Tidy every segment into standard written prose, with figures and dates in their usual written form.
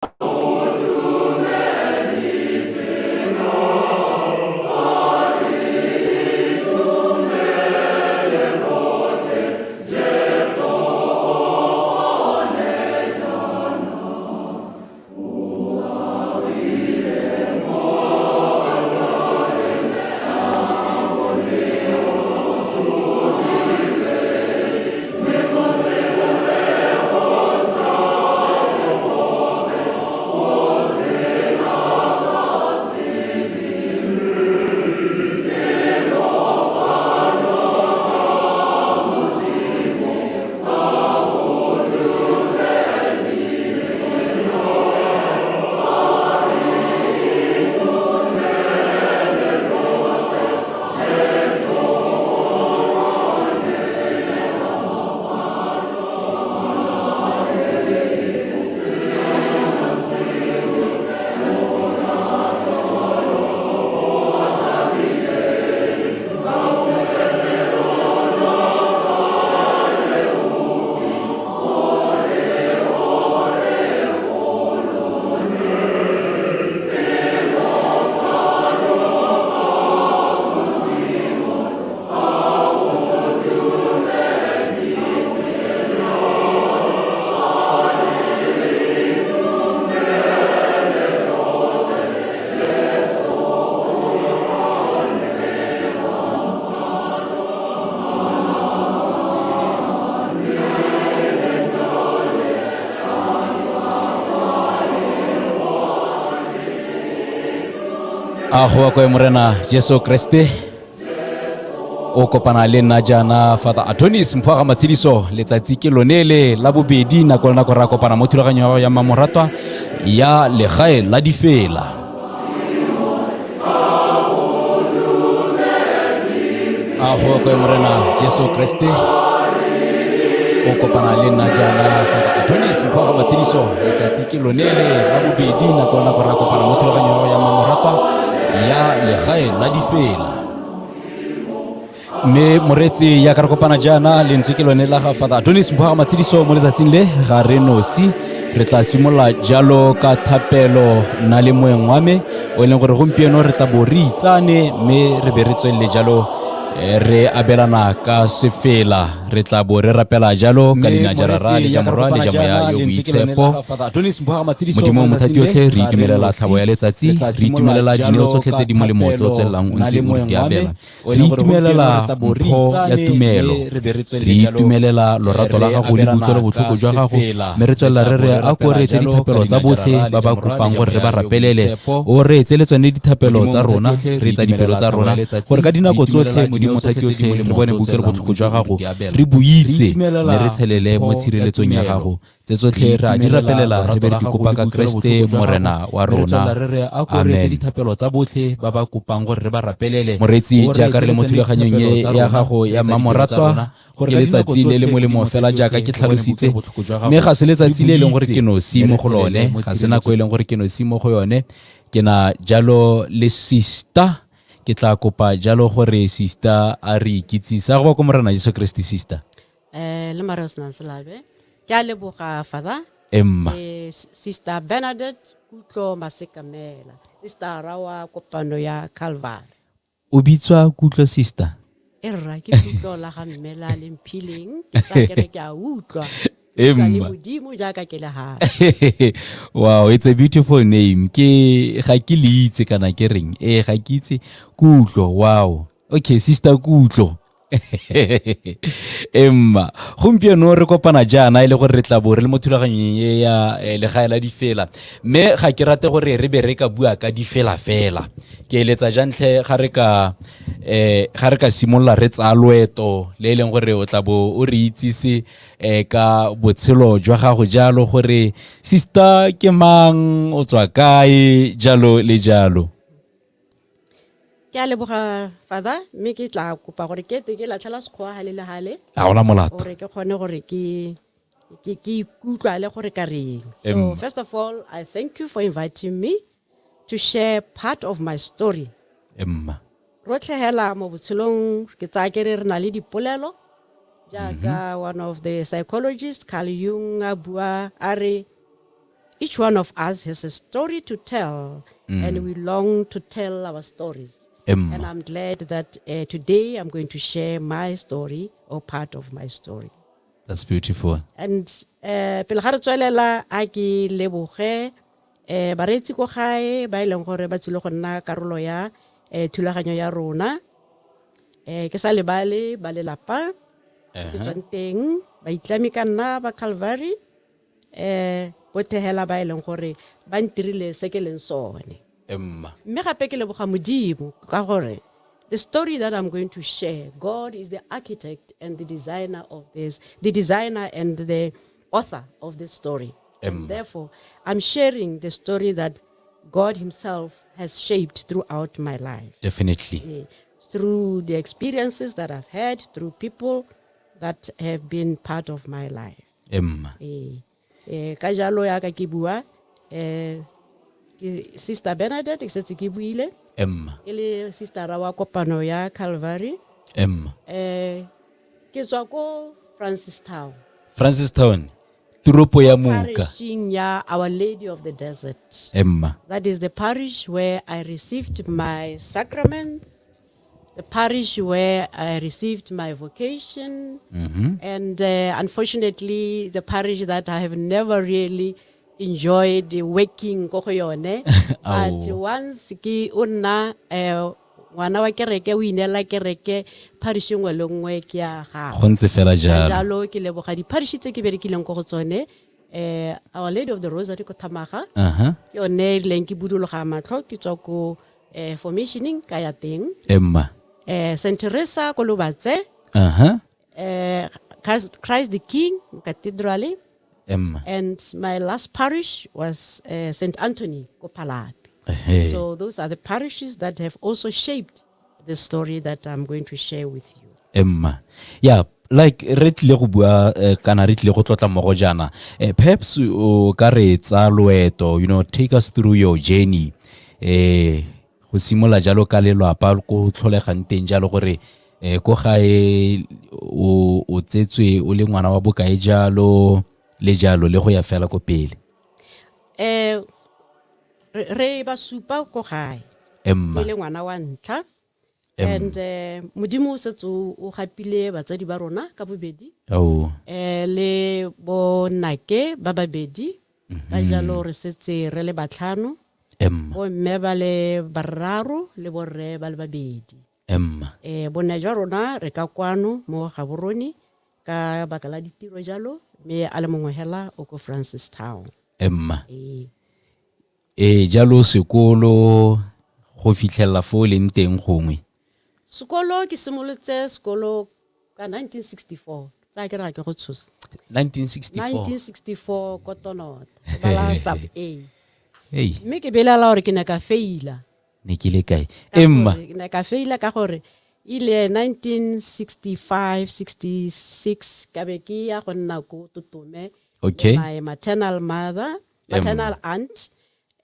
Go kwa morena Jesu Kriste o kopana le nna jana Father Adonis mphoga matshidiso letsatsi ke lonele la bobedi nako ra kopana mo thulaganyo ya mamoratwa ya legae la difela. Go kwa morena Jesu Kriste o kopana le nna jana Father Adonis mphoga matshidiso letsatsi ke lonele la bobedi nako ra kopana mo thulaganyo ya mamoratwa ya legae la difela. Me moretsi ya ka re kopana jana lentswe ke lone la ga Father Adonis mphoga matshidiso mo letsatsing le ga re nosi re tla simola jalo ka thapelo na le moeng wa me o leng gore gompieno re tla bo re itsane me re be re tswelle jalo re abelana ka sefela re tla bo re rapela jalo ka leina ja rara le ja morwa le ja moya yo boitshepo modimo mothati otlhe re itumelela tlhabo ya letsatsi re itumelela dineo tsotlhe tse di molemo tse o tswelelang o ntse o di abela re itumelela mpho ya tumelo re itumelela lorato la gago le kutlwelo botlhoko jwa gago mme re tswelela re re a ko re etse dithapelo tsa botlhe ba ba kopang gore re ba rapelele o re etse le tsone dithapelo tsa rona re etsa dipelo tsa rona gore ka dinako tsotlhe modimo mothati otlhe re bone boikutlwelo botlhoko jwa gago re buitse mme re tshelele mo tshireletsong ya gago tse tsotlhe re a di rapelela re be re di kopa ka Kriste morena wa rona amen. Dithapelo tsa botlhe ba ba kopang gore re ba rapelele moretsi jaaka re le mo thulaganyong ya gago ya mamoratwa ke letsatsi le le molemo fela jaaka ke tlhalositse mme ga se letsatsi le leng gore ke nosi mo go lone ga se nako e leng gore ke nosi mo go yone ke na jalo le sister ke tla kopa jalo gore sister a re ikitsisa go ba ko morena Jesu Kriste sister. Le marosna selabe ke a leboga Father Emma Sister Bernadette Kutlo Masekamela sister rawa kopano ya Calvary o bitswa Kutlo sister erra ke Kutlo la ga mmela le mphiling ke tsa kere ke a utlwa Emma modimo jaaka ke le ha wow, it's a beautiful name ke ga ke le itse kana ke reng ga ke itse Kutlo. Wow, okay sister Kutlo Emma gompieno re kopana jana ile gore re tla bo re le mo thulaganyong ya legae la difela mme ga ke rate gore re be re ka bua ka difela fela ke eletsa jantle ga re ka simolla re tsa loeto le leng gore o tla bo o re itsise ka botshelo jwa gago jalo gore sister ke mang o tswa kae jalo le jalo. ke a leboga Father mme ke tla kopa gore ke latlhela sekgowa hale le hale a gona molato gore ke kgone gore ke ikutlwa le gore ka reng. So first of all I thank you for inviting me to share part of my story. Emma Rotlhe hela mo botshelong ke tsa ke re na le dipolelo jaaka one of the psychologists Carl Jung a bua a re each one of us has a story to tell, and we long to tell our stories. And I'm glad that today I'm going to share my story or part of my story. That's beautiful. And pele ga re tswelela a ke leboge bareetsi ko gae ba ileng gore ba tsile go nna karolo ya thulaganyo ya rona ke sa lebale ba lelapa ke tswang teng ba itlami ka nna ba Calvary bo thehela ba ileng gore ba ntirile se ke leng sone mme gape ke leboga modimo ka gore the story that I'm going to share, God is the architect and the designer of this, the designer and the author of this story. And therefore, I'm sharing the story that God himself has shaped throughout my life. Definitely. Through the experiences that I've had, through people that have been part of my life. Ka jalo ya ka ke bua, Sister Bernadette, ke setse ke buile. Ele sister wa kopano ya Calvary. Ke tswa ko Francistown. Turopo ya Muka. Parishing ya Our Lady of the Desert. That is the parish where I received my sacraments, the parish where I received my vocation, and unfortunately, the parish that I have never really enjoyed working ko go yone. But once ki una wana wa kereke o inela kereke parish ngwe le ngwe ke ya ga go ntse fela jalo ke leboga di parish tse ke berekileng go tsone Our Lady of the Rosary ko Thamaga ke yone leng ke budologa matlho ke tswa ko formationing ka ya teng St. Teresa ko Lobatse Christ the King Cathedral. And my last parish was St. Anthony ko Palapi. So those are the parishes that have also shaped the story that I'm going to share with you. Yeah, like re tle go bua kana re tle go tlotla mo go jana. Perhaps o ka re tsa loeto, take us through your journey. Go simola jalo ka lelapa go tlholegang teng jalo gore go gae o tsetswe o le ngwana wa bokae jalo le jalo le go ya fela ko pele. Re ba supa ko gae le ngwana wa ntla and modimo setso o gapile batsadi ba rona ka bobedi le bo nake ba babedi ba jalo re setse re le batlhano bo mme ba le bararo le borre ba le babedi bone jwa rona re ka kwano mo Gaborone ka bakala ditiro jalo me a le mongwe hela o ko Francistown. Jalo sekolo go fitlhela fo le nteng gongwe. Sekolo ke simolotse sekolo ka 1964 tsa ke ra ke go tshosa 1964 Kotonot bala sub A mme ke belela gore ke ne ka faila ne ke le kae ne ka faila ka gore ile 1965 66 ka be ke ya go nna ko Totome my maternal aunt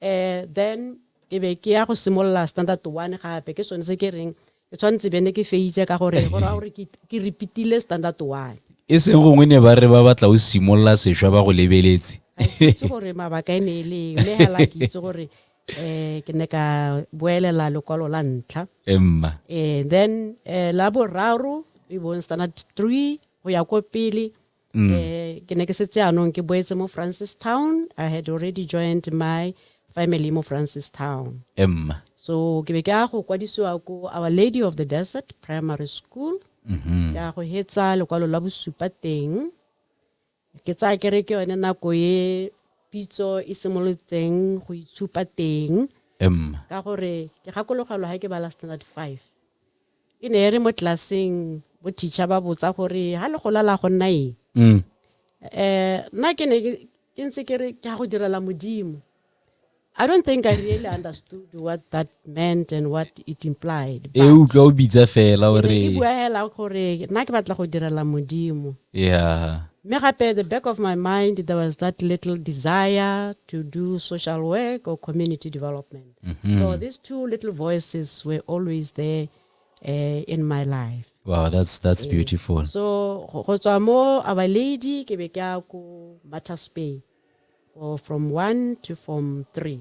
then ke be ke ya go simolla standard 1 gape ke tsone se ke reng ke tshwantse bene ke feitse ka gore ke repeatile standard 1 e seng gongwe ne ba re ba batla o simolla sešwa ba go lebeletse ke gore mabaka ene le hela ke itse gore ke ne ka boelela lekwalo la ntlha then la boraro we won standard 3 go ya ko pele ke ne ke setse anong ke boetse mo Francistown. I had already joined my family mo Francistown. So ke be ke a go kwadisiwa ko Our Lady of the Desert Primary School ya go hetsa lekwalo la bosupa teng ke tsa ke re ke yone nako e pitso e simolotseng go itshupa teng ka gore ke gakologelo ha ke bala standard 5 e ne re mo classeng bo teacher ba botsa gore ha le go lala go nna nna ke ne ke ntse ke re ke go direla modimo. I don't think I really understood what that meant and what it implied. E utlwa o bitsa fela ore ke bua hela gore nna ke batla go direla modimo. Me gape the back of my mind there was that little desire to do social work or community development. So these two little voices were always there in my life. Wow, that's beautiful. So go tswa mo Our Lady ke be ke a ko Matters Bay or from 1 to form 3.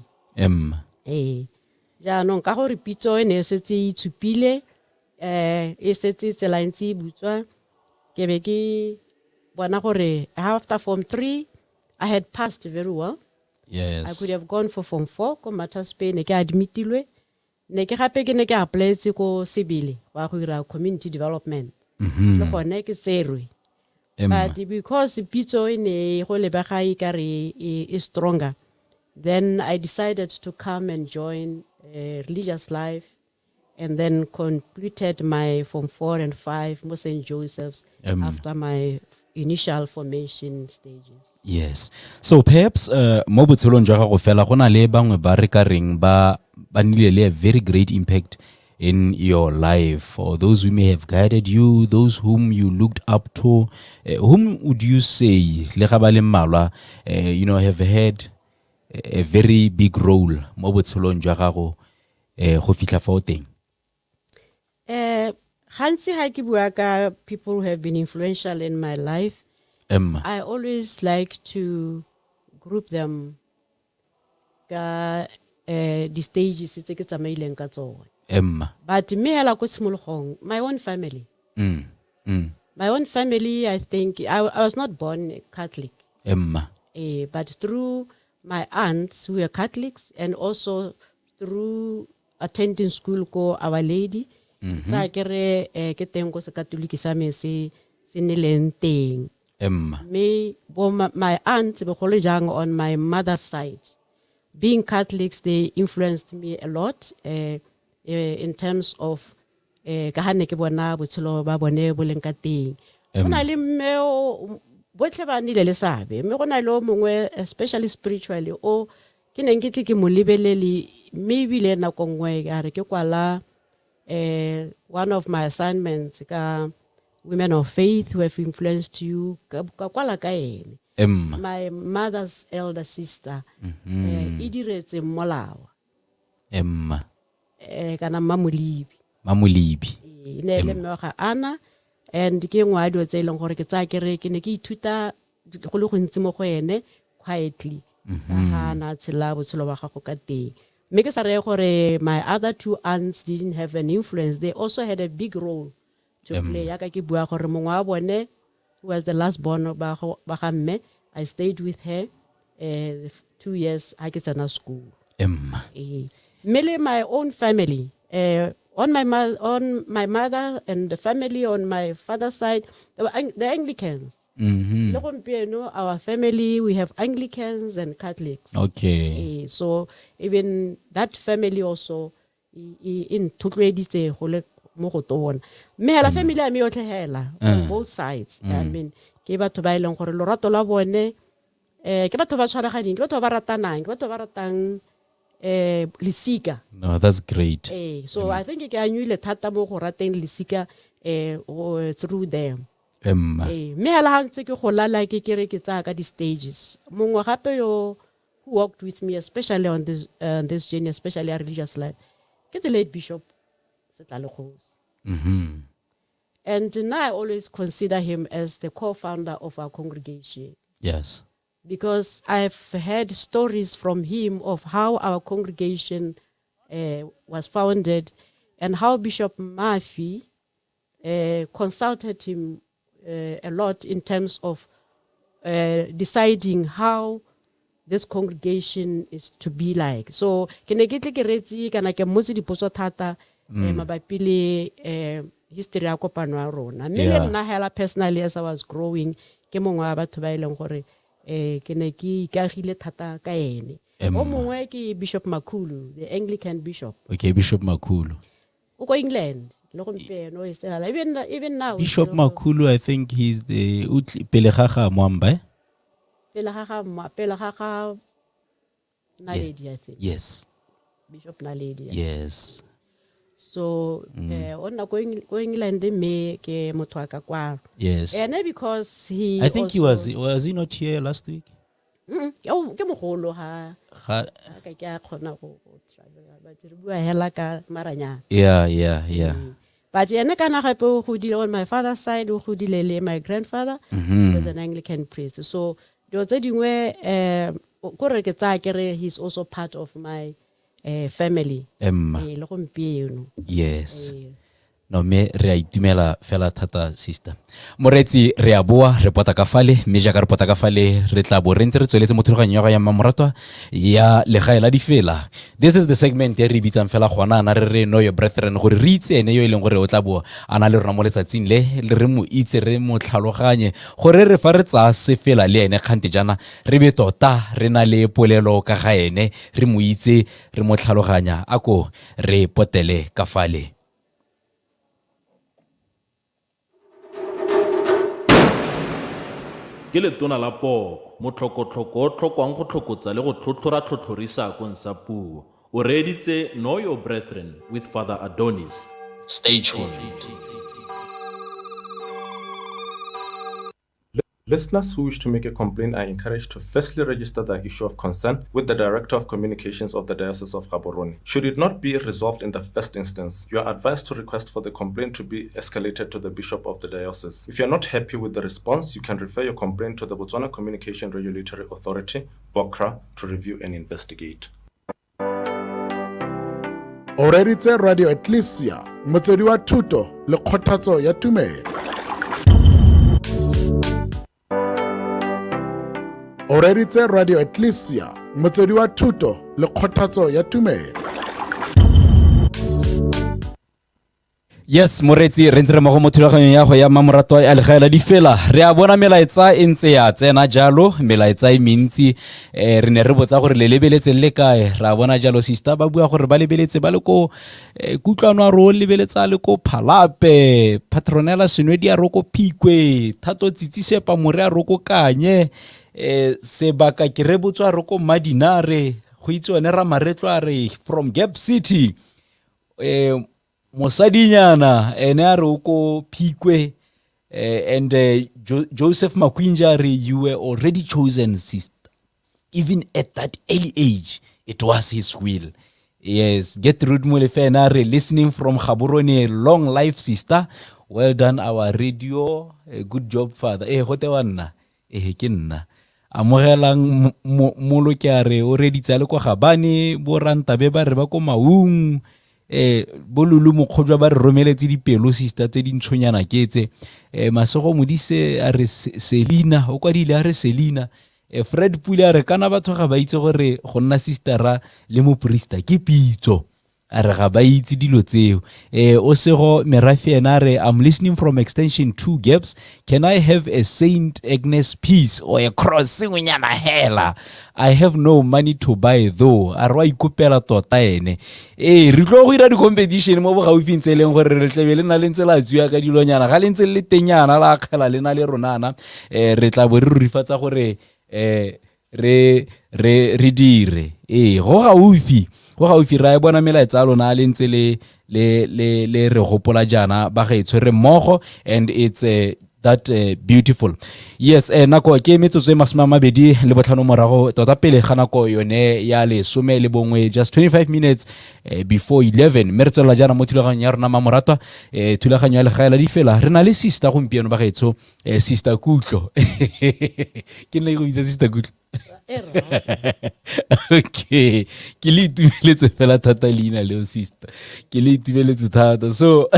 Jaanong ka gore pitso e ne setse e tshupile e setse tsela ntse butswa ke be ke bona gore after form 3 I had passed very well. Yes. I could have gone for form 4 ko Matters Bay ne ke admitilwe ne ke gape ke ne ke applyetse ko Sebele wa go ira community development le gone ke tserwe. But because pitso e ne go lebega e ka re is stronger, then I decided to come and join religious life, and then completed my form 4 and 5 mo St. Joseph's after my initial formation stages. Yes. So perhaps mo botshelong jwa gago fela go na le bangwe ba re ka reng ba nnile le a very great impact in your life, or those who may have guided you, those whom you looked up to, whom would you say le ga ba le mmalwa have had a very big role mo botshelong jwa gago go fitla fa o teng? Hansi ha ke bua ka people who have been influential in my life, I always like to group them ka the stages tse ke tsamaileng ka tsone. But me hela ko tshimologong, my own family. My own family, I think I was not born Catholic. But through my aunts who were Catholics, and also through attending school ko Our Lady, tsa kere ke teng ko se Catholic sa me se nileng teng. Me my aunts be go le jang on my mother's side, being Catholics, they influenced me a lot in terms of ka ha ne ke bona botshelo ba bone bo leng ka teng. Ona le mmeo botlhe ba nile le sabe, me gona le o mongwe especially spiritually o ke neng ke tle ke mo lebelele, maybe le na kongwe ga re ke kwala one of my assignments ka women of faith who have influenced you ka kwala ka ene. My mother's elder sister e diretse molao kana Mamulibi ne le me ga ana, and ke ngwadi o tse ileng gore ke tsa kere ke ne ke ithuta go le go ntse mo go ene quietly ha na tshela botshelo ba gago ka teng. Me ke sa re gore my other 2 aunts didn't have an influence, they also had a big role to play. Ya ka ke bua gore mongwe wa bone who was the last born ba ga mme, I stayed with her 2 years ha ke tsena school. Merely my own family, on my mother and the family on my father's side, they were the Anglicans. Our family, we have Anglicans and Catholics. Okay. So even that family also in tutleditse go le mo go tona. Me la family ya me yotlhe hela on both sides. I mean, ke batho ba ileng gore lorato la bone ke batho ba tshwaraganeng, ke batho ba ratanang, ke batho ba ratang lisika. No, that's great. So I think ke anyuile thata mo go rateng lisika through them. Me hala hantse ke go lala ke kere ke tsa ka di stages. Mongwe gape yo who walked with me especially on this journey, especially a religious life, ke the late Bishop Setlalekgosi. And now I always consider him as the co-founder of our congregation. Yes. Because I've heard stories from him of how our congregation was founded and how Bishop Murphy consulted him a lot in terms of deciding how this congregation is to be like. So, kene ke tle ke retsi kana ke motse dipotso thata mabapi le history ya kopano ya rona. Me le nna hela personally as I was growing ke mongwe wa batho ba ileng gore ke ne ke ikagile thata ka ene. O mongwe ke Bishop Makhulu, the Anglican bishop. Okay, Bishop Makhulu. O ko England. Even now. Bishop Makhulu, I think he's the Pelegaga Mwamba. Pelegaga Naledi, I think. Yes. Bishop Naledi. Yes. So, on go England me ke motho ka kwa. Yes. And because I think also, was he not here last week? Ke mogolo ha. Ka ke a khona go travel ba re bua hela ka maranya. Yeah. But ene kana gape go dile on my father's side go dile le my grandfather was an Anglican priest. So those dingwe kore ke tsaya kere he's also part of my family. Le gompieno. Yes. No me re a itumela fela thata sister. Moretsi re a boa re pota ka fale me ja ka re pota ka fale re tla bo re ntse re tsweletse mo thulaganyo ya mamoratwa ya legae la difela. This is the segment ya re bitsang fela gona na re know your brethren gore re itse ene yo e leng gore o tla bo ana le rona mo letsatsing le re mo itse re mo tlhaloganye gore re fa re tsa se fela le ene kgante jana re be tota re na le polelo ka ga ene re mo itse re mo tlhaloganya ako re potele ka fale. Ke letona la poko motlhokotlhoko o tlhokwang go tlhokotsa le go tlhotlhorisa kong sa puo o reeditse Know Your Brethren with Father Adonis. Stay tuned. Listeners who wish to make a complaint are encouraged to firstly register their issue of concern with the Director of Communications of the Diocese of Gaborone. Should it not be resolved in the first instance, you are advised to request for the complaint to be escalated to the Bishop of the Diocese. If you are not happy with the response, you can refer your complaint to the Botswana Communication Regulatory Authority, BOCRA, to review and investigate. O reditse Radio Ecclesia, motswedi wa thuto le kgothatso ya tumelo. O reditse Radio Ecclesia, motswedi wa thuto le kgothatso ya tumelo. Yes, moretsi re ntse re mo go mothulaganyo ya go ya mamoratwa a legae la difela re a bona melaetsa e ntse ya tsena jalo melaetsa e mentsi re ne re botsa gore le lebeletse le kae ra bona jalo sister ba bua gore ba lebeletse ba le ko kutlwano a ro lebeletsa le ko Phalape Patronela Senwedi a roko Phikwe Thato Tsitsise pa more a roko Kanye sebaka ke re botswa roko Madinare go itsone ra maretlo a re from Gap City Mosadinyana ene a re uko Phikwe and Joseph Makwinja re you were already chosen sister even at that early age it was his will. Yes, Gertrude Molefena re listening from Gaborone, long life sister, well done our radio, good job father. Gote wanna ke nna amogelang molo ke a re o reditsa le kwa Gabane bo ranta be ba re ba ko Maung bolulu mokgojwa ba re romeletse dipelo sister tse dintshonyana ketse masego modise a re Selina o kwadile a re Selina Fred Pule a re kana batho ga ba itse gore go nna sistera le moprista ke pitso a re ga ba itse dilo tseo o sego Merafi ena re I'm listening from extension 2 Gaps. Can I have a Saint Agnes piece or a cross ngonyana hela? I have no money to buy though. A re wa ikopela tota ene re tlo go ira di competition mo bogaufi ntse leng gore re tlebe le na le ntse la tsua ka dilonyana ga le ntse le tenyana la khela le na le ronana re tla bo re rifatsa gore re dire go gaufi ra bona melaetsa lona le ntse le re gopola jana ba ga itshwere mmogo and it's that beautiful. Yes, nako ke metsotso e 20 le botlhano morago tota pele ga nako yone ya le 10 le bongwe just 25 minutes before 11 mertsela jana mo thulaganyo ya rona mamoratwa thulaganyo ya legae la difela re na le sister gompieno ba gaetso sister Kutlo ke nne go isa sister Kutlo okay ke le itumeletse fela thata leina le sister ke le itumeletse thata so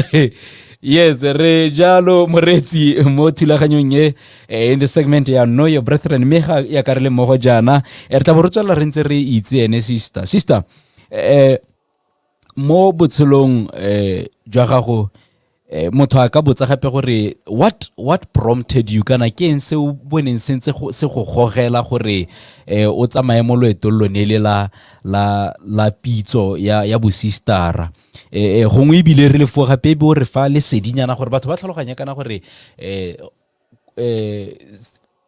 yes re jalo moretsi mo thulaganyong in the segment ya Know Your Brethren me ga ya ka re le mogo jana re tla borutsela re ntse re itse ene sister mo botshelong jwa gago motho a ka botsa gape gore what prompted you kana ke eng se o boneng sentse se go gogela gore o tsamaye mo loeto lone le la pitso ya bosistara gongwe ibile re le fo gape bo re fa le sedinyana gore batho ba tlhaloganya kana gore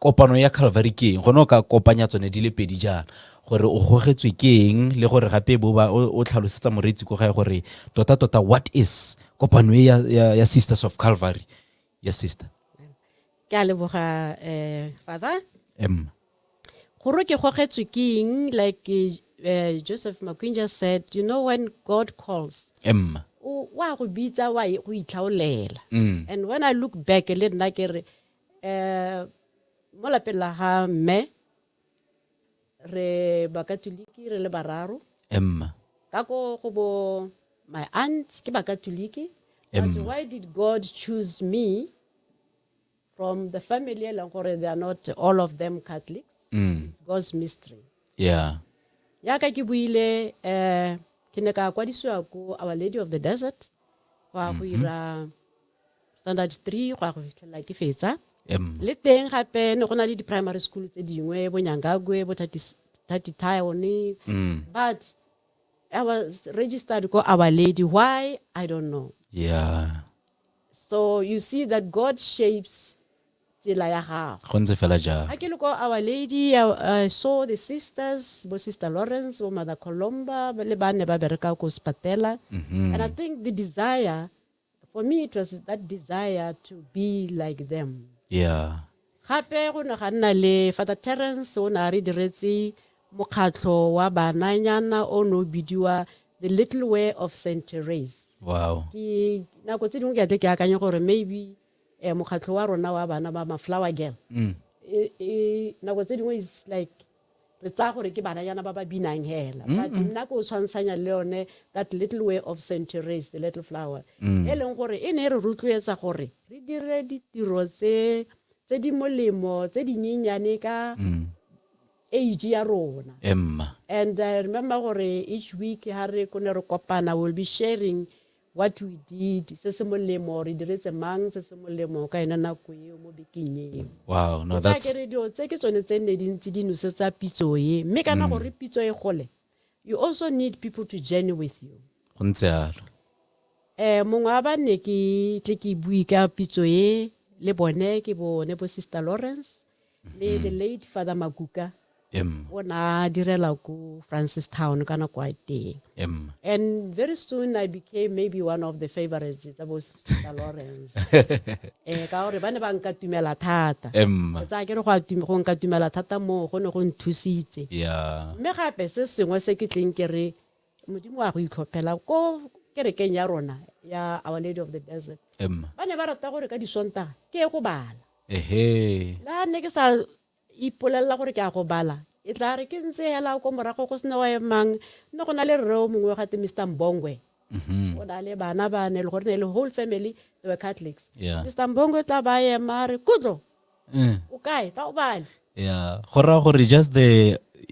kopano ya Calvary ke eng gone o ka kopanya tsone di le pedi jana gore o gogetswe ke eng le gore gape bo ba o tlhalosetsa moretsi go ga gore tota what is kopano ya Sisters of Calvary. Yes sister ke a leboga father gore ke gogetswe ke eng like Joseph Makwinja said, you know, when God calls wa go bitsa wa go itlhaolela and when I look back le nna ke re mo lapeng la ga mme re ba Katoliki re le bararo. Emma. Ka ko go bo my aunt ke ba Katoliki. But why did God choose me from the family eleng gore they are not all of them Catholics? It's God's mystery. Yeah. Ya ka ke buile ke ne ka kwadisiwa ko Our Lady of the Desert go go ira standard 3 go go fitlhela ke fetsa. Le teng gape ne go na le di primary school tse dingwe bo Nyangagwe bo Tati Taione. But I was registered ko Our Lady. Why? I don't know. Yeah. So you see that God shapes tsela ya gago. Go ntse fela jalo. I can look at Our Lady. I saw the sisters, bo Sister Lawrence, bo Mother Colomba, le bane ba bereka ko Spatela. And I think the desire, for me, it was that desire to be like them. Yeah. Gape go ne ga nna le Father Terence o na re diretse mokgatlo wa bananyana o no bidiwa The Little Way of St. Therese. Wow. Ki nako tse dingwe ke tle ke akanya gore maybe mokgatlo wa rona wa bana ba Flower Girl. Nako tse dingwe is like re tsa gore ke bananyana ba ba binang hela. But nna ko tshwantsanya le yone That Little Way of St. Therese, the little flower. Leng gore e ne re rotloetsa gore re dire ditiro tse di molemo tse di nyenyane ka age ya rona. Emma. And I remember gore each week ha re kone re kopana we'll be sharing what we did. Se se molemo re diretse mang se se molemo ka ena nako e mo bekeng e. Wow, no, that's Tse ke tsone tse ne di ntse di nosetsa pitso e. Mme kana gore pitso e gole. You also need people to journey with you. go ntse jalo. Mongwe wa bane ke tle ke bui ka pitso e le bone ke bone bo Sister Lawrence le the late Father Maguka. Ona direla ko Francis Town kana kwa teng. And very soon I became maybe one of the favorites of Sister Lawrence. Ka gore bane ba nkatumela thata. Tsa ke re go nkatumela thata mo go ne go nthusitse. Yeah. Mme gape se sengwe se ke tleng ke re modimo wa go itlhophela ko kerekeng ya rona ya Our Lady of the Desert. Bane ba rata gore ka disonta ke go bala. La ne ke sa ipolela gore ke a go bala e tla re ke ntse hela ko morago go sena wa emang no go na le reo mongwe ga te Mr. Mbongwe o na le bana ba ne le gore le whole family they were Catholics. Mr. Mbongwe tla ba ema re kutlo o kae ta o bala. Yeah, gore just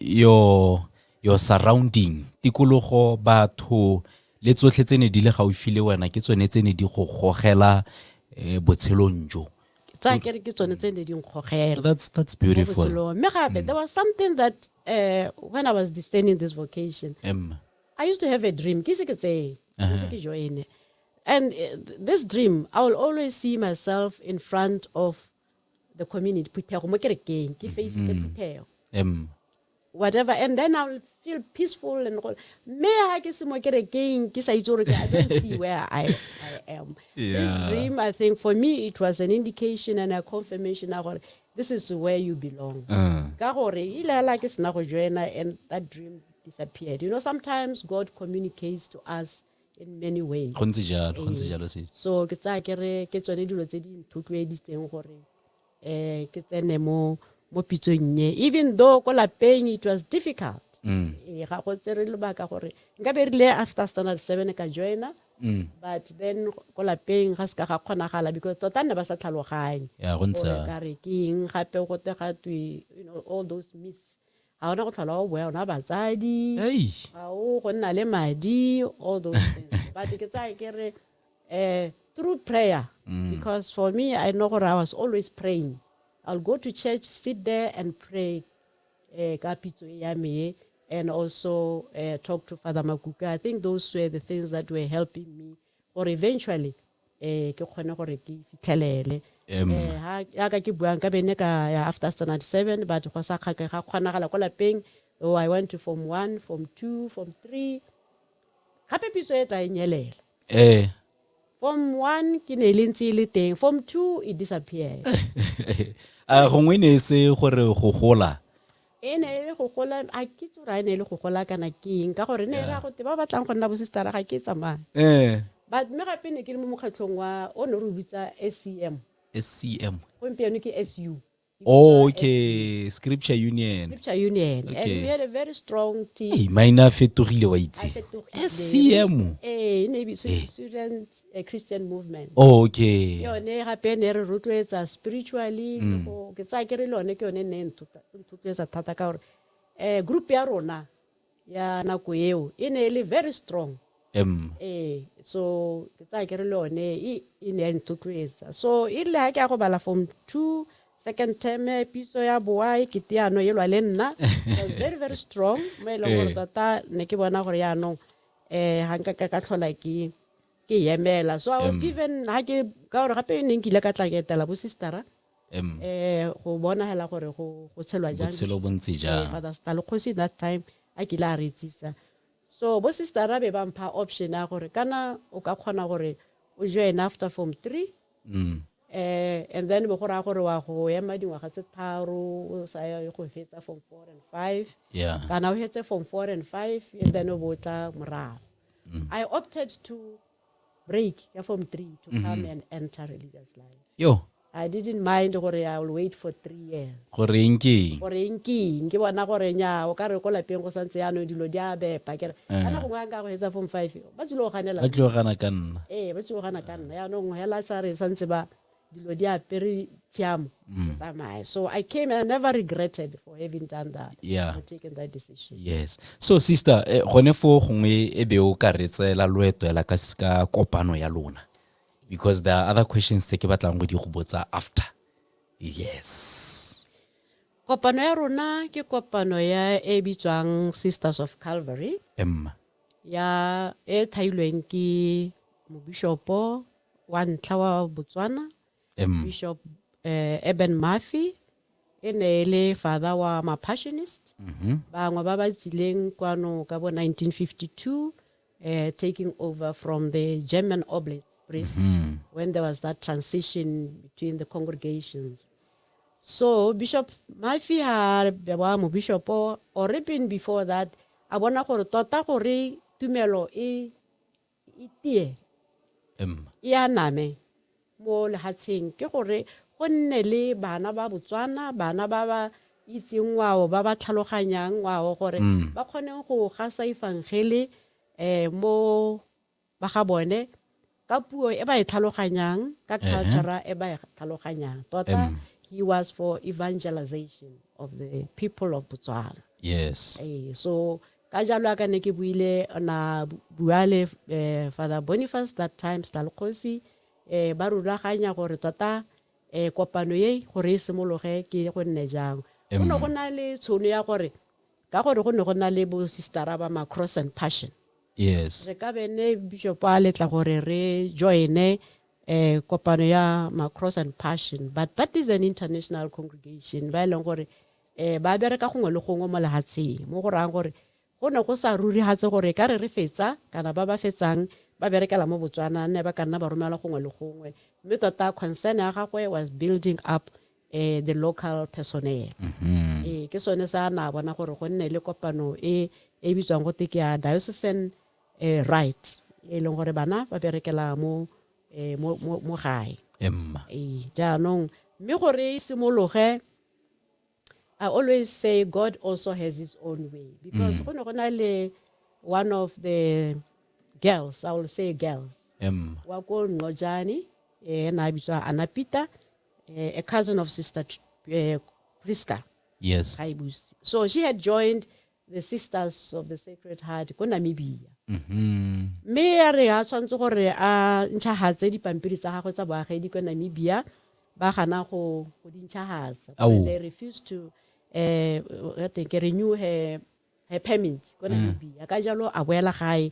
your surrounding tikologo batho le tsotlhe tsene di le gaufi le wena ke tsone tsene di go gogela botshelong jo. That's beautiful. There was something that when I was discerning this vocation, I used to have a dream. And this dream, I will always see myself in front of the community. Whatever, and then I'll feel peaceful and all. I don't see where I am. This dream, I think, for me, it was an indication and a confirmation that this is where you belong. And that dream disappeared. You know, sometimes God communicates to us in many ways. So, even though it was difficult. After standard 7 ka joina, but then because all those myths all those things. But through prayer, because for me, I know I was always praying. I'll go to church, sit there and pray, and also talk to Father Makuka. I think those were the things that were helping me, or eventually, after standard 7, but I went to Form 1, Form 2, Form 3. Form 1, Form 2, it disappeared. Gongwe ne se gore go gola ene go gola a ke tsura ene le go gola kana keng ka gore ne ra go te ba batlang go nna bo sister ga ke tsamaya but me gape ne ke le mo mokgatlong wa o ne re bitsa SCM SCM gompieno ke SU Oh, okay. Scripture Union. Scripture Union. And Okay. we had a very strong team. Hey, maina fetogile wa I itse. fetogile. SCM. Student Christian movement. Oh, okay. Yone gape ne re rotloetsa spiritually go ke tsa ke re lone ke yone ne ntutwetsa thata ka gore group ya rona ya nako eo e ne le very strong. So ke tsa ke re lone e ne ntutwetsa. So ile ha ke a go bala form 2 second term piso ya boa ke tiano yelwa le nna. It was very very strong. Me le gore tota ne ke bona gore ya no hanka ka tlhola ke yemela. So I was given ha ke ka gore gape ne nkile ka tla ke etela bo sister go bona hela gore go tshelwa jang Botshelo bo ntse jang. Father Stalkhosi that time a ke la retsisa. So bo sister be ba mpha option ya gore kana o ka khona gore o join after form 3 and then bo gora gore wa go ema dingwaga tse tharo o sa ya go fetsa form 4 and 5 Yeah. kana o hetse form 4 and 5 and then o botla morago. I opted to break form 3 to come and enter religious life. Yo, I didn't mind gore I will wait for 3 years. gore enke. Gore nke bona gore nya o ka re go lapeng go santse ya no dilo di a bepa kere ana go ngaka go etsa form 5 ba tlo ganela Ba tlo gana ka nna. ba tlo gana ka nna ya no hela sa re santse ba dilo di a pere tiamo tsamaya. So I came and I never regretted for having done that. Yeah. For taking that decision. Yes. So sister, gone fo gongwe e be o ka retsela loeto la ka kopano ya lona. Because there are other questions tse ke batlang go di go botsa after. Yes. Kopano ya rona ke kopano ya e bitswang Sisters of Calvary. Ya e thailweng ke mo bishopo wa ntlha wa Botswana. Bishop Eben Murphy ene le father wa ma passionist bangwe ba ba tsileng kwano ka bo 1952 taking over from the German Oblate priest when there was that transition between the congregations. So Bishop Murphy ha ba mo bishop or even before that a bona gore tota gore tumelo e tie ya name mo lehatsheng ke gore go nne le bana ba Botswana bana ba ba itseng ngwao ba ba tlhaloganyang ngwao gore ba khone go gasa ifangele mo ba ga bone ka puo e ba e tlhaloganyang ka culture e ba e tlhaloganyang tota he was for evangelization of the people of Botswana. Yes. So ka jalo ka ne ke buile na buale Father Boniface that time Stalkhosi ba rulaganya gore tota kopano ye gore e simologe ke go nne jang go no go na le tshono ya gore ka gore go ne go na le bo sister ba ma Cross and Passion. Yes. Re ka bene bishop a letla gore re joine kopano ya ma Cross and Passion, but that is an international congregation ba eleng gore ba bereka gongwe le gongwe mo lehatsheng mo go rang gore go ne go sa ruri hatse gore ka re fetsa kana ba ba fetsang ba berekela mo Botswana ne ba kana ba romela gongwe le gongwe mme tota concern ya gagwe was building up the local personnel. Ke sone sa na bona gore go nne le kopano e bitswang go teke ya diocesan right e leng gore bana ba berekela mo gae jaanong mme gore simologe I always say God also has his own way because go na le one of the girls, I will say girls, wa ko Ngojani na bitswa Anapita, a cousin of Sister Priska. Yes. So she had joined the Sisters of the Sacred Heart ko Namibia. Me ya re a tshwantse gore a ntshahatse dipampiri tsa gagwe tsa boagedi ko Namibia ba gana go di ntshahatsa. They refused to I think renew her permit ko Namibia. Ka jalo a boela gae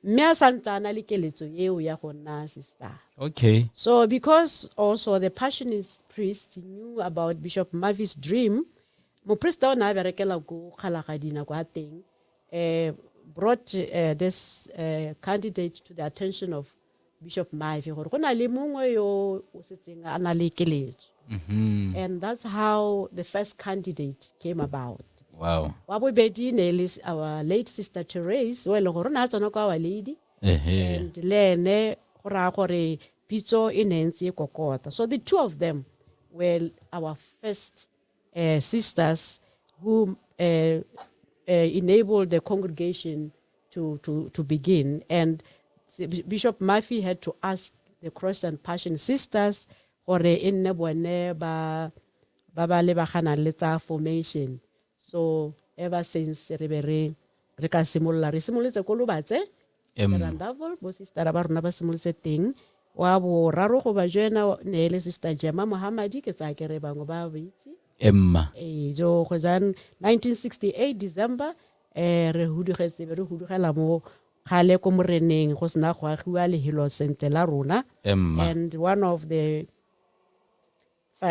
mme a santsana le keletso eo ya go nna sister. Okay. So because also the Passionist priest knew about Bishop Murphy's dream, mo priest o na berekela go kgalagadina kwa teng brought this candidate to the attention of Bishop Murphy gore go na le mongwe yo o setseng a na le keletso. And that's how the first candidate came about. Wow. Wa bobedi ne le our late sister Therese o le gore na tsona kwa Our Lady and lene go ra gore pitso e nentse kokota. So the two of them were our first sisters who enabled the congregation to begin. And Bishop Murphy had to ask the Cross and Passion sisters gore e nne bone ba lebagana le tsa formation. So ever since re ka simolola re simolotse ko Lobatse Randaville bo sister ba rona ba simolotse teng wa boraro go ba joina ne le sister Jema Mohamadi ke tsa ke re bangwe ba itse jo go jan 1968 December re hudugela mo khale ko moreneng go sna go agiwa le Hilo Center la rona. And one of the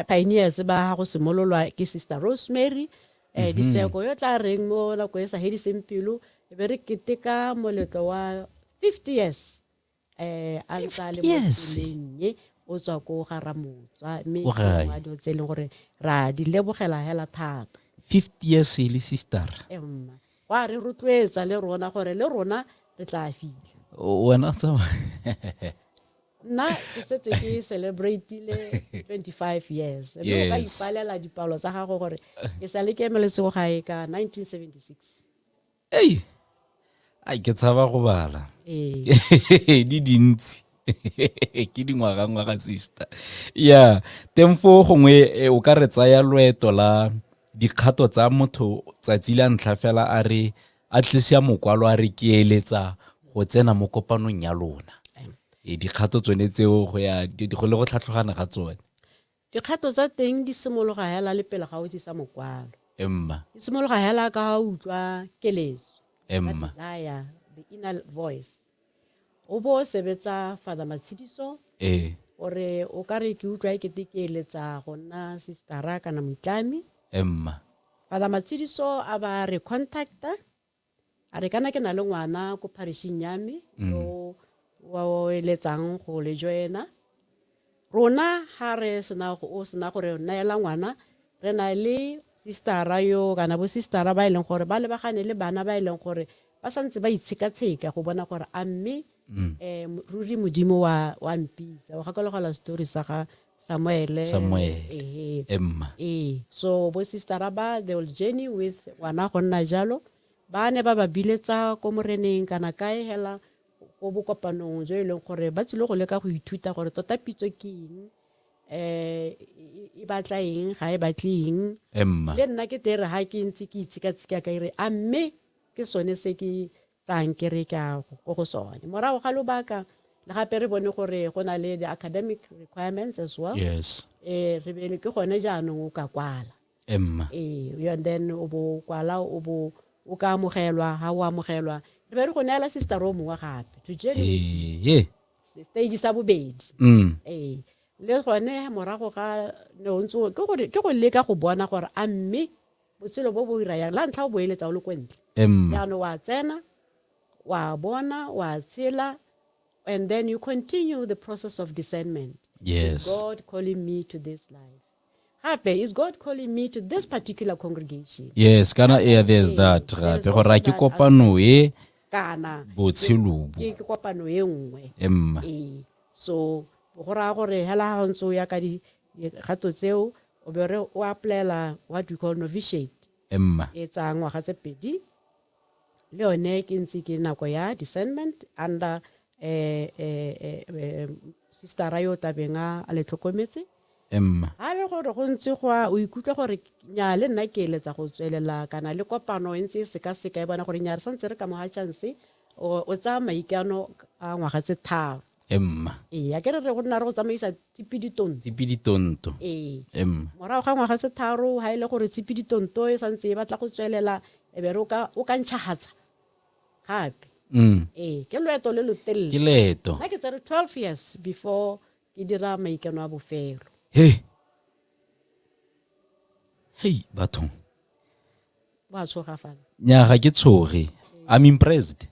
pioneers ba go simololwa ke sister Rosemary diseko yo tla reng mo la go esa hedi sempilo e be re keteka moletlo wa 50 years a tsa le mo tseleng o tswa ko Garamotswa mme wa dio tseleng gore ra di lebogela hela thata 50 years le sister wa re rutwetsa le rona gore le rona re tla fila wena tsa na ke setse ke celebrate le 25 years mme o ka ipalela dipalo tsa gago gore ke sa le ke emeletse go gae ka 1976 ai ke tshaba go bala di dintsi ke dingwaga sister temfo gongwe o ka re tsaya loeto la dikgato tsa motho tsatsi la ntlha fela a re a tlisa mokwalo a re keeletsa go tsena mo kopanong ya lona dikgato tsone tseo go ya go le go tlhatlhogana ga tsone dikgato tsa teng di simologa hela le pele ga o tsisa mokwalo di simologa hela ka utlwa keletso desire the inner voice o bo sebetsa Father Matshidiso ore o ka re ke utlwa ke tikeletsa go nna sistera kana moitlami Father Matshidiso a ba re contacta a re kana ke na le ngwana ko parishing yami wa eletsang go le joina rona ha re sena gore naela ngwana re na le sistera yo kana bo sistera ba ileng gore ba le bagane le bana ba ileng gore ba santse ba itsheka go bona gore a mme ruri modimo wa mpitsa o gakologa story sa ga Samuel so bo sistera ba they will journey with wana go nna jalo ba ne ba biletsa ko moreneng kana kae hela go bokopanong jo ile gore ba tsile go leka go ithuta gore tota pitso ke eng e batla eng ga e batleng le nna ke tere ha ke ntse ke itshika ka ire a mme ke sone se ke tsang ke re ka go sone morago ga lobaka le gape re bone gore go na le the academic requirements as well re bele ke gone jaanong o ka kwala and then o bo kwala o bo o ka amogelwa ha o amogelwa re be re go neela sister ro mongwe gape to journey stage sa bobedi le gone morago ga ne o ntse ke go leka go bona gore a mme botshelo bo bo ira yang la ntlha o boeletsa o le kwentle yaano wa tsena wa bona wa tshela and then you continue the process of discernment. Is God calling me to this life? Happy, is God calling me to this particular congregation? Yes, kana there's that. Go ra ke kopano e kana botshelo ke kopano e nngwe so go ra gore hela ha ntse ya ka di gato tseo o be re o applyela what we call novitiate e tsangwa ga tse pedi le one ke ntse ke nako ya discernment under sister Rayo Tabenga a le tlhokometse ha le gore go ntse go o ikutlwa gore nya le nna ke eletsa go tswelela kana le kopano ntse se ka e bona gore nya re santse re ka mo ha chance o tsa maikano a ngwaga tse tharo ya ke re go nna re go tsamaisa tsipiditonto morago ga ngwaga tse tharo ha ile gore tsipiditonto e santse e batla go tswelela e be re o ka ntshahatsa gape ke loeto le lotelele ke leeto nna ke tsere 12 years before ke dira maikano a bofelo bathong ba tshoga fana nya ga ke tshoge I'm impressed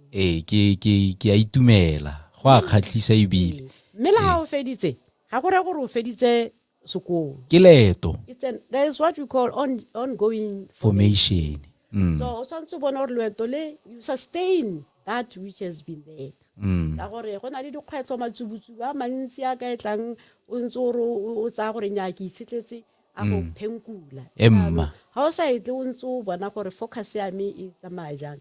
ke a itumela go a khatlisa ebile mme la ha o feditse ga gore o feditse sekolo ke leeto there is what we call ongoing formation so o tshwanetse bona gore loeto le you sustain that which has been there ka gore go na le dikgwetlho matsubutsu a mantsi a ka etlang o ntse o tsaya gore nya ke itshetletse a go phenkula Emma. ha o sa itle o ntse o bona gore focus ya me e tsamaya jang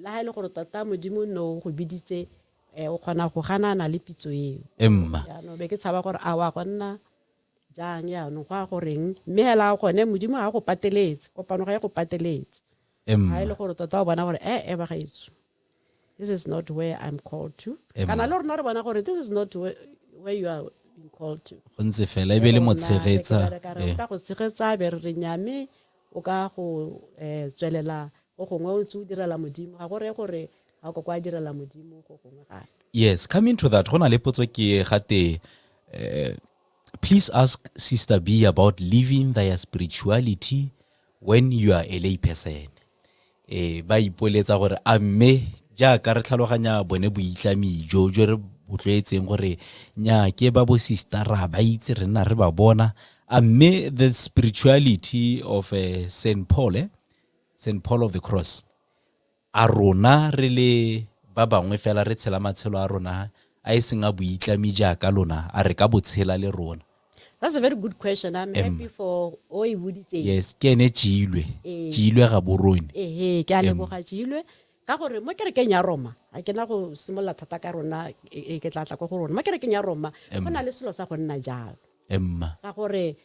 la ha ile gore tota modimo no go biditse o kgona go ganana le pitso eo Emma. no be ke tshaba gore a wa gonna jang ya no go goreng mme hela gone modimo ha go pateletse kopano ga go pateletse ha ile gore tota o bona gore ba gaitso this is not where I'm called to kana le rona re bona gore this is not where you are being called to go ntse fela e be le motshegetsa ka go tshegetsa be re nyame o ka go tswelela go gongwe o tse o direla modimo ga gore ga go kwa direla modimo go gongwe gae. Yes, coming to that, gona le potso ke gate please ask Sister B about living their spirituality when you are a lay person. Ba ipoletsa gore a mme jaaka re tlhaloganya bone boitlami jo re botloetseng gore nya ke ba bo sister ra ba itse re na re ba bona a mme the spirituality of St. Paul of the Cross a rona re le ba bangwe fela re tshela matshelo a rona a iseng a boitlami jaaka lona a re ka botshela le rona. That's a very good question. I'm happy for oi buditse. Yes, ke ene tšilwe ga borone. Ke a leboga tšilwe ka gore mo kerekeng ya Roma a ke na go simolla thata ka rona ke tla go rona mo kerekeng ya Roma go na le selo sa go nna jalo sa gore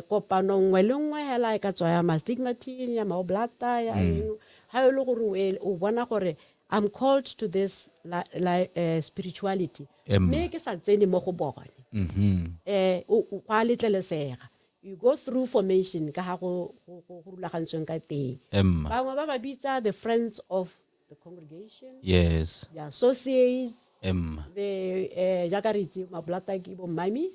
kopano nngwe le nngwe hela e ka tswa ya stigmatin ya maoblata ya ha e le gore o bona gore I'm called to this spirituality me ke sa tsene mo go bone o a letlelesega you go through formation ka ha go rulagantsweng ka teng bangwe ba bitsa the friends of the congregation, yes, the associates, the jakariti mablata ki bo mami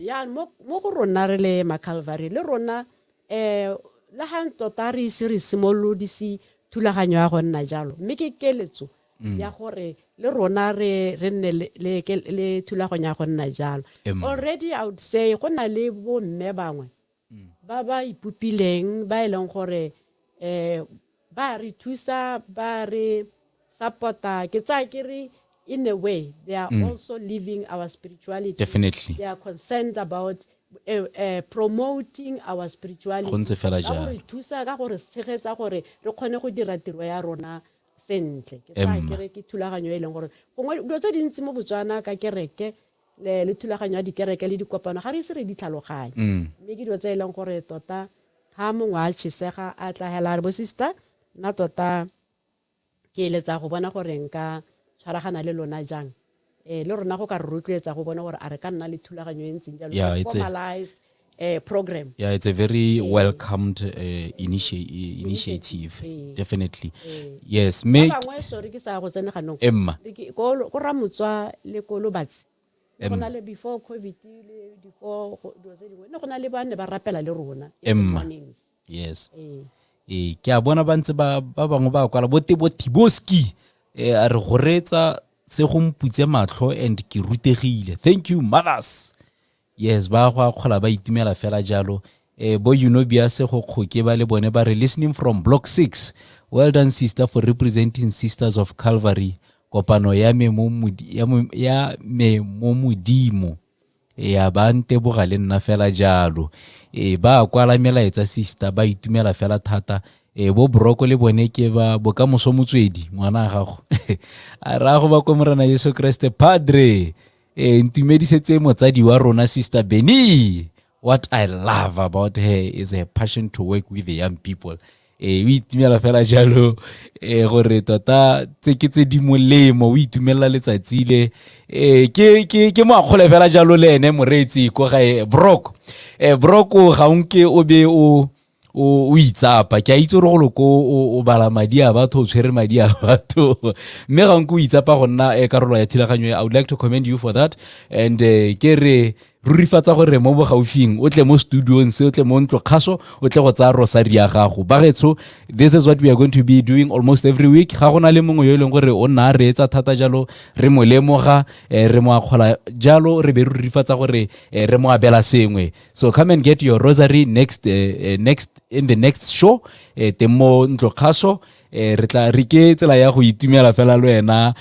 ya mo go rona re le ma Calvary le rona la han totari siri simolodisi thulaganyo ya go nna jalo mme ke keletso ya gore le rona re nne le thulaganyo ya go nna jalo already I would say go na le bo mme bangwe ba ipupileng ba eleng gore ba re thusa ba re supporta ke tsa ke re in a way they are also living our spirituality. Definitely They are concerned about promoting our spirituality. Ka re thusa ka gore tshegetsa gore re kgone go dira tiro ya rona sentle ke tsa ke re ke thulaganyo e leng gore gongwe go tse dintsi mo Botswana ka kereke le thulaganyo ya dikereke le dikopano ga re se re di tlhaloganya mme ke dilo tse e leng gore tota ha mongwe a tšhisega a tlahela re bo sister na tota ke eletsa go bona gore nka tshwaragana le lona jang le rona go ka re rotloetsa go bona gore a re ka nna le thulaganyo e ntseng jalo formalized program. Yeah, it's a very welcomed initiative. Definitely. Yes, me sorry ke sa go tsena ganong Emma go ramotswa le kolo batsi go na le before covid le before do tse dingwe le go na le bana ba rapela le rona Emma. Yes. Ke a bona ba ntse ba bangwe ba kwala botiboski a re goretsa se go mputse matlho and ke rutegile. Thank you mothers. Yes, ba go akgola ba itumela fela jalo bo bia se go khoke ba le bone ba re listening from block 6. Well done sister for representing Sisters of Calvary kopano ya me mo modimo ya ba nteboga le nna fela jalo ba kwala melaetsa sister ba itumela fela thata bo broko le bone ke ba bokamoso motswedi ngwana gago a ra go ba ko morena Yesu Kriste padre ntumedisetse motsadi wa rona sister Beni. What I love about her is her passion to work with the young people. O itumela fela jalo gore tota tse di molemo o itumela letsatsi le ke mo akgole fela jalo le ene moretsi ko ga broko ga unke o be o itsapa ke a itse re go loko o bala madi a batho o tshwere madi a batho mme ga unke o itsapa go nna karolo ya thulaganyo. I would like to commend you for that and ke re rurifatsa gore mo bogaufing o tle mo studio se o tle mo ntlo khaso o tle go tsa rosary ya gago ba getso. This is what we are going to be doing almost every week. Ga gona le mongwe yo leng gore o nna re etsa thata jalo re mo lemoga re mo akgola jalo re be rurifatsa gore re mo abela sengwe. So come and get your rosary next in the next show te mo ntlo khaso re tla re ke tsela ya go itumela fela le wena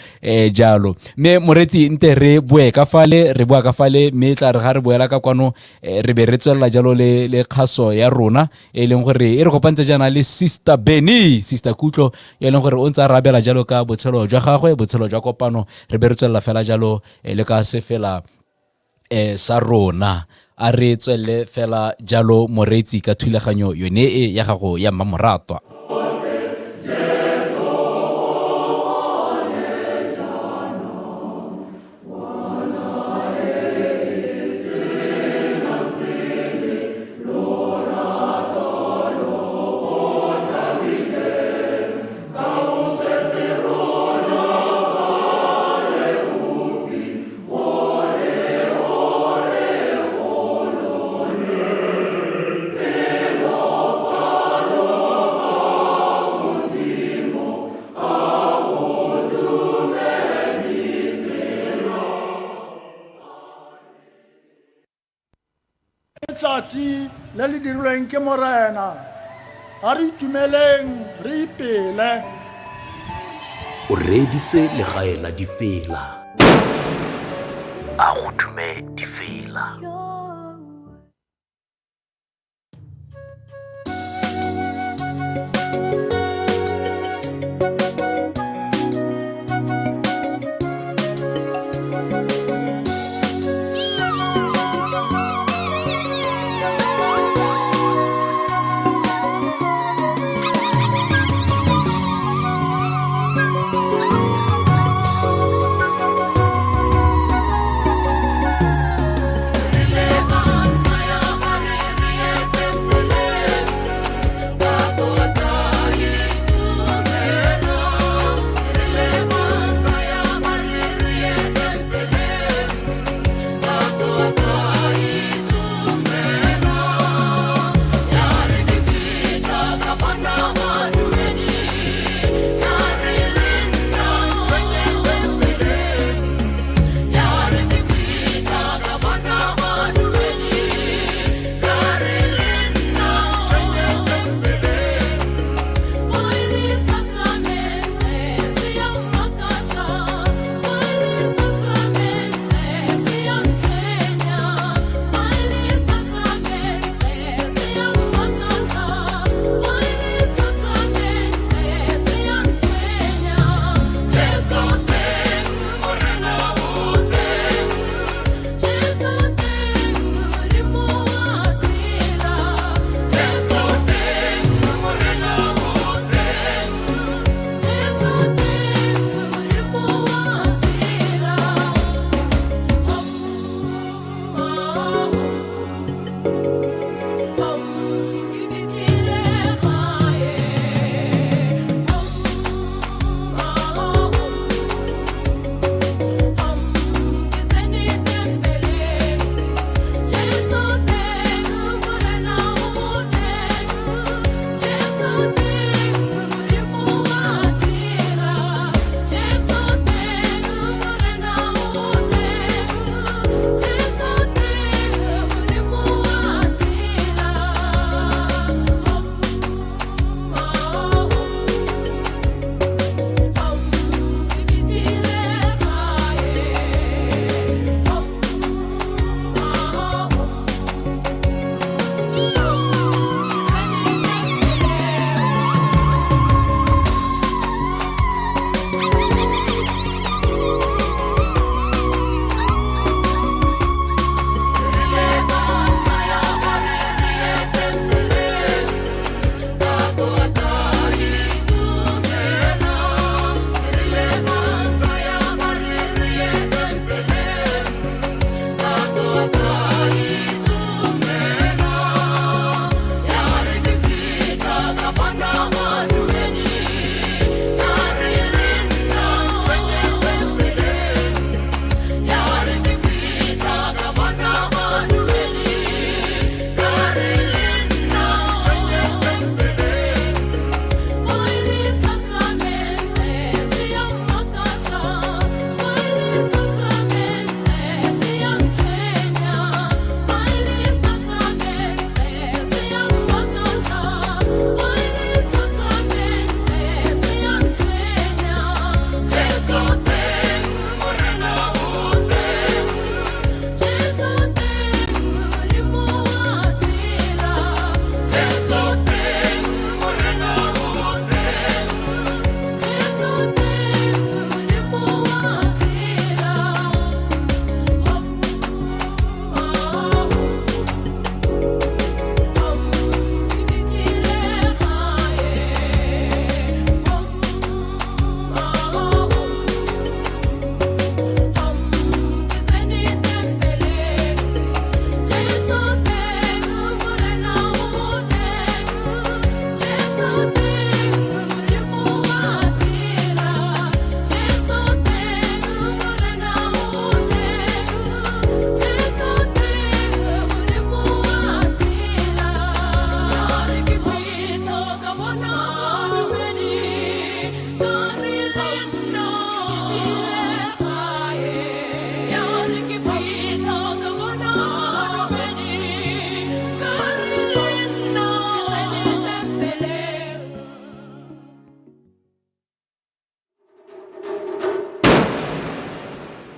jalo mme moretsi nte re bue ka fale re bua ka fale mme tla re ga re boela ka kwano re be re tswelela jalo le kgaso ya rona e leng gore e re kopantse jana le Sister Benny Sister Kutlo e leng gore o ntse a rabela jalo ka botshelo jwa gagwe botshelo jwa kopano re be re tswelela fela jalo le ka se fela sa rona a re tswelle fela jalo moretsi ka thulaganyo yone e ya gago ya mmamoratwa. letsatsi le le dirilweng ke morena a re itumeleng re ipele o reditse legae la difela a go thume difela.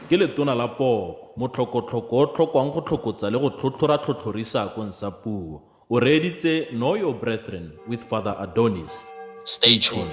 ke letona la poko motlhokotlhoko o tlhokwang go tlhokotsa le go tlhotlhora-tlhotlhorisa kong sa puo o reeditse Know Your Brethren with Father Adonis. Stay tuned.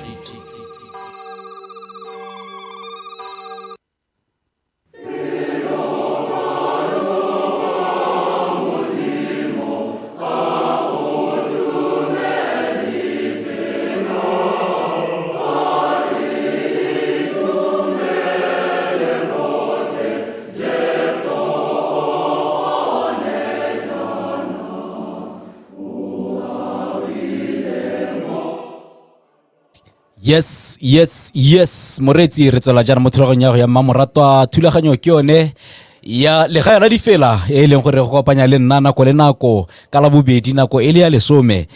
Yes moretsi re tswela jana mo thulaganyong ya go ya mmamoratwa thulaganyo ke yone ya legae la difela e leng gore go kopanya le nna nako le nako ka la bobedi nako e le ya lesome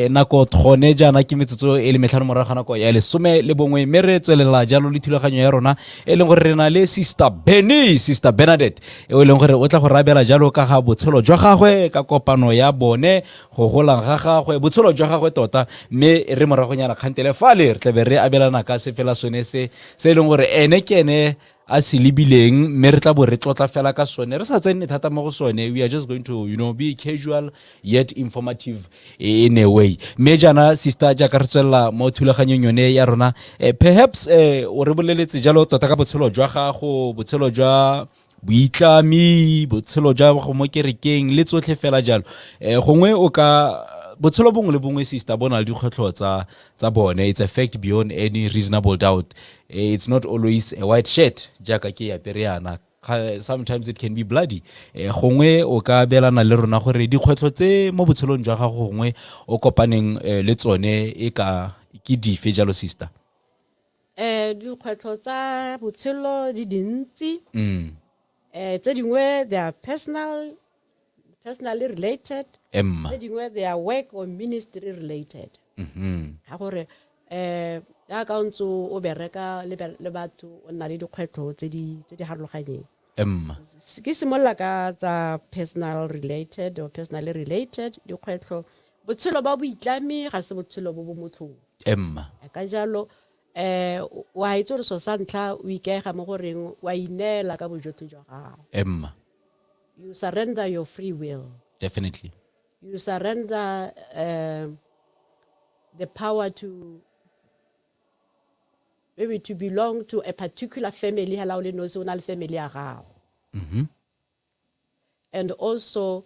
nako gone jana ke metsotso e le metlhano morago ga nako ya lesome le bongwe mme re tswelela jalo le thulaganyo ya rona e leng gore re na le sister Bernadette e leng gore o tla go rabela jalo ka ga botshelo jwa gagwe ka kopano ya bone go golang ga gagwe botshelo jwa gagwe tota mme re moragonyana kgantele fale re tlabe re abelana ka sefela sone se e leng gore ene ke ene a se lebileng mme re tla bo re tlotla fela ka sone re sa tsene thata mo go sone we are just going to be casual yet informative in a way mme jana sister jaaka re tswelela mo thulaganyong yone ya rona perhaps o re boleletse jalo tota ka botshelo jwa gago botshelo jwa boitlami botshelo jwa go mo kerekeng le tsotlhe fela jalo gongwe o ka botshelo bongwe le bongwe sister bona le dikgwetlho tsa bone it's a fact beyond any reasonable doubt it's not always a white shirt jaaka ke yapereana sometimes it can be bloody gongwe o ka belana le rona gore dikgwetlho tse mo botshelong jwa gago gongwe o kopaneng le tsone e ka ke dife jalo sister dikgwetlho tsa botshelo di dintsi tse dingwe they are personally related tse dingwe they are work or ministry related ga gore ya ka ntse o bereka le batho o nna le dikgwetlho tse di harologanyeng ke simolla ka tsa personally related dikgwetlho botshelo ba boitlami ga se botshelo bo motlhong ka jalo wa itse re so sa ntlha o ikega mo goreng wa inela ka bojotho jwa gago you surrender your free will definitely you surrender the power to maybe to belong to a particular family hala o le no se o na le family ya gago and also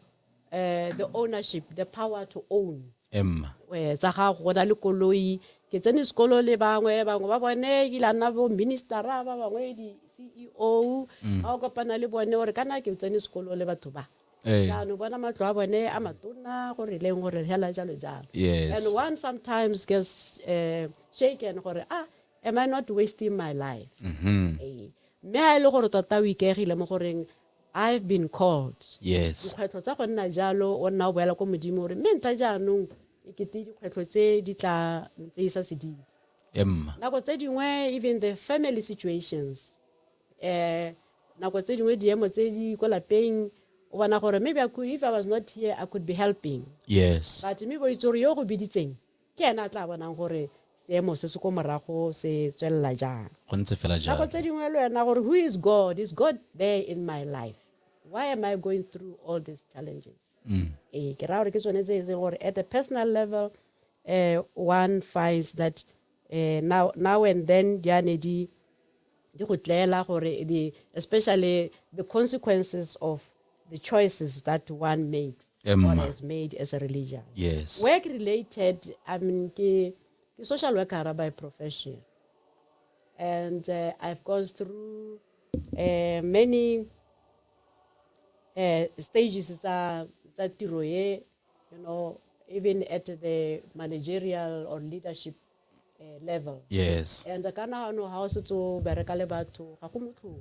the ownership the power to own tsa gago go na le koloi ke tsene sekolo le bangwe ba bone ke lana bo ministera ba bangwe di CEO ga o kopana le bone gore kana ke tsene sekolo le batho ba ya no bona matlo a bone a matona gore leng gore hela jalo jalo and one sometimes gets shaken gore am I not wasting my life me a ile gore tota o ikegile mo goreng I've been called dikgwetlho tsa go nna jalo o nna o boela ko modimo gore mme ntla jaanong ikete dikgwetlho tse di tla ntse isa sedidi nako tse dingwe even the family situations nako tse dingwe diemo tse di ko lapeng o bona gore maybe if I was not here I could be helping but me bo itse gore yo go biditseng ke ena tla bonang gore seemo se se ko morago se tswelela jang go ntse fela jang nako tse dingwe le wena gore who is God there in my life why am I going through all these challenges ke ra gore ke tsone tse gore at a personal level one finds that now and then di go tlela gore especially the consequences of the choices that one makes or has made as a religion work related I mean ke social worker by profession and I've gone through many stages tsa tiro ye even at the managerial or leadership level and kana no how se tso bereka le batho ga go motlho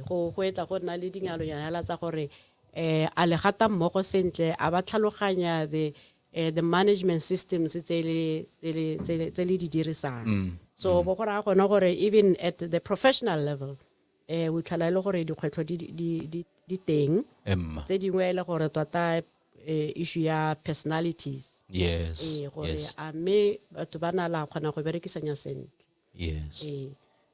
go etla go nna le dingalo yana tsa gore a le gata mmogo sentle a ba tlhaloganya the management systems tse le di dirisang so bo gore a gona gore even at the professional level we tlhala le gore dikgwetlho di teng tse dingwe le gore tota issue ya personalities gore a me batho ba na la kgona go berekisanya sentle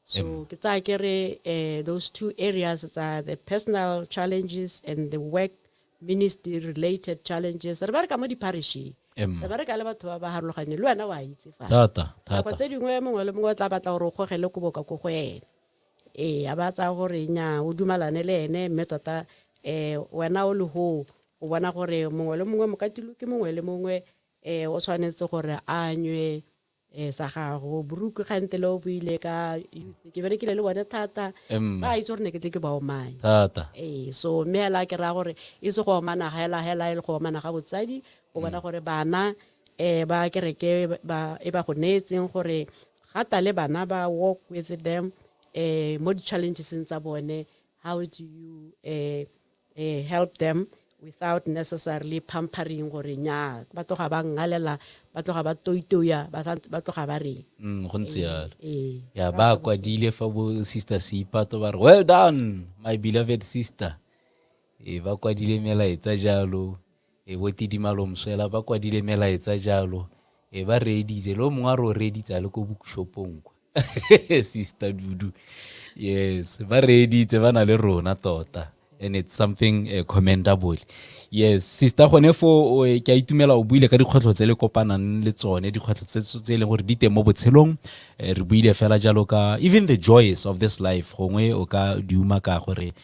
So ke tsaya ke re those two areas are the personal challenges and the work ministry related challenges. Re bereka mo di-parisheng. Re bereka le batho ba ba harologaneng le wena wa itse fa. Nako tse dingwe mongwe le mongwe o tla batla gore o gogele ko boka ko go ene. A ba tsa gore nya o dumalane le ene mme tota wena o le ho o bona gore mongwe le mongwe mokatilo ke mongwe le mongwe o tshwanetse gore a nywe sa gago buruku gante le o buile ka ke berekile le bone thata ba itse gore ne ke tle ke ba omanya so mme hela ke ra gore e se go omana hela e le go omana ga botsadi o bona gore bana ba kereke ba e ba go netseng gore gata le bana ba walk with them mo di-challenges tsa bone. How do you help them without necessarily pampering gore nya ba tloga ba ngalela ba tloga ba toitoya ba tloga ba re go ntse yalo ya ba kwadile fa bo sister Sipato ba re well done my beloved sister ba kwadile melaetsa jalo bo Tidimalo Mswela ba kwadile melaetsa jalo ba reditse lo mongwe a re o reditse le ko bookshopong sister Dudu yes ba reditse ba na le rona tota. And it's something commendable. Yes, sister gone fo ke a itumela o buile ka dikgwetlho tse le kopanang le tsone dikgwetlho tse le gore di teng mo botshelong re buile fela jalo ka even the joys of this life gongwe o ka diuma ka gore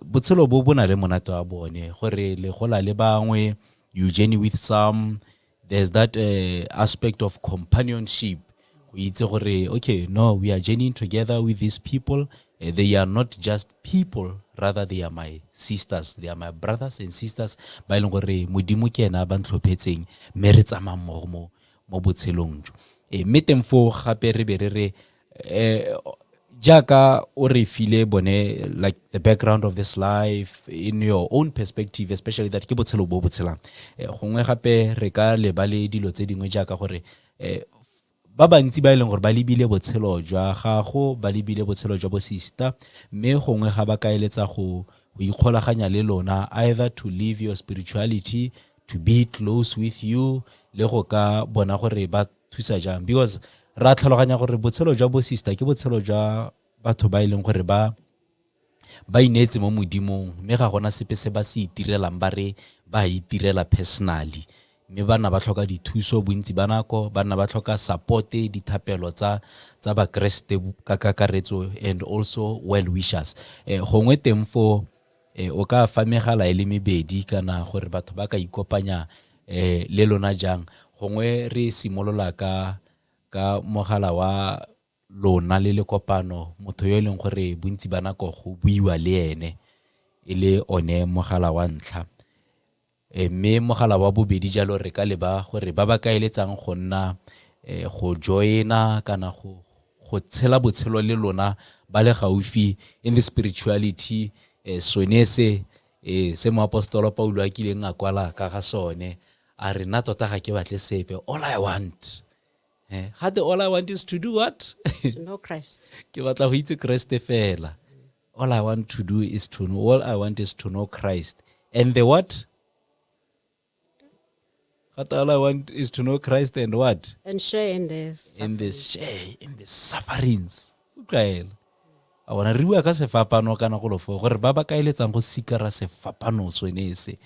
botshelo bo bona le monate wa bone gore le gola le bangwe you journey with some. There's that aspect of companionship go itse gore okay no we are journeying together with these people. They are not just people, rather they are my sisters, they are my brothers and sisters ba ileng gore modimo ke ena ba ntlhophetseng me re tsamang mo botshelong mme teng fo gape re be re jaaka o re file bone like the background of this life in your own perspective, especially that ke botshelo bo botshelang gongwe gape re ka lebale dilo tse dingwe jaaka gore ba bantsi ba ileng gore ba lebile botshelo jwa gago ba lebile botshelo jwa bo sister mme gongwe ga ba kaeletsa go ikgolaganya le lona either to live your spirituality, to be close with you le go ka bona gore ba thusa jang because ra tlhaloganya gore botshelo jwa bo sister ke botshelo jwa batho ba ileng gore ba inetse mo modimong mme ga gona sepe se ba se itirelang ba re ba itirela personally. Mme bana ba tlhoka dithuso bontsi ba nako bana ba tlhoka support dithapelo tsa ba Kriste ka kakaretso and also well wishers gongwe teng fo o ka famegala ile mebedi kana gore batho ba ka ikopanya le lona jang gongwe re simolola ka mogala wa lona le kopano motho yo leng gore bontsi ba nako go buiwa le ene ile one mogala wa ntlha mme mogala wa bobedi jalo re ka leba gore ba ba kaeletsang go nna go joina kana go tshela botshelo le lona ba le gaufi in the spirituality sonese se mo apostolo Paulo a kileng a kwala ka ga sone a re na tota ga ke batle sepe all I want all I want is to do what to know Christ ke batla go itse Kriste fela all I want to do is to know all I want is to know Christ and the what all I want is to know Christ and what? And share in the sufferings. Okay. I want to rewa ka sefapano kana go lofo gore ba ba kaeletsang go sikara sefapano sonese.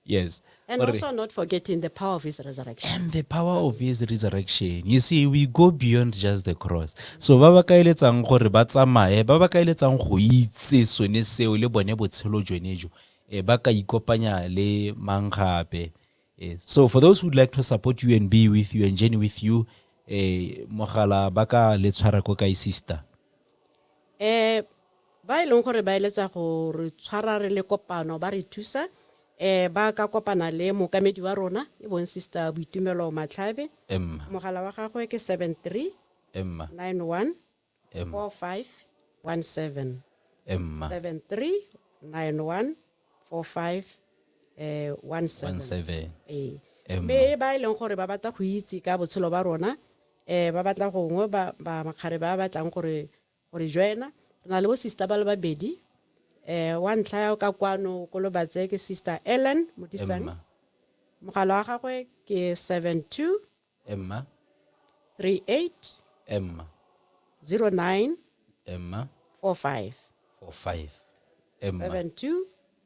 Yes. And also not forgetting the power of his resurrection. And the power of his resurrection. You see, we go beyond just the cross. So ba ba kaeletsang gore ba tsamae, ba ba kaeletsang go itse sonese o le bone botshelo jwenejo. Ba ka ikopanya le manggape. So for those who would like to support you and be with you and journey with you, mogala baka le tshwara ko kai sister. Ba ileng gore ba eletsa go re tshwara re le kopano ba re thusa ba ka kopana le mokamedi wa rona e bon sister Boitumelo Matlhabe. Mogala wa gagwe ke 73 91 4517 73 91 45 17 me ba ileng gore ba batla go itse ka botshelo ba rona ba batla gongwe ba makgare ba batlang gore joina na le bo sister ba le babedi wa ntlha ya ka kwano ko lo batse ke sister Ellen Modisang mogala wa gagwe ke 72 38 09 Emma 45 45 Emma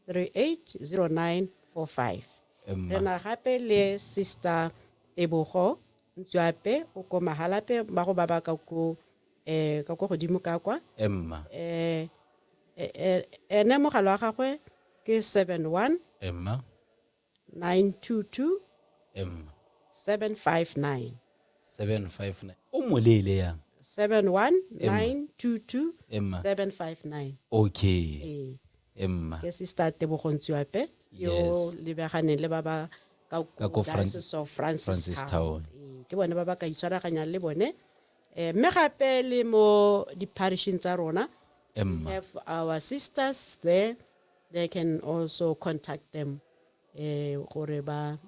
72380945. Emma Re na gape le Sister Tebogo Ntswape o ko Mahalape ba go baba ka ko godimo ka kwa. Emma Ene mogala wa gagwe ke 71 Emma 922 Emma 759. 759 o molele yang 71 922 Emma 759. okay Eh, Emma ke Sister Tebogo Ntswape yo Yes. lebeganeng le ba ba ka Ka ko Diocese of Francistown. Francistown. Ke bone ba ba ka itshwaraganyang le bone. Mme gape le mo di-parishing tsa rona, we Emma have our sisters there. They can also contact them. Gore ba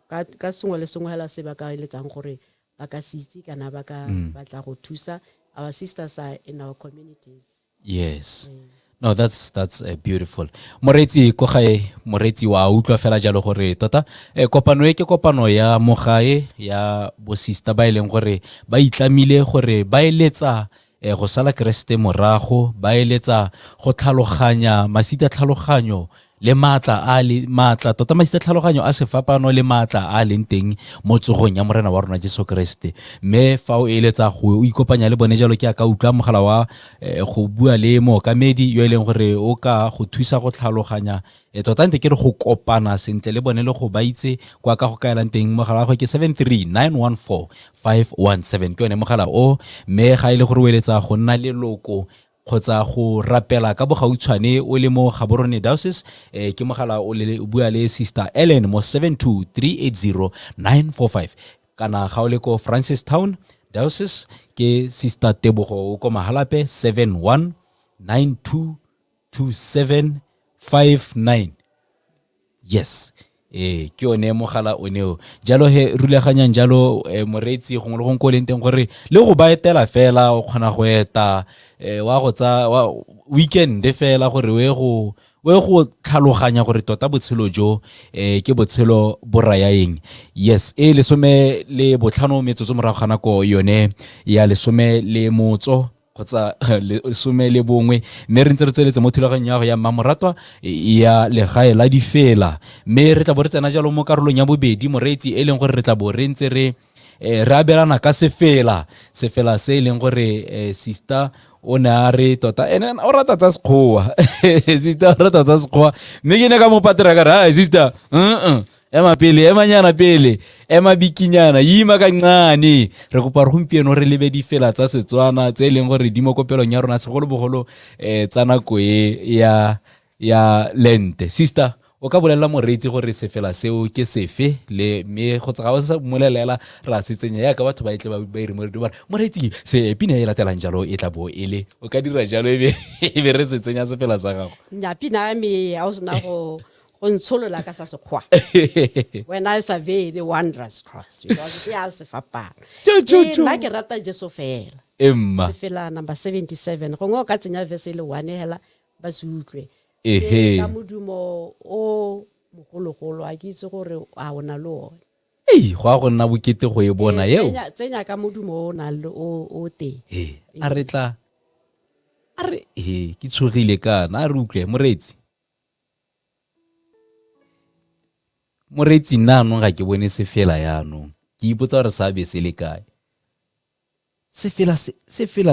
ka sengwe le sengwe hela se ba ka eletsang gore ba ka se itse kana ba ka batla go thusa. Our sisters are in our communities. yes no that's beautiful moretsi ko gae moretsi wa utlwa fela jalo gore tota kopano ke kopano ya mogae ya bo sister ba ileng gore ba itlamile gore ba eletsa go sala Kriste morago ba eletsa go tlhaloganya masita tlhaloganyo le matla tota masita tlhaloganyo a sefapano le matla a leng teng mo tsogong ya morena wa rona Jesu Kriste mme fa o eletsa go ikopanya le bone jalo ke ka utlwa mogala wa go bua le mookamedi yo eleng gore o ka go thusa go tlhaloganya tota ntse ke re go kopana sentle le bone le go ba itse kwa ka go kaelang teng mogala wa go ke 73914 ke yone mogala o mme ga ile gore o eletsa go nna le loko kgotsa go rapela ka bogautshwane o le mo Gaborone Diocese ke mogala o le bua le Sister Ellen mo 72380 kana ga o le ko Francistown Diocese ke Sister Tebogo o ko Mahalape 71922759 yes ke one mogala o neo jalo he ruleganyang jalo moretsi gongwe le gongwe ko leng teng gore le go ba etela fela o kgona go eta wa go tsa weekend fela gore we go tlhaloganya gore tota botshelo jo ke botshelo boraya eng yes lesome le botlhano metsotso morago ga nako yone ya lesome le motso kgotsa lesome le bongwe mme re ntse re tsweletse mo thulaganyong ya go ya mmamoratwa ya legae la difela mme re tla bo re tsena jalo mo karolong ya bobedi moretsi leng gore re tla bo re ntse re abelana ka sefela se leng gore sister o ne a re tota ene o rata tsa sekgowa sister o rata tsa sekgowa mme ke ne ka mo patela ka re sister ema pele ema nyana pele ema bikinyana yima kancane re kopa re gompieno re lebe di fela tsa Setswana tse leng gore di mo kopelong ya rona segolo bogolo tsa nako ya lente sister o ka bolela moretsi gore se fela seo ke sefe le me go tsa ga se molelela ra se tsenya ya ka batho ba itle ba ire mo re ba moretsi se pina e latelang jalo e tla bo ele o ka dira jalo e be re se tsenya se fela sa gago Nya pina me a o sena go ntsholola ka sa sekgwa when I survey the wondrous cross because it has fapana nna ke rata Jesu fela Emma fela number 77 go ngo ka tsenya verse le 1 hela ba se utlwe ka modumo o mogologolo a ke itse gore a ona le one go a go nna bokete go e bona yeo tsenya ka modumo o na le o teng a re tla a re ke tshogile kana a re utlwe moretsi naanong ga ke bone se fela yaanong ke ipotsa gore sa be se le kae se fela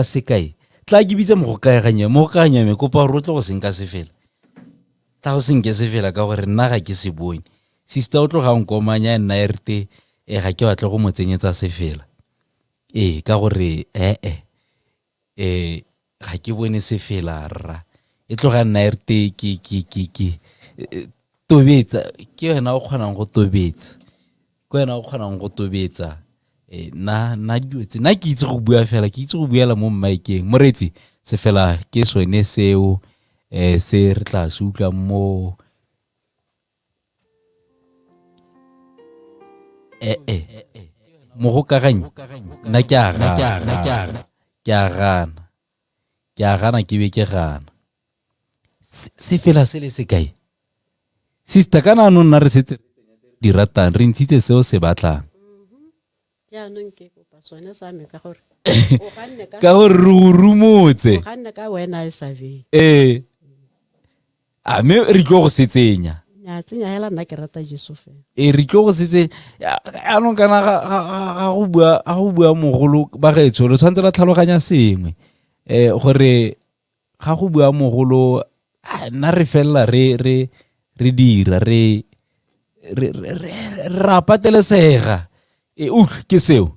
se kae tla ke bitse mogokaganya me kopa gore o tle go senka se fela tla go senke se fela ka gore nna ga ke se bone sister o tlo ga nkomanya nna erete ga ke batle go mo tsenyetsa se fela ka gore ga ke bone se fela rra e tlo ga nna erete ke tobetsa ke wena o kgonang go tobetsa nna diwetse nna ke itse go bua fela ke itse go buela mo mmaikeng moretsi se fela ke sone seo se re tla se utlwa mo mogokaganyi nna ke a gana ke be ke gana se fela se le se kae sister kana no nna re setse di ratang re ntshitse seo se batlang ya no nke kopa sone sa me ka gore ka gore re go rumotse o ganne ka wena e survey a me re tlo go setsenya nya tsenya hela nna ke rata Jesu fela re tlo go setse anong kana ga go bua mogolo ba gaetsho le tshwanetse la tlhaloganya sengwe gore ga go bua mogolo nna re fela re dira re ra patelesega ke seo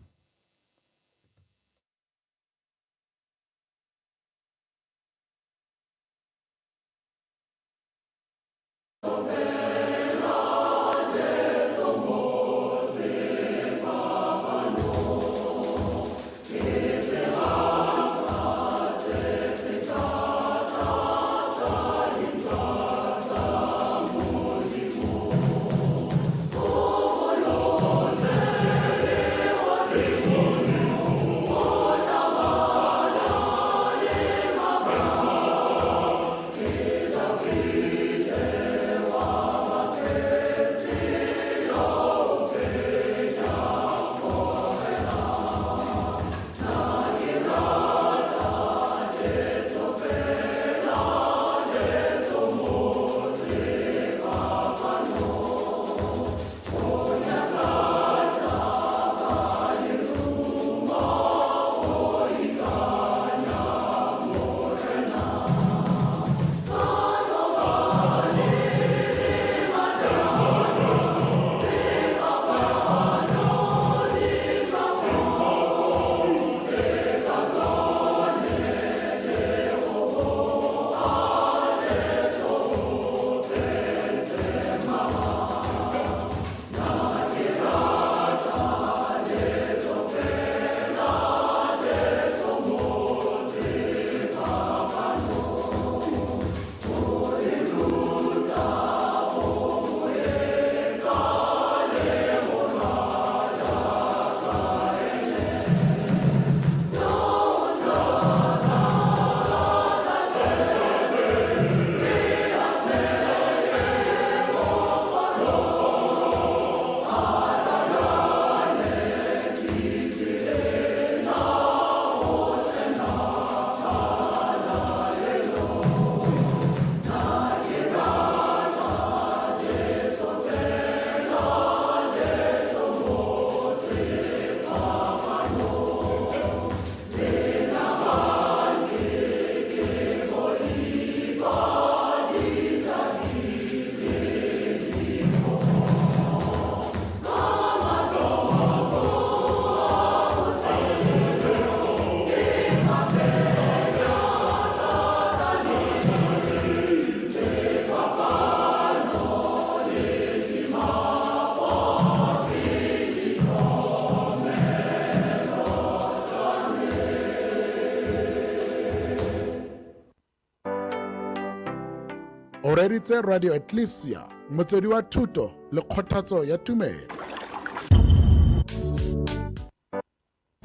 o reditse Radio Ecclesia motswedi wa thuto le kgothatso ya tumelo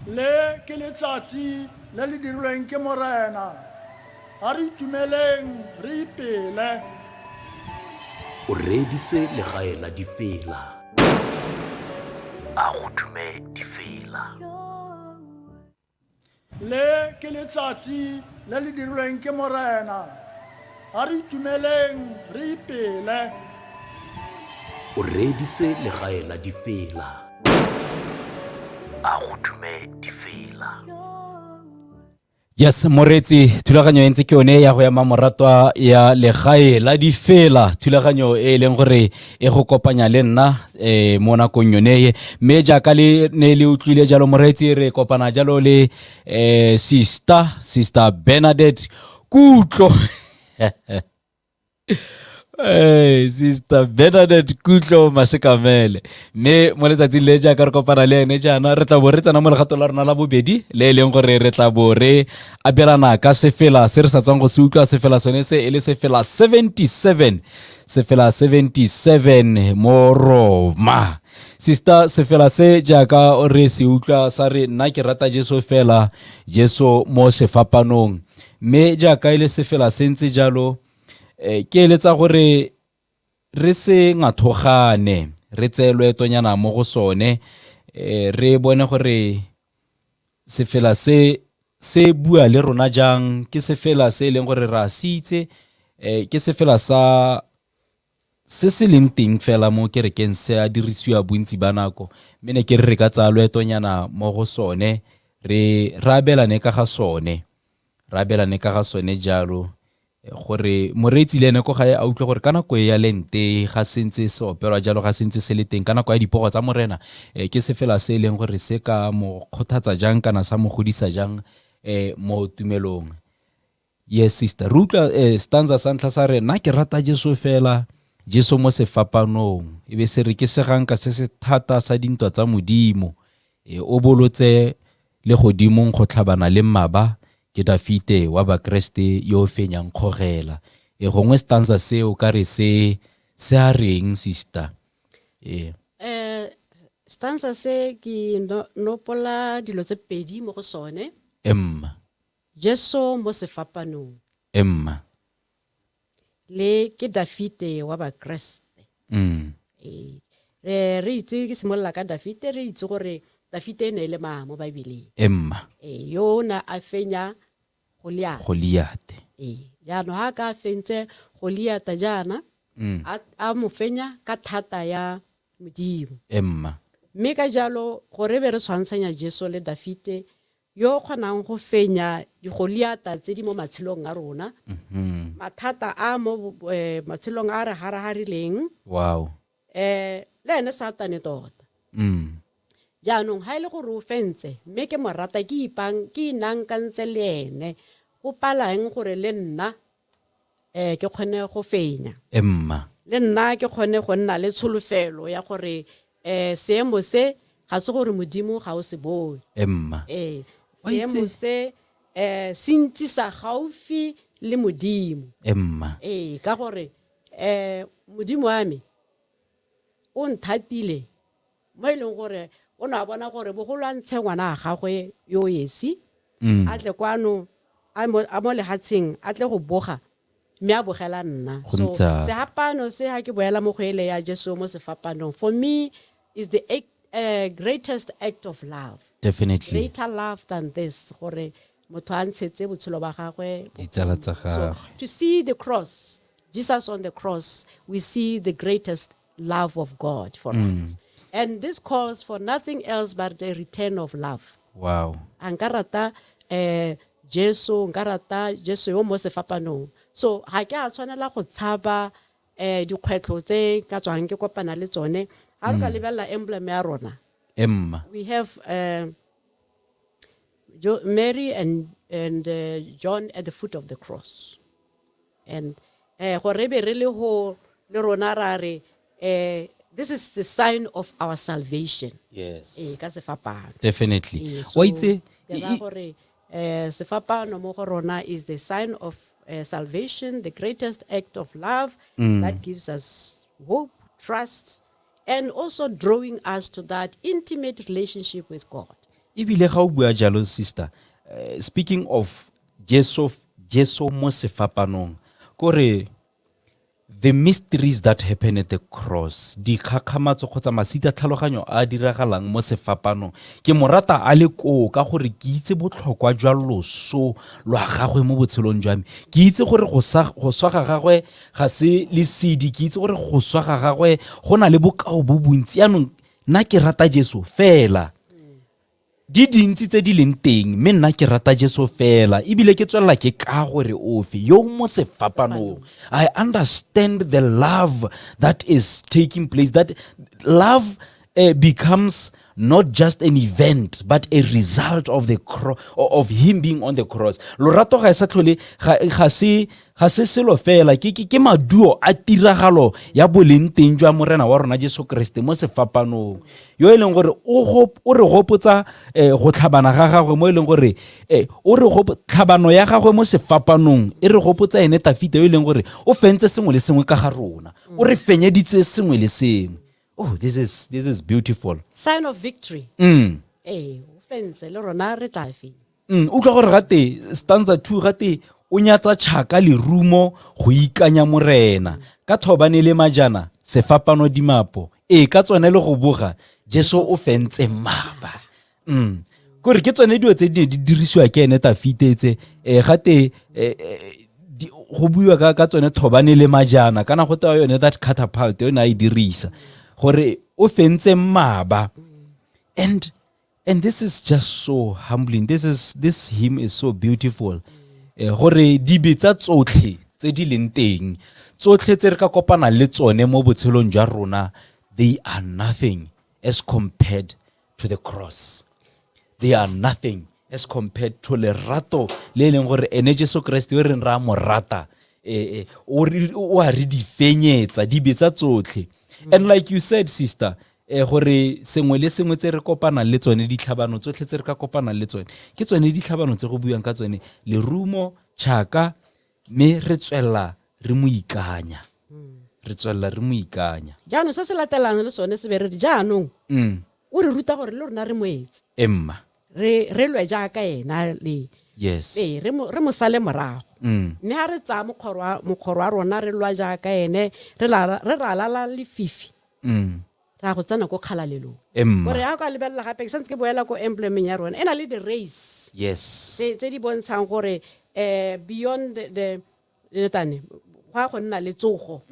le ke letsatsi le le dirilweng ke morena a re itumeleng re ipele o reditse legae la difela a go thume difela le ke letsatsi le le dirilweng ke morena a re itumeleng re ipele o reditse legae la difela a go thume difela yes moretsi thulaganyo e ntse ke yone ya go ya mamoratwa ya legae la difela thulaganyo e leng gore e go kopanya le nna mo nakong yone mme jaaka le ne le utlwile jalo moretsi re kopana jalo le sister Bernadette Kutlo sister Bernadette Kutlo Masekamele mme mo letsatsi le jaaka re kopana le ene jaana re tla bo re tsena mo legato la rona la bobedi le leng gore re tla bo re abelana ka sefela se re sa tsang go se utlwa sefela sone se e le sefela 77 mo Roma sister sefela se jaaka re se utlwa sa re nna ke rata Jesu fela Jesu mo sefapanong mme jaaka ile sefela se ntse jalo ke eletsa gore re se ngathogane re tselwe tonyana mo go sone re bone gore sefela se bua le rona jang ke sefela se leng gore ra sitse ke sefela sa se leng teng fela mo kerekeng se a dirisiwa bontsi ba nako mme ne ke re ka tsa loetonyana mo go sone re abelane ka ga sone jalo gore moreetsi le ene ko gae a utlwe gore ka nako ya lente ga sentse se opelwa jalo ga sentse se le teng ka nako ya dipogo tsa morena ke sefela se leng gore se ka mo kgothatsa jang kana sa mo godisa jang mo tumelong. Yes sister, re utlwa stanza sa ntlha sa re nna ke rata Jesu fela, Jesu mo sefapanong e be se re ke seganka se se thata sa dintwa tsa modimo o bolotse le godimong go tlhabana le mmaba ke Dafite wa bakreste yo fenyang kgogela gongwe stanza seo ka re se a reng sister? Stanza se ke nopola dilo tse pedi mo go sone. Jesu mo sefapanong le ke Dafite wa bakreste. Re itse ke simolola ka Dafite, re itse gore Dafite ne le mo Bibeleng yo na a fenya Goliate. Jaanong ha ka fentse Goliate jaana a mo fenya ka thata ya modimo. Mme ka jalo gore be re tshwantshanya Jesu le Dafite yo kgonang go fenya digoliata tse di mo matshelong a rona, mathata a mo matshelong a re haraharileng. Le ene Satane tota. Jaanong ha ile gore o fentse mme ke mo rata ke inang ka ntse le ene go pala eng gore le nna ke kgone go fenya, le nna ke kgone go nna le tsholofelo ya gore seemo se ga se gore modimo ga o se bone. Seemo se sintsi sa gaufi le modimo. Ka gore modimo wa me o nthatile mo e leng gore o ne a bona gore bogolo a ntshe ngwana a gagwe yo Yesi a tle kwano a mo lehatsheng a tle go boga mme a bogela nna. So sehapano se ha ke boela mo go ele ya Jesu mo sefapanong for me is the greatest act of love. Definitely. Greater love than this gore motho a ntshetse botshelo ba gagwe. So to see the cross, Jesus on the cross, we see the greatest love of God for us. And this calls for nothing else but the return of love. Ankarata Jesu yo mo sefapanong. So ha ke a tshwanela go tshaba dikgwetlho tse ka tswang ke kopana le tsone. Ha re ka lebella emblem ya rona, we have Mary and John at the foot of the cross. And gore be re le ho le rona ra re this is the sign of our salvation. Yes. Ka sefapano. Definitely. So sefapano mo go rona is the sign of salvation, the greatest act of love that gives us hope, trust, and also drawing us to that intimate relationship with God. Ibile ga o bua jalo sister, speaking of Jesu mo sefapanong, kore the mysteries that happen at the cross, di khakhamatso kgotsa masita tlhaloganyo a diragalang mo sefapanong, ke morata a le ko ka gore ke itse botlhokwa jwa loso lwa gagwe mo botshelong jwa me, ke itse gore go swa ga gagwe ga se le sedi, ke itse gore go swa ga gagwe go na le bokao bo bontsi. Anong nna ke rata Jesu fela, di dintsi tse di leng teng mme nna ke rata Jesu fela, ebile ke tswelela ke ka gore ofe yo mo sefapanong. I understand the love that is taking place, that love becomes not just an event but a result of the of him being on the cross. Lorato ga sa tlhole ga se selo fela, ke maduo a tiragalo ya boleng teng jwa morena wa rona Jesu Kriste mo sefapanong, yo e leng gore o re gopotsa go tlhabana ga gagwe, mo e leng gore o re tlhabano ya gagwe mo sefapanong e re gopotsa ene Dafite yo e leng gore o fentse sengwe le sengwe ka ga rona, o re fenyeditse sengwe le sengwe. Oh, this is beautiful. Sign of victory. Fentse le rona re tla fenya. Utlwa gore gate stanza 2 gate o nyatsa tšhaka le rumo go ikanya morena ka thobane le majana sefapano dimapo ka tsone le go boga Jesu o fentse maba. gore ke tsone dio tse di dirisiwa ke ene ta fitetse gate go buiwa ka tsone thobane le majana kana go twa yone that catapult yone a e dirisa gore o fentse maba. And this is just so humbling. This hymn is so beautiful. Gore di betsa tsotlhe tse di leng teng tsotlhe tse re ka kopana le tsone mo botshelong jwa rona, they are nothing as compared to the cross. They are nothing as compared to lerato le leng gore ene Jesu Kriste o reng ra mo rata o a re di fenyetsa di betsa tsotlhe. And like you said, sister, gore sengwe le sengwe tse re kopana le tsone ditlhabano tsotlhe tse re ka kopana le tsone ke tsone ditlhabano tse go buang ka tsone lerumo tšhaka, me re tswella re mo ikanya. Re tswella re mo ikanya. jaanong se se latelang le sone se be re di jaanong o re ruta gore le rona re moetse Emma. re lwe jaaka ena le Yes. re mo sale morago mme ha re tsaya mokgoro wa rona re lwa jaaka ene re ralala lefifi ra go tsena ko kgalalelong Emma. gore ya ka lebelela gape ke santse ke boela ko emblemeng ya rona ena le the race Yes. tse di bontshang gore beyond the letane go nna le tsogo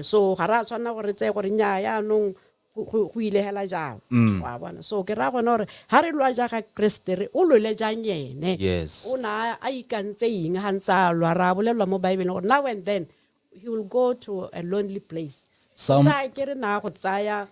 so ga ra tshwana gore tse gore nya yaanong go ile hela jang wa bona. So ke ra gona gore ha re lwa jaaka Kriste re o lwele jang yene Yes. o na a ikantse eng ha ntsa lwa ra bolelwa mo Bible gore now and then he will go to a lonely place tsa ke re na go tsaya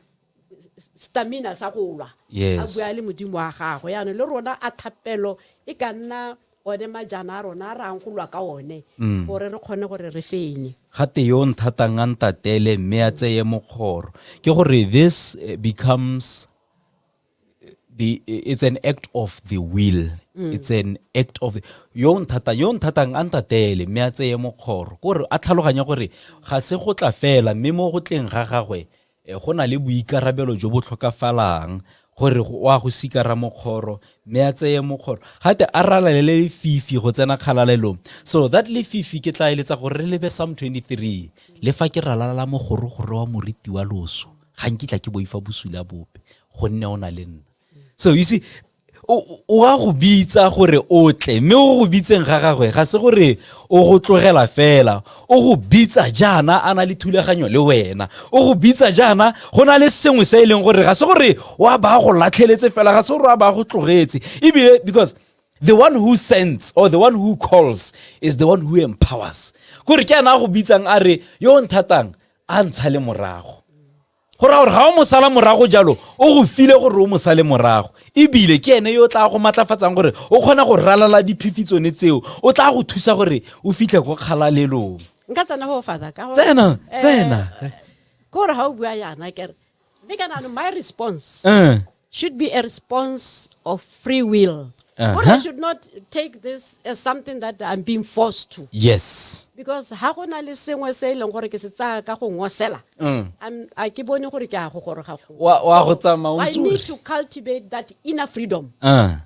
stamina sa go lwa Yes. a bua le modimo wa gago yana le rona a thapelo e ka nna one majana a rona ra ang go lwa ka one gore re kgone gore re fenye Gate yo nthatang a ntatele mme a tseye mokgoro ke gore this becomes it's an act of the will. It's an act of yo nthatang a ntatele mme a tseye mokgoro gore a tlhaloganya gore ga se go tla fela mme mo go tleng ga gagwe go na le boikarabelo jo bo tlhokafalang gore wa go sikara mokgoro mme a tseye mokgoro gate a ralale le fifi go tsena kgalalelong. So that le fifi ke tla eletsa gore re lebe Psalm 23 le fa ke ralala mogoro gore wa moriti wa loso ga nkitla ke boifa bosula bope gonne o na le nna. So you see o a go bitsa gore o tle mme o go bitseng ga gagwe ga se gore o go tlogela fela o go bitsa jana ana le thulaganyo le wena o go bitsa jana go na le sengwe se e leng gore ga se gore wa ba go latlheletse fela ga se gore wa ba go tlogetse ebile because the one who sends or the one who calls is the one who empowers gore ke ana go bitsang a re yo nthatang a ntsha le morago gore ga o mo sala morago jalo o go file gore o mo sale morago ebile ke ene yo tla go matlafatsang gore o kgona go ralala diphifitsone tseo o tla go thusa gore o fitlhe go kgalalelong. nka tsena go father ka tsena gore ha o bua yana ke re kana no my response should be a response of free will. I should not take this as something that I'm being forced to. Yes. Because ha gona le sengwe se leng gore ke se tsaya ka go ngosela a ke bone gore ke a go gore ga go I need to cultivate that inner freedom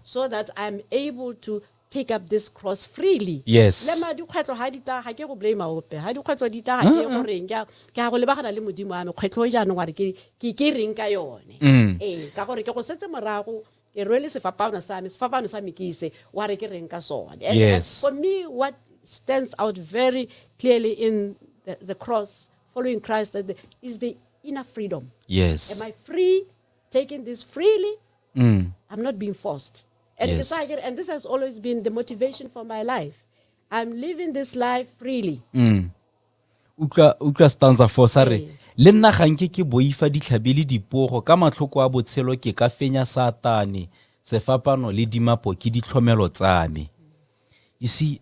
so that I'm able to take up this cross freely. Yes. Le ma di kgwetlo ha di ta ga ke go blame ope ha di kgwetlo di ta ga ke go reng ke go lebagana le modimo wa me kgwetlo ja no gore ke reng ka yone ka gore ke go setse morago ke rwele sefapano sa me ke ise wa re ke reng ka sone. Yes. For me what stands out very clearly in the cross following Christ is the inner freedom. Yes. Am I free taking this freely? I'm not being forced. And Yes. and this has always been the motivation for my life. I'm living this life freely. Ukla stanza 4 sare le nna ganke ke boifa ditlhabele dipogo ka matlhoko a botshelo ke ka fenya satane sefapano le dimapo ke ditlhomelo tsa me. You see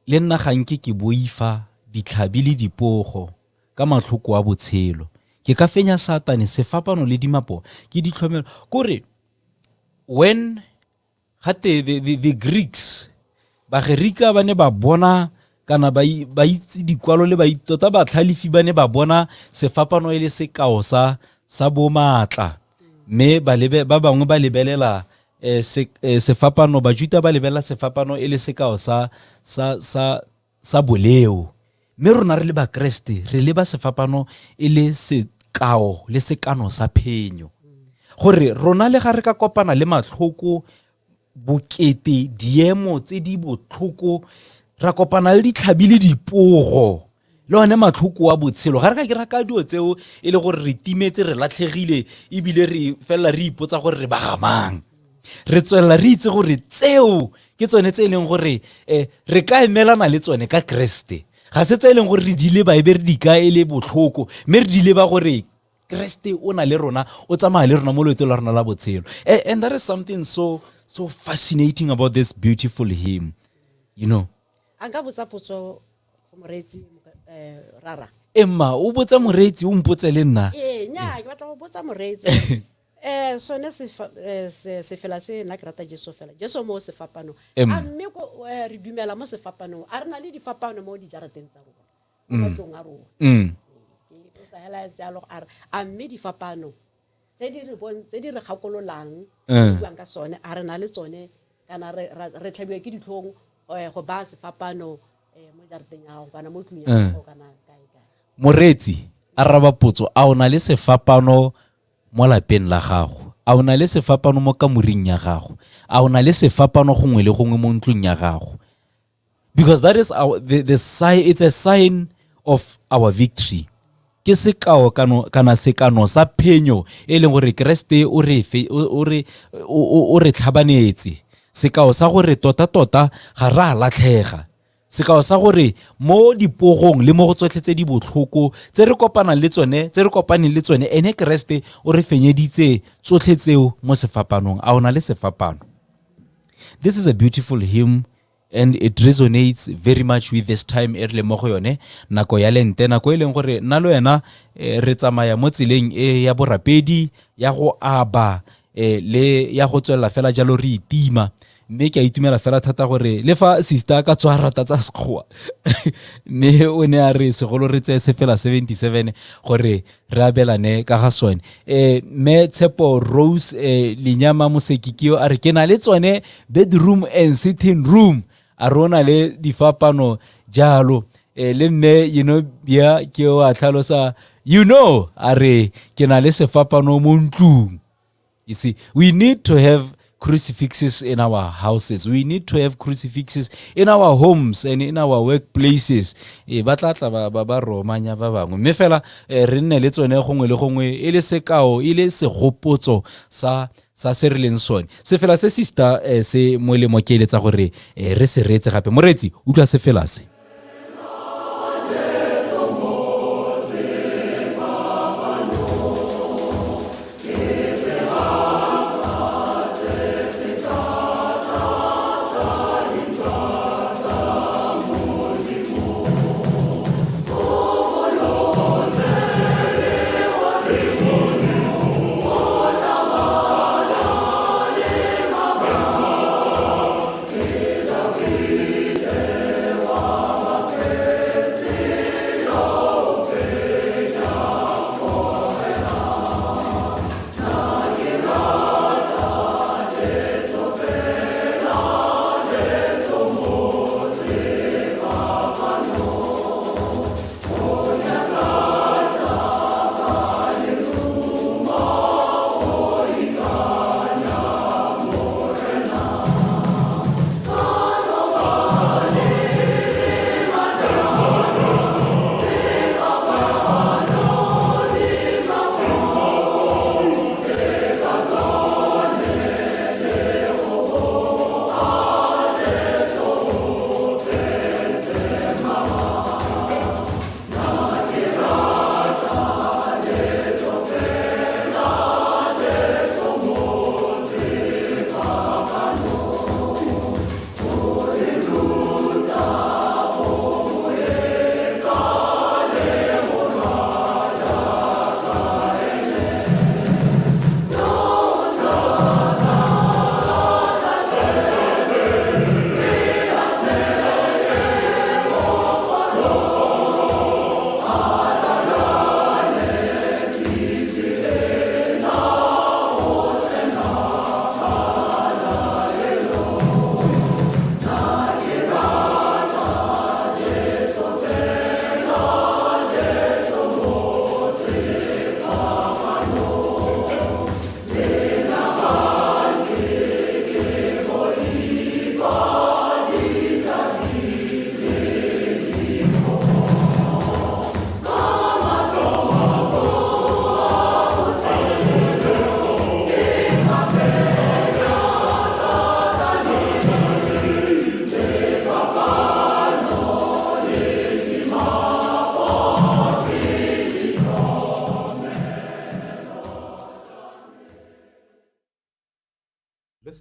le nna ganke ke boifa ditlhabele dipogo ka matlhoko a botshelo ke ka fenya satane sefapano le dimapo ke ditlhomelo kore when the Greeks ba Gerika ba ne ba bona kana ba itse dikwalo le ba itota ba tlhalifi ba ne ba bona sefapano e le sekao sa bo matla me ba bangwe ba lebelela sefapano ba juta ba lebelela sefapano e le sekao sa boleo me rona re le ba Kriste re le ba sefapano e le sekao le sekano sa phenyo gore rona le ga re ka kopana le matlhoko bokete diemo tse di botlhoko ra kopana le ditlhabi le dipogo le one matlhoko wa botshelo ga re ka kry-a ka dio tseo e le gore re timetse re latlhegile ebile re fela re ipotsa gore re bagamang re tswelela re itse gore tseo ke tsone tse e leng gore re ka emelana le tsone ka Kreste ga se tse e leng gore re di leba ebe re di ka e le botlhoko mme re di leba gore Kreste o na le rona o tsamaya le rona mo loetong la rona la botshelo and that is something so fascinating about this beautiful hymn, you know. Anka botsa potso go moreetsi rara Emma o botsa moreetsi o mpotse le nna nya ke batla go botsa moreetsi sone se fela se nna ke rata Jesu fela Jesu mo se fapano a mme ko re dumela mo se fapano a re na le di fapano mo di jarateng tsa rona mo tlong a rona ke hela tsalo a mme di fapano tse di re gakololang buang ka sone a re na le tsone kana re tlhabiwa ke ditlhong go ba se fapano mo jarateng ya go kana mo tlong ya go kana kae moreetsi a raba potso a ona le sefapano mo lapeng la gago a ona le sefapano mo kamoring ya gago a ona le sefapano gongwe le gongwe mo ntlong ya gago because that is the sign, it's a sign of our victory ke sekao kana sekano sa phenyo e leng gore Kriste o re tlhabanetse sekao sa gore tota ga ra latlhega sekao sa gore mo dipogong le mo go tsotlhetse di botlhoko tse re kopanang le tsone ene Kriste o re fenyeditse tsotlhetseo mo sefapanong a ona le sefapano. This is a beautiful hymn and it resonates very much with this time e re mo go yone nako ya lente nako e leng gore nna le wena re tsamaya mo tseleng e ya borapedi ya go aba le ya go tswela fela jalo re itima mme ke a itumela fela thata gore le fa sister ka tswa rata tsa sekgowa mme o ne a re segolo re tse se fela 77 gore re abelane ka ga sone me Tshepo Rose Linyama Mosekikio a re ke na le tsone bedroom and sitting room a rona le difapano jalo le mme bia ke o a tlhalosa a re ke na le sefapano mo ntlong. You see, we need to have crucifixes in our houses. We need to have crucifixes in our homes and in our workplaces. Ba tla ba romanya ba bangwe mme fela re nne le tsone gongwe le gongwe e le sekao e le segopotso sa se re leng sone se fela se sister se mo le mo ke eletsa gore re se retse gape moretsi utlwa se fela se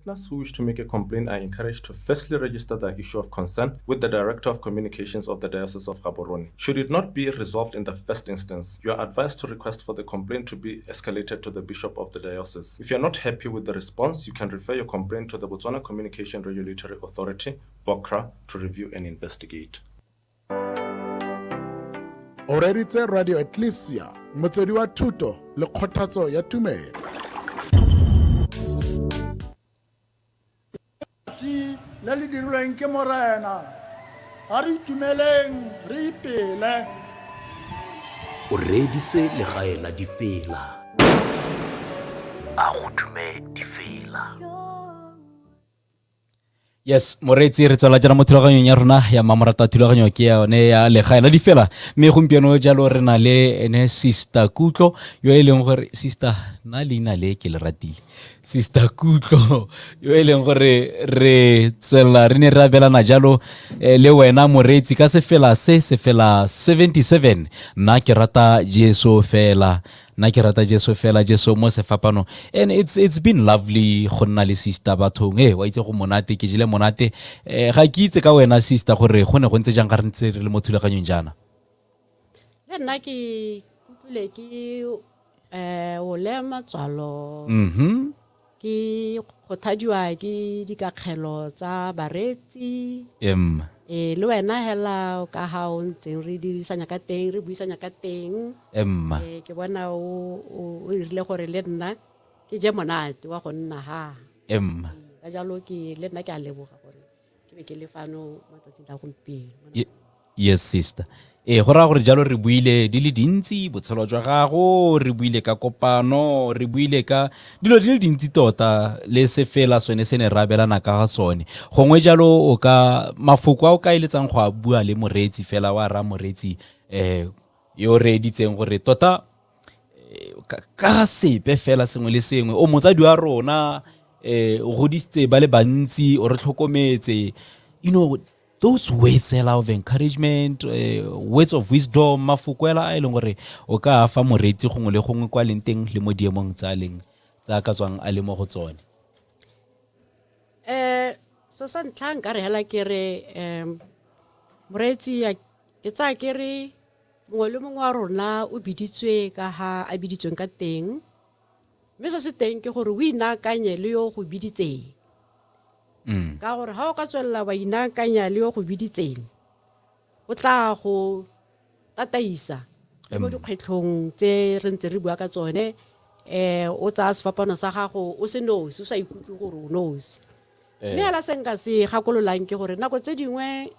Listeners who wish to make a complaint are encouraged to firstly register the issue of concern with the Director of Communications of the Diocese of Gaborone. Should it not be resolved in the first instance, you are advised to request for the complaint to be escalated to the Bishop of the Diocese. If you are not happy with the response, you can refer your complaint to the Botswana Communication Regulatory Authority, BOCRA, to review and investigate. O reditse Radio Ecclesia, motswedi wa thuto le kgothatso ya tumelo. Le le dirilweng ke morena a re itumeleng re ipele. O reditse legae la difela. A go tume difela. Yes, moretsi re tswela jana mo thulaganyong ya rona ya mamorata thulaganyo ke yone ya legae la difela. Me gompieno jalo re na le ene Sister Kutlo yo e leng gore Sister na leina le ke le ratile. Sister Kutlo yo e leng gore re tswela re ne re abelana jalo le wena moretsi ka sefela 77 na ke rata Jesu fela. Na ke rata Jesu fela Jesu mo sefapano. And it's been lovely go nna le Sister bathong wa itse go monate ke jile monate ga ke itse ka wena Sister gore go ne go ntse jang ga re ntse re le mo thulaganyong jana. Le nna ke kutlwile ke o le matswalo ke go thadiwa ke dikakgelo tsa baretsi le wena hela ka ha o ntse re dirisanya ka teng re buisanya ka teng ke bona o irile gore le nna ke je monate wa go nna ha ka jalo ke le nna ke a leboga gore ke be ke le fano matsatsing a gompieno. Yes Sister. Go ra gore jalo re buile di le dintsi botshelo jwa gago re buile ka kopano re buile ka dilo di le dintsi tota le se fela sone se ne ra belana ka ga sone gongwe jalo o ka mafoko a o ka iletsang go a bua le moretsi fela wa ra moretsi yo re ditseng gore tota ka sepe fela sengwe le sengwe o motsadi wa rona o godisitse ba le bantsi o re tlhokometse those words of encouragement, words of wisdom, mafukwela a ileng gore o ka afa moretsi gongwe le gongwe kwa leng teng le mo diemong tsa leng tsa ka tswang a le mo go tsone. So sa ntlha nka re hela ke re moretsi e tsa ke re mongwe le mongwe wa rona o biditswe ka ha a biditsweng ka teng mme se se teng ke gore o inaakanye le yo go biditseng. Ka gore ha o ka tswella wa inaakanya le yo go biditseng o tla go tataisa mo dikgwetlhong tse re ntse re bua ka tsone o tsa sefapano sa gago o se nosi o sa ikutlwe gore o nosi mme ala senka se gakololang ke gore nako tse dingwe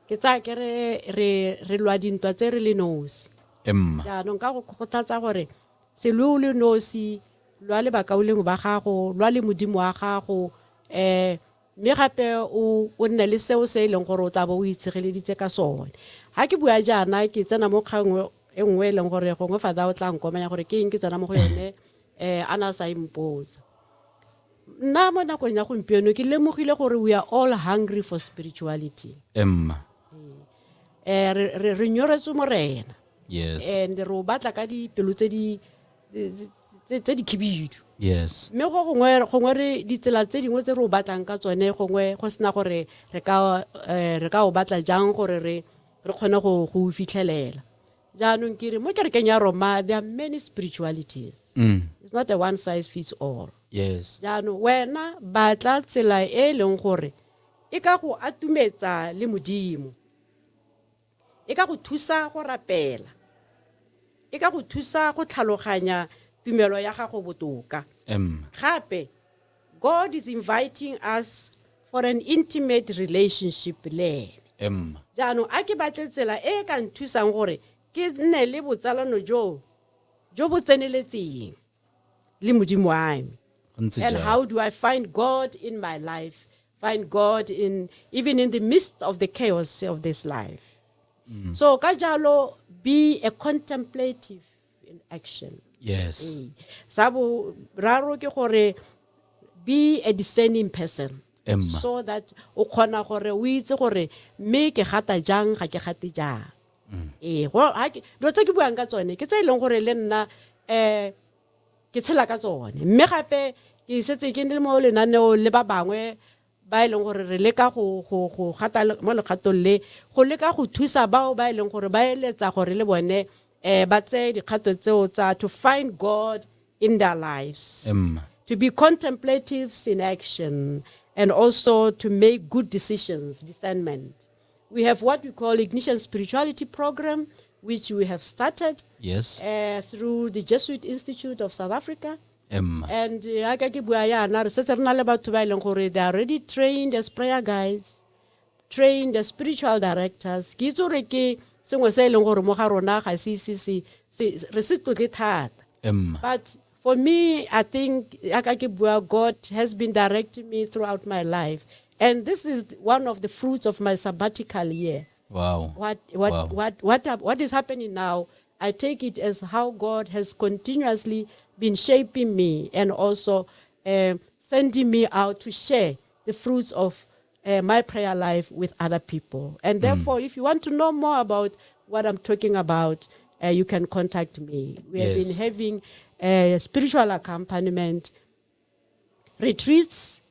ke tsa ke re lwa dintwa tse re le nosi jaanong ka go kgothatsa gore se le nosi lwa le bakauleng ba gago lwa le modimo wa gago mme gape o nne le seo se leng gore o tla bo o itshegeleditse ka sone. Ha ke bua jaana ke tsena mo kgangwe e nngwe leng gore gongwe fada o tla nkomanya gore ke eng ke tsena mo go yone ana sa impose. Nna mo nakong ya gompieno ke lemogile gore we are all hungry for spirituality. Re nyoretse morena. Yes. And re o batla ka dipelo tse di khibidu. Yes. Me go gongwe re ditsela tse dingwe tse re o batlang ka tsone gongwe go sena gore re ka o batla jang gore re kgone go fitlhelela. Jaanong ke re mo kerekeng ya Roma there are many spiritualities. It's not a one size fits all. Yes. Jaanong wena batla tsela e leng gore e ka go atumetsa le modimo. E ka go thusa go rapela. E ka go thusa go tlhaloganya tumelo ya gago botoka. Gape God is inviting us for an intimate relationship le. Jaanong a ke batle tsela e ka nthusang gore ke nne le botsalano jo bo tseneletseng le modimo wa me. And how do I find God in my life? Find God even in the midst of the chaos of this life. So ka jalo be a contemplative in action. Yes. Sabo raro ke gore be a discerning person. So that o khona gore o itse gore me ke gata jang ga ke gate jang. Do tse ke buang ka tsone ke tse ileng gore le nna ke tshela ka tsone mme gape ke setse ke le mo lenaneo le ba bangwe ba ileng gore re leka go gata mo lekgatong le go leka go thusa bao ba ileng gore ba eletsa gore le bone ba tse dikgato tseo tsa to find God in their lives, to be contemplatives in action, and also to make good decisions, discernment. We have what we call Ignition Spirituality Program, which we have started through the Jesuit Institute of South Africa. And they are already trained as prayer guides, trained as spiritual directors. But for me, I think God has been directing me throughout my life. And this is one of the fruits of my sabbatical year. Wow. What is happening now, I take it as how God has continuously been shaping me and also sending me out to share the fruits of my prayer life with other people. And therefore, if you want to know more about what I'm talking about, you can contact me. We have been having spiritual accompaniment, retreats,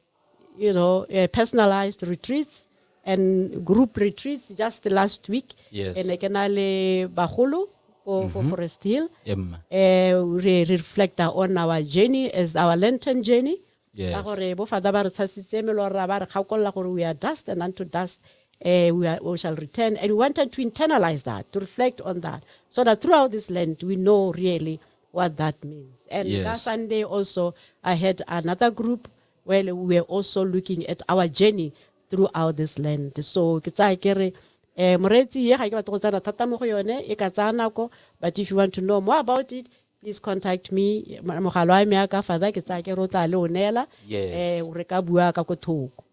personalized retreats and group retreats just last week. And I can Bahulu for Forest Hill. We reflect on our journey as our Lenten journey. We are dust and unto dust we shall return. And we wanted to internalize that, to reflect on that, so that throughout this Lent we know really what that means. And last Sunday also I had another group where we were also looking at our journey throughout this Lent. So but if you want to know more about it, please contact me.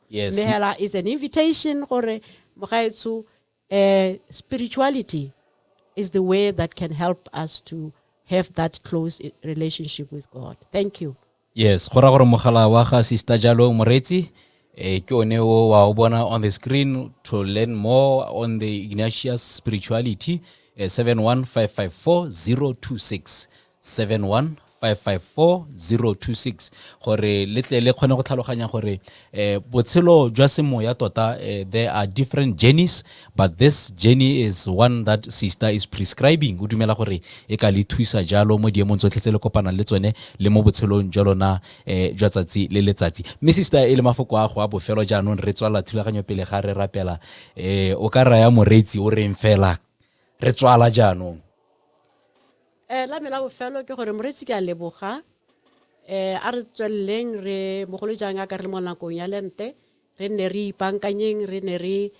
It's an invitation for spirituality is the way that can help us to have that close relationship with God. Thank you. Yes, gora gore mogala wa ga Sister Jalo Moretsi ke one o wa o bona on the screen to learn more on the Ignatius spirituality 71554 71554 gore letle le kgone go tlhaloganya gore botshelo jwa semoya tota there are different journeys, but this journey is one that Sister is prescribing. O dumela gore e ka le thuisa jalo mo diemong tsotlhe tse le kopana le tsone le mo botshelong jwa lona jwa tsatsi le letsatsi. Mme Sister e le mafoko a go a bofelo jaanong re tswala thulaganyo pele ga re rapela o ka raya Moretsi o reng fela re tswala jaanong. La mela bofelo ke gore Moretsi ke a leboga a re tswelleng re mogolo jang a ka re mo nakong ya Lente re ne re ipankanyeng re ne re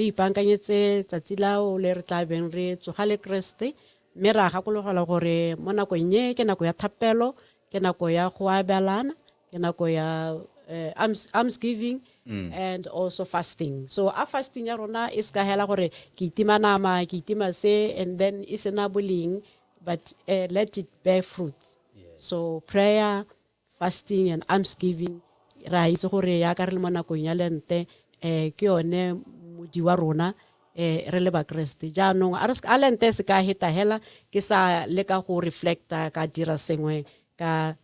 ipankanyetse tsatsi lao le re tla beng re tsoga le Kriste mme ra gakologelwa gore mo nakong ye ke nako ya thapelo ke nako ya go abelana ke nako ya almsgiving and also fasting. So a fasting ya rona is ka hela gore ke itima nama ke itima se and then is enabling, but let it bear fruit. So prayer, fasting and almsgiving ra itse gore ya ka re le mo nakong ya Lente ke yone modi wa rona re le ba Kriste jaanong a Lente se ka heta hela ke sa leka go reflecta ka dira sengwe ka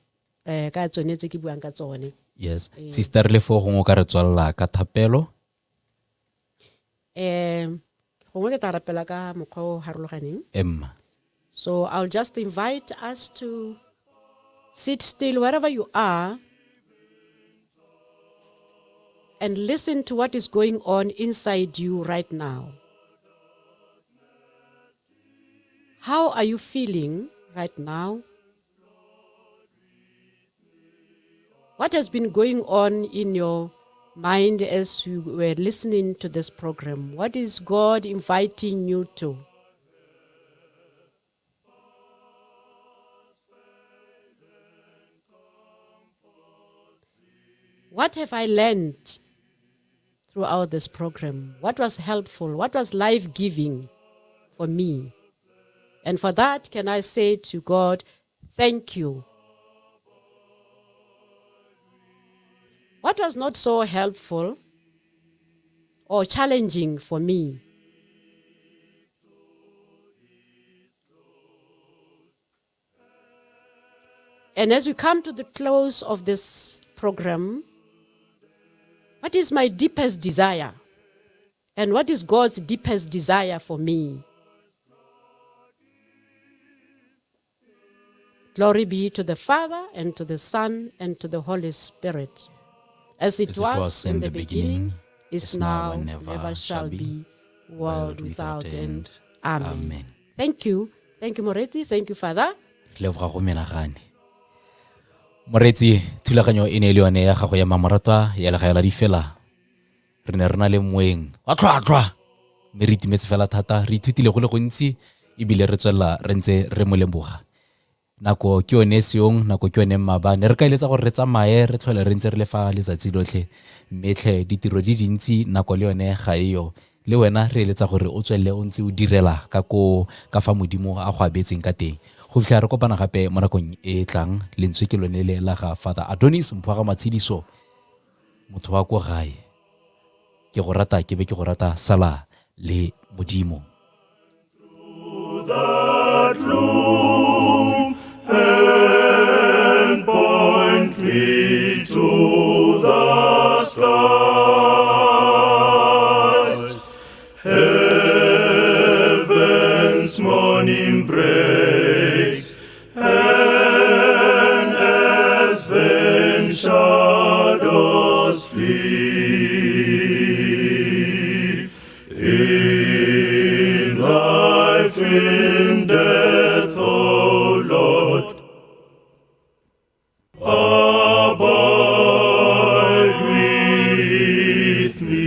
tsone tse ke buang ka tsone. Yes, Sister le fo go ka re tswalla ka thapelo go ke ta rapela ka mokgwa o harologaneng. So I'll just invite us to sit still wherever you are and listen to what is going on inside you right now. How are you feeling right now? What has been going on in your mind as you were listening to this program? What is God inviting you to? What have I learned throughout this program? What was helpful? What was life-giving for me? And for that, can I say to God, thank you. What was not so helpful or challenging for me? And as we come to the close of this program, what is my deepest desire? And what is God's deepest desire for me? Glory be to the Father, and to the Son, and to the Holy Spirit. As it was in the beginning, is now, and never shall be, world without end. Amen. Thank you. Thank you, Moretsi. Thank you, Father. Moretsi, thulaganyo e ne le yone ya gago ya mamoratwa ya legae la difela. Re ne re na le moeng wa tlhwatlhwa mme re itumetse fela thata, re ithutile go le gontsi ebile re tswelela re ntse re mo lemoga. Nako ke yone seong, nako ke yone maabane, re ka eletsa gore re tsamaye re tlhole re ntse re le fa letsatsi lotlhe, mmetlhe ditiro di dintsi nako le yone ga eyo. Le wena re eletsa gore o tswelle o ntse o direla ka fa modimo a go abetseng ka teng. Go fitlha re kopana gape mo nakong e tlang, lentswe ke lone le la ga Father Adonis Mphaga Matshediso, motho wa ko gae. Ke go rata ke be ke go rata, sala le modimo. That room and point me to the skies. Heaven's morning breaks, and as vain shadows flee, in life, in death, O Lord, abide with me.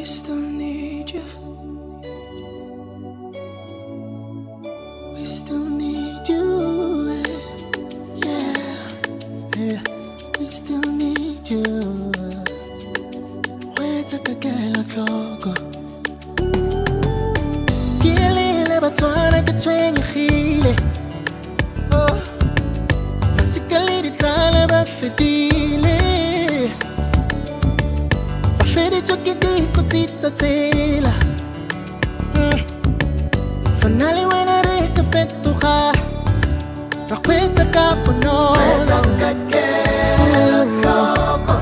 We still need you. We still need you. Yeah. We still need you. Where's the girl choco? Kilele batwana ketwengile. Oh. Masikali di tsala ba fedile. Fede chokidi kutita tela. Finally when I read the fetuha. Rakweta kapono. Kweta kakela choco.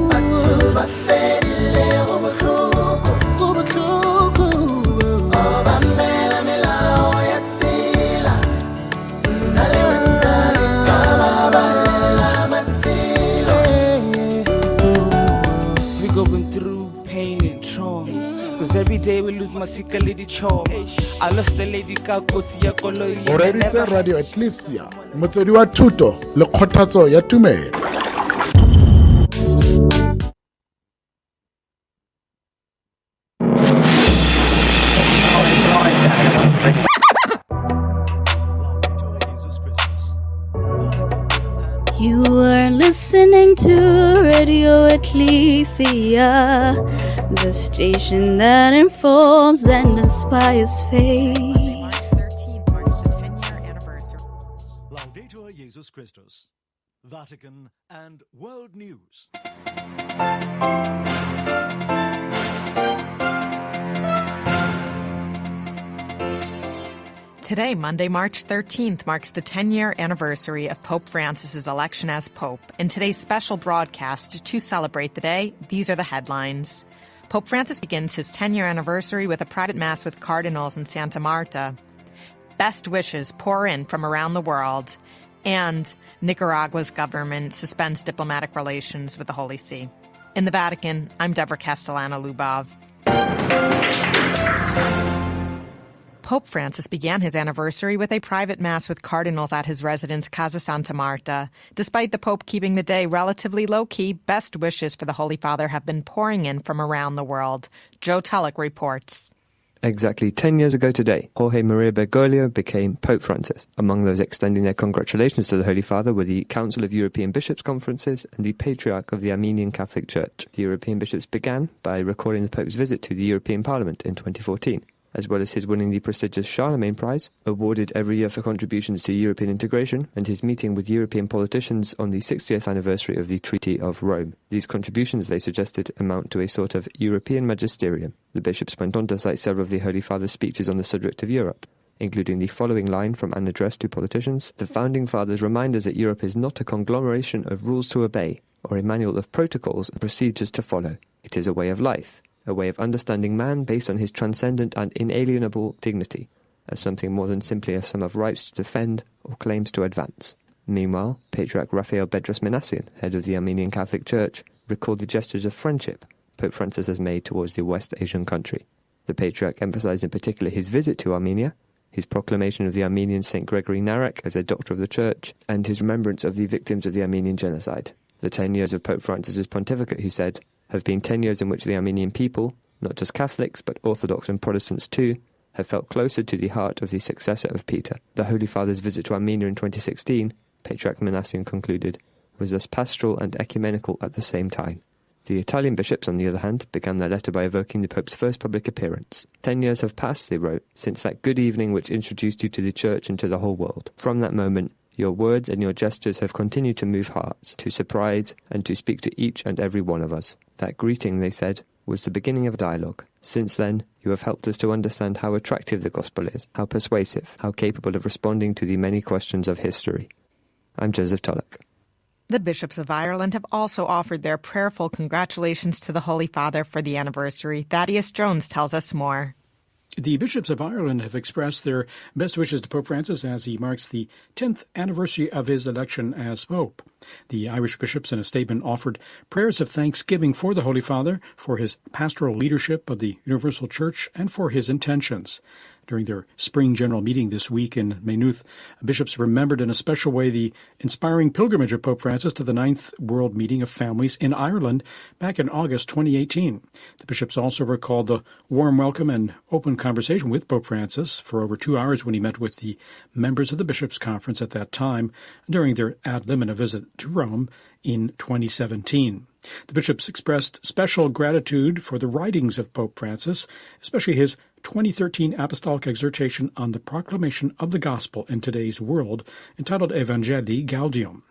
Batuba fedile oba choco. Oba choco. Oba mela mela oyatila. Nale wanda kama la matila. We going through pain and trauma. Cause every day we lose my sick lady charm. I lost the lady ka kotsi ya koloi. O reditse Radio Ecclesia, motswedi wa thuto le kgothatso ya tumelo. You are listening to Radio Ecclesia, the station that informs and inspires faith. Laudetur Jesus Christus, Vatican and World News. Today, Monday, March 13th, marks the 10-year anniversary of Pope Francis's election as Pope. In today's special broadcast to celebrate the day, these are the headlines. Pope Francis begins his 10-year anniversary with a private mass with cardinals in Santa Marta. Best wishes pour in from around the world. And Nicaragua's government suspends diplomatic relations with the Holy See. In the Vatican, I'm Deborah Castellano-Lubov. Pope Francis began his anniversary with a private mass with cardinals at his residence Casa Santa Marta. Despite the Pope keeping the day relatively low-key, best wishes for the Holy Father have been pouring in from around the world. Joe Tulloch reports. Exactly 10 years ago today, Jorge Maria Bergoglio became Pope Francis. Among those extending their congratulations to the Holy Father were the Council of European Bishops' Conferences and the Patriarch of the Armenian Catholic Church. The European bishops began by recording the Pope's visit to the European Parliament in 2014. As well as his winning the prestigious Charlemagne Prize, awarded every year for contributions to European integration, and his meeting with European politicians on the 60th anniversary of the Treaty of Rome. These contributions, they suggested, amount to a sort of European magisterium. The bishops went on to cite several of the Holy Father's speeches on the subject of Europe, including the following line from an address to politicians: "The Founding Fathers remind us that Europe is not a conglomeration of rules to obey, or a manual of protocols and procedures to follow. It is a way of life, a way of understanding man based on his transcendent and inalienable dignity, as something more than simply a sum of rights to defend or claims to advance." Meanwhile, Patriarch Raphael Bedros Minassian, head of the Armenian Catholic Church, recalled the gestures of friendship Pope Francis has made towards the West Asian country. The Patriarch emphasized in particular his visit to Armenia, his proclamation of the Armenian St. Gregory Narek as a doctor of the Church, and his remembrance of the victims of the Armenian genocide. The 10 years of Pope Francis's pontificate, he said, have been 10 years in which the Armenian people, not just Catholics but Orthodox and Protestants too, have felt closer to the heart of the successor of Peter. The Holy Father's visit to Armenia in 2016, Patriarch Minassian concluded, was thus pastoral and ecumenical at the same time. The Italian bishops, on the other hand, began their letter by evoking the Pope's first public appearance. 10 years have passed, they wrote, since that good evening which introduced you to the Church and to the whole world. From that moment, your words and your gestures have continued to move hearts, to surprise, and to speak to each and every one of us. That greeting, they said, was the beginning of a dialogue. Since then, you have helped us to understand how attractive the gospel is, how persuasive, how capable of responding to the many questions of history. I'm Joseph Tulloch. The bishops of Ireland have also offered their prayerful congratulations to the Holy Father for the anniversary. Thaddeus Jones tells us more. The bishops of Ireland have expressed their best wishes to Pope Francis as he marks the 10th anniversary of his election as Pope. The Irish bishops in a statement offered prayers of thanksgiving for the Holy Father, for his pastoral leadership of the Universal Church, and for his intentions. During their spring general meeting this week in Maynooth, bishops remembered in a special way the inspiring pilgrimage of Pope Francis to the 9th World Meeting of Families in Ireland back in August 2018. The bishops also recalled the warm welcome and open conversation with Pope Francis for over 2 hours when he met with the members of the Bishops' Conference at that time during their ad limina visit to Rome in 2017. The bishops expressed special gratitude for the writings of Pope Francis, especially his 2013 Apostolic Exhortation on the Proclamation of the Gospel in Today's World, entitled Evangelii Gaudium,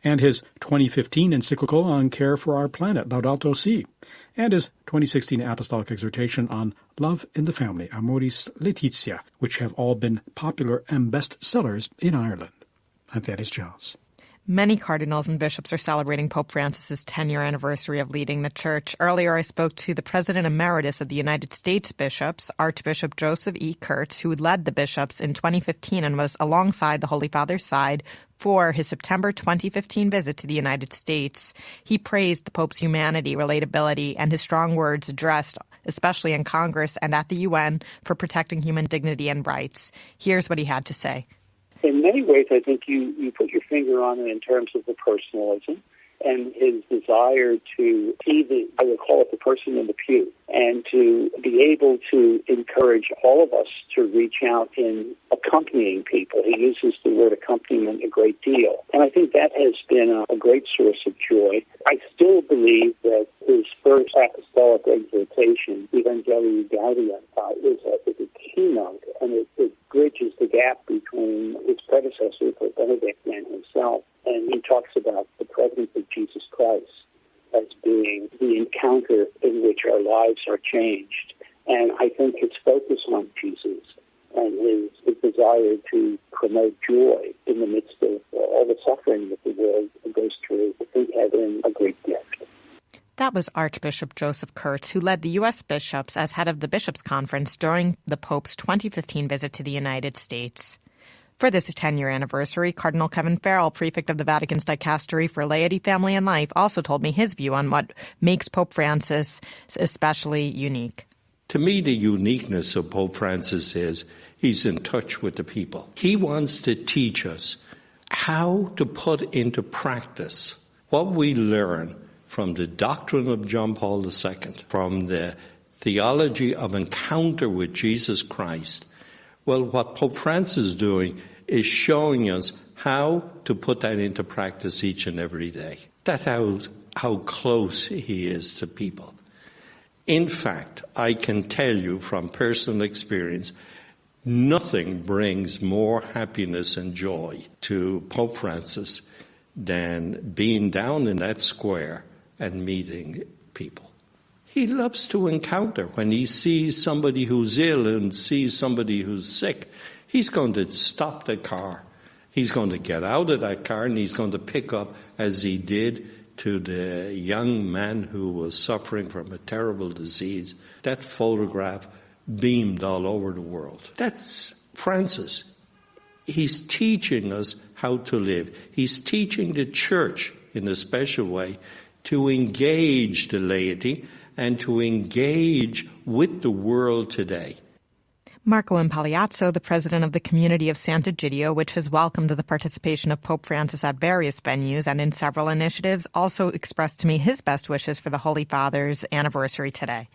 and his 2015 encyclical on care for our planet, Laudato Si, and his 2016 Apostolic Exhortation on Love in the Family, Amoris Laetitia, which have all been popular and bestsellers in Ireland. I'm Thaddeus Giles. Many cardinals and bishops are celebrating Pope Francis's 10-year anniversary of leading the Church. Earlier, I spoke to the President Emeritus of the United States Bishops, Archbishop Joseph E. Kurtz, who led the bishops in 2015 and was alongside the Holy Father's side for his September 2015 visit to the United States. He praised the Pope's humanity, relatability, and his strong words addressed, especially in Congress and at the UN, for protecting human dignity and rights. Here's what he had to say. In many ways, I think you put your finger on it in terms of the personalism and his desire to see I would call it the person in the pew, and to be able to encourage all of us to reach out in accompanying people. He uses the word accompaniment a great deal. And I think that has been a great source of joy. I still believe that his first apostolic exhortation, Evangelii Gaudium, is a keynote, and it bridges the gap between his predecessor, Pope Benedict, and himself. And he talks about the presence of Jesus Christ as being the encounter in which our lives are changed. And I think his focus on Jesus and his desire to promote joy in the midst of all the suffering that the world goes through, I think had been a great gift. That was Archbishop Joseph Kurtz, who led the U.S. bishops as head of the Bishops' Conference during the Pope's 2015 visit to the United States. For this 10-year anniversary, Cardinal Kevin Farrell, prefect of the Vatican's Dicastery for Laity, Family, and Life, also told me his view on what makes Pope Francis especially unique. To me, the uniqueness of Pope Francis is he's in touch with the people. He wants to teach us how to put into practice what we learn from the doctrine of John Paul II, from the theology of encounter with Jesus Christ. Well, what Pope Francis is doing is showing us how to put that into practice each and every day. That's how close he is to people. In fact, I can tell you from personal experience, nothing brings more happiness and joy to Pope Francis than being down in that square and meeting people. He loves to encounter. When he sees somebody who's ill and sees somebody who's sick, he's going to stop the car. He's going to get out of that car and he's going to pick up, as he did to the young man who was suffering from a terrible disease. That photograph beamed all over the world. That's Francis. He's teaching us how to live. He's teaching the church in a special way to engage the laity and to engage with the world today. Marco Impagliazzo, the president of the community of Sant'Egidio, which has welcomed the participation of Pope Francis at various venues and in several initiatives, also expressed to me his best wishes for the Holy Father's anniversary today.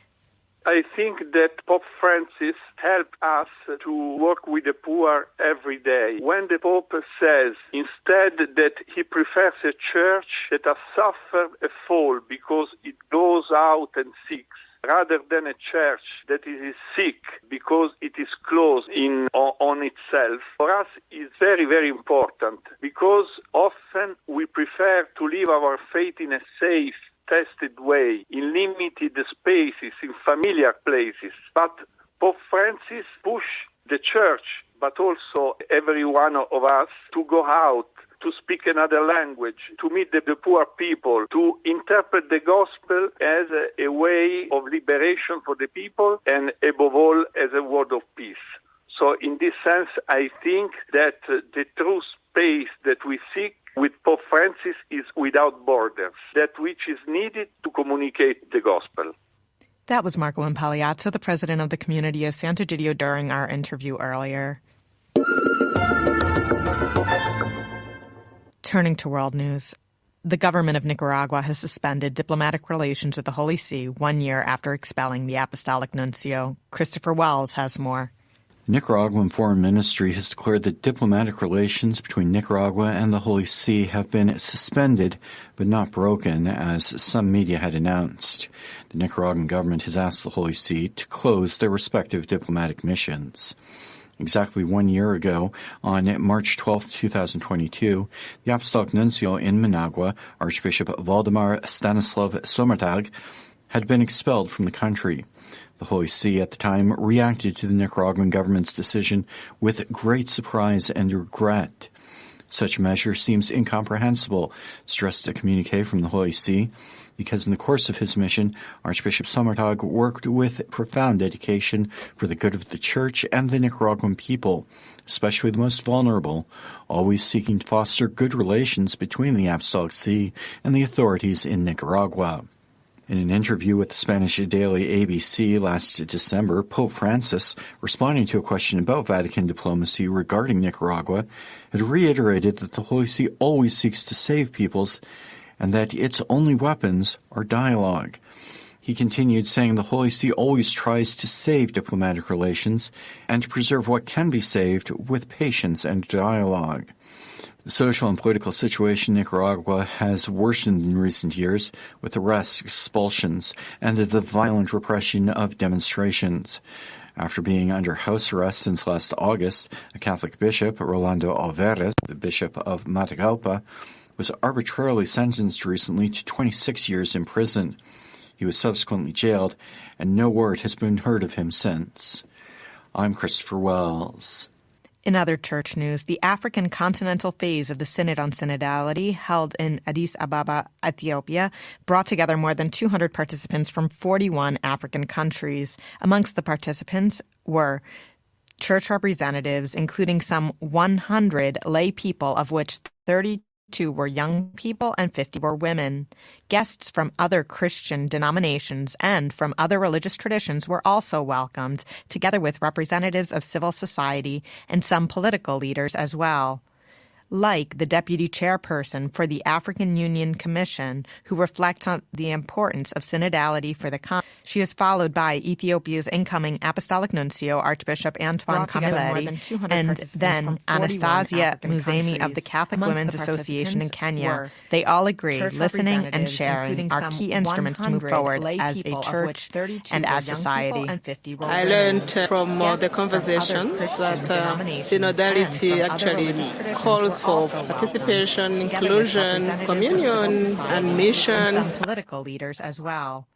I think that Pope Francis helped us to work with the poor every day. When the Pope says instead that he prefers a church that has suffered a fall because it goes out and seeks, rather than a church that is sick because it is closed on itself, for us is very, very important, because often we prefer to live our faith in a safe, tested way, in limited spaces, in familiar places. But Pope Francis pushed the church, but also every one of us, to go out, to speak another language, to meet the poor people, to interpret the gospel as a way of liberation for the people, and above all, as a word of peace. So in this sense, I think that the true space that we seek with Pope Francis is without borders, that which is needed to communicate the gospel. That was Marco Impagliazzo, the president of the community of Sant'Egidio, during our interview earlier. Turning to world news. The government of Nicaragua has suspended diplomatic relations with the Holy See 1 year after expelling the apostolic nuncio. Christopher Wells has more. The Nicaraguan Foreign Ministry has declared that diplomatic relations between Nicaragua and the Holy See have been suspended but not broken, as some media had announced. The Nicaraguan government has asked the Holy See to close their respective diplomatic missions. Exactly 1 year ago, on March 12, 2022, the Apostolic Nuncio in Managua, Archbishop Valdemar Stanislav Somertag, had been expelled from the country. The Holy See at the time reacted to the Nicaraguan government's decision with great surprise and regret. Such a measure seems incomprehensible, stressed a communique from the Holy See, because in the course of his mission, Archbishop Somertag worked with profound dedication for the good of the Church and the Nicaraguan people, especially the most vulnerable, always seeking to foster good relations between the Apostolic See and the authorities in Nicaragua. In an interview with the Spanish daily ABC last December, Pope Francis, responding to a question about Vatican diplomacy regarding Nicaragua, had reiterated that the Holy See always seeks to save peoples and that its only weapons are dialogue. He continued saying the Holy See always tries to save diplomatic relations and to preserve what can be saved with patience and dialogue. The social and political situation in Nicaragua has worsened in recent years, with arrests, expulsions, and the violent repression of demonstrations. After being under house arrest since last August, a Catholic bishop, Rolando Alvarez, the bishop of Matagalpa, was arbitrarily sentenced recently to 26 years in prison. He was subsequently jailed, and no word has been heard of him since. I'm Christopher Wells. In other church news, the African continental phase of the Synod on Synodality, held in Addis Ababa, Ethiopia, brought together more than 200 participants from 41 African countries. Amongst the participants were church representatives, including some 100 lay people, of which 32 were young people and 50 were women. Guests from other Christian denominations and from other religious traditions were also welcomed, together with representatives of civil society and some political leaders as well. Like the deputy chairperson for the African Union Commission, who reflects on the importance of synodality for the continent. She is followed by Ethiopia's incoming apostolic nuncio, Archbishop Antoine Camilleri, and then Anastasia Musemi of the Catholic Women's Association in Kenya. They all agree listening and sharing are key instruments to move forward as a church and as society. I learned from the conversations that synodality actually calls for participation, inclusion, communion, and mission. Some political leaders as well.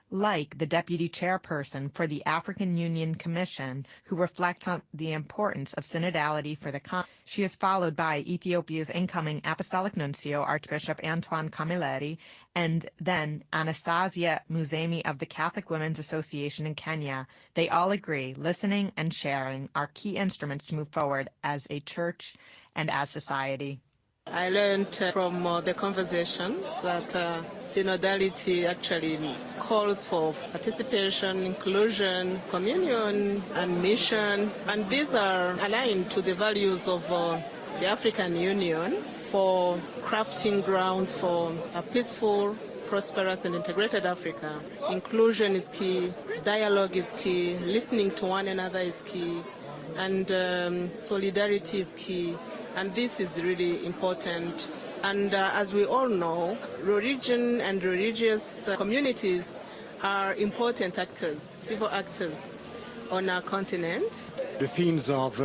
Like the deputy chairperson for the African Union Commission, who reflects on the importance of synodality for the continent. She is followed by Ethiopia's incoming apostolic nuncio, Archbishop Antoine Camilleri, and then Anastasia Musemi of the Catholic Women's Association in Kenya. They all agree listening and sharing are key instruments to move forward as a church and as society. I learned from the conversations that synodality actually calls for participation, inclusion, communion, and mission. And these are aligned to the values of the African Union for crafting grounds for a peaceful, prosperous, and integrated Africa. Inclusion is key, dialogue is key, listening to one another is key, and solidarity is key. And this is really important. And as we all know, religion and religious communities are important actors, civil actors on our continent. The themes of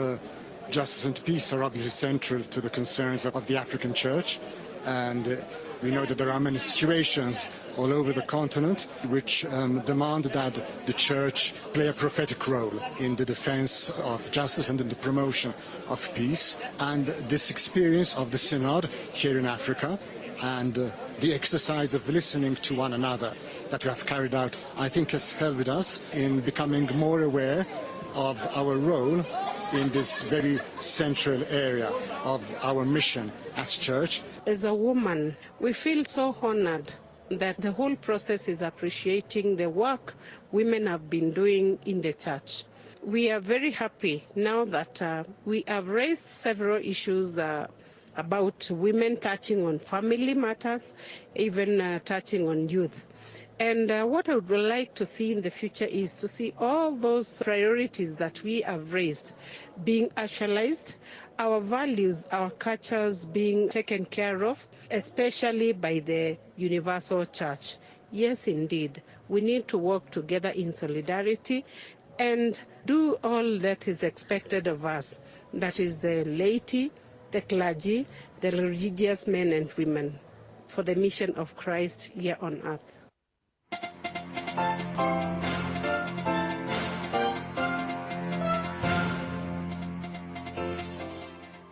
justice and peace are obviously central to the concerns of the African Church. And we know that there are many situations all over the continent which demand that the Church play a prophetic role in the defense of justice and in the promotion of peace. And this experience of the Synod here in Africa and the exercise of listening to one another that we have carried out, I think has helped us in becoming more aware of our role in this very central area of our mission as church. As a woman, we feel so honored that the whole process is appreciating the work women have been doing in the church. We are very happy now that we have raised several issues about women touching on family matters, even touching on youth. And what I would like to see in the future is to see all those priorities that we have raised being actualized, our values, our cultures being taken care of, especially by the universal church. Yes, indeed, we need to work together in solidarity and do all that is expected of us, that is the laity, the clergy, the religious men and women, for the mission of Christ here on earth.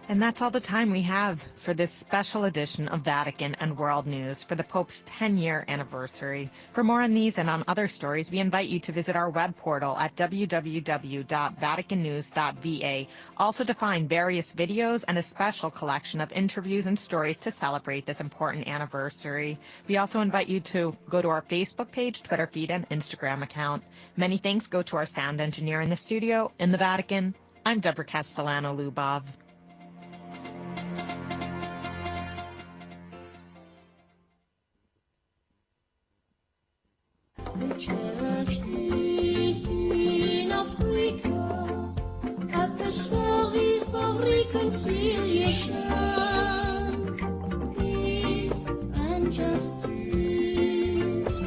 And that's all the time we have for this special edition of Vatican and World News for the Pope's 10-year anniversary. For more on these and on other stories, we invite you to visit our web portal at www.vaticannews.va, also to find various videos and a special collection of interviews and stories to celebrate this important anniversary. We also invite you to go to our Facebook page, Twitter feed, and Instagram account. Many thanks go to our sound engineer in the studio. In the Vatican, I'm Deborah Castellano-Lubov. The church is in Africa at the service of reconciliation, peace and justice.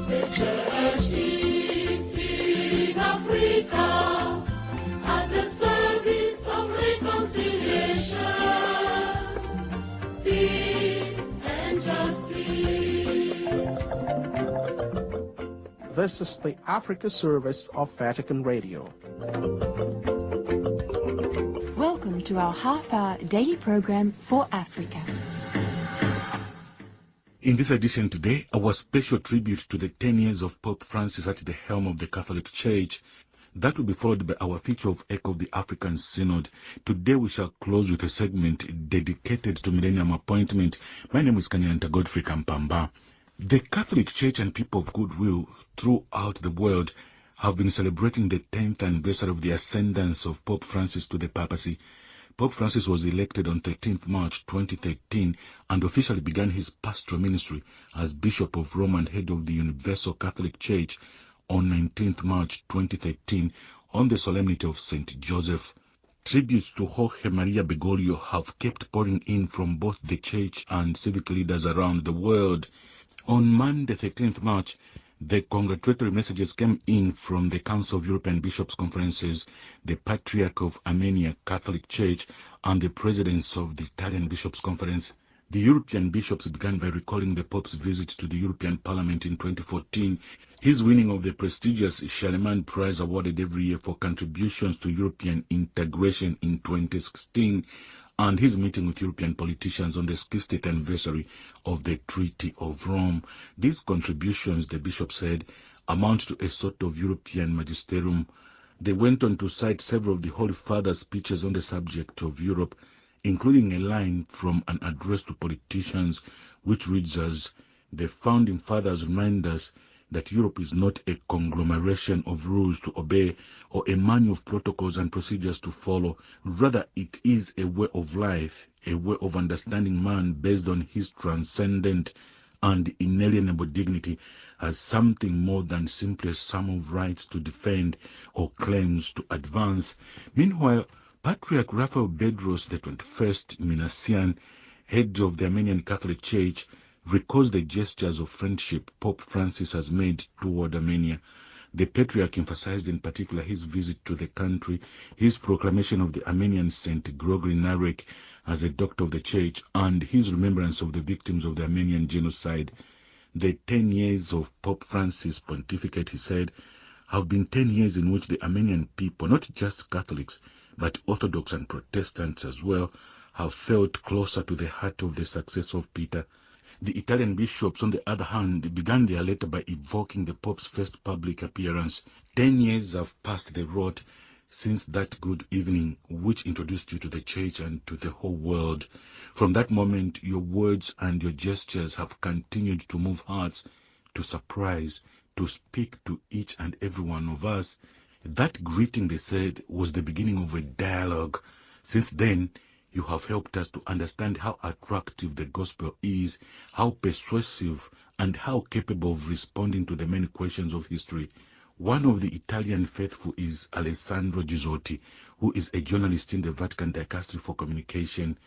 The church is in Africa at the service of reconciliation, peace and justice. This is the Africa service of Vatican Radio. Welcome to our half-hour daily program for Africa. In this edition today, our special tribute to the 10 years of Pope Francis at the helm of the Catholic Church. That will be followed by our feature of Echo of the African Synod. Today we shall close with a segment dedicated to Millennium Appointment. My name is Kanyanta Godfrey Kampamba. The Catholic Church and people of goodwill throughout the world have been celebrating the 10th anniversary of the ascendance of Pope Francis to the papacy. Pope Francis was elected on 13th March 2013 and officially began his pastoral ministry as Bishop of Rome and head of the Universal Catholic Church on 19th March 2013 on the solemnity of St. Joseph. Tributes to Jorge Maria Bergoglio have kept pouring in from both the church and civic leaders around the world. On Monday, 13th March, the congratulatory messages came in from the Council of European Bishops' Conferences, the Patriarch of Armenia Catholic Church, and the presidents of the Italian Bishops' Conference. The European bishops began by recalling the Pope's visit to the European Parliament in 2014, his winning of the prestigious Charlemagne Prize awarded every year for contributions to European integration in 2016, and his meeting with European politicians on the 60th anniversary of the Treaty of Rome. These contributions, the bishop said, amount to a sort of European magisterium. They went on to cite several of the Holy Father's speeches on the subject of Europe, including a line from an address to politicians, which reads as, "The Founding Fathers remind us that Europe is not a conglomeration of rules to obey or a manual of protocols and procedures to follow. Rather, it is a way of life, a way of understanding man based on his transcendent and inalienable dignity as something more than simply a sum of rights to defend or claims to advance." Meanwhile, Patriarch Raphael Bedros, the 21st Minassian, head of the Armenian Catholic Church, recalls the gestures of friendship Pope Francis has made toward Armenia. The Patriarch emphasized in particular his visit to the country, his proclamation of the Armenian Saint Grigori Narek as a doctor of the Church, and his remembrance of the victims of the Armenian genocide. The 10 years of Pope Francis' pontificate, he said, have been 10 years in which the Armenian people, not just Catholics, but Orthodox and Protestants as well, have felt closer to the heart of the success of Peter. The Italian bishops, on the other hand, began their letter by evoking the Pope's first public appearance. 10 years have passed, they wrote, since that good evening which introduced you to the Church and to the whole world. From that moment, your words and your gestures have continued to move hearts to surprise, to speak to each and every one of us. That greeting, they said, was the beginning of a dialogue. Since then, you have helped us to understand how attractive the gospel is, how persuasive, and how capable of responding to the many questions of history. One of the Italian faithful is Alessandro Gisotti, who is a journalist in the Vatican Dicastery for Communication.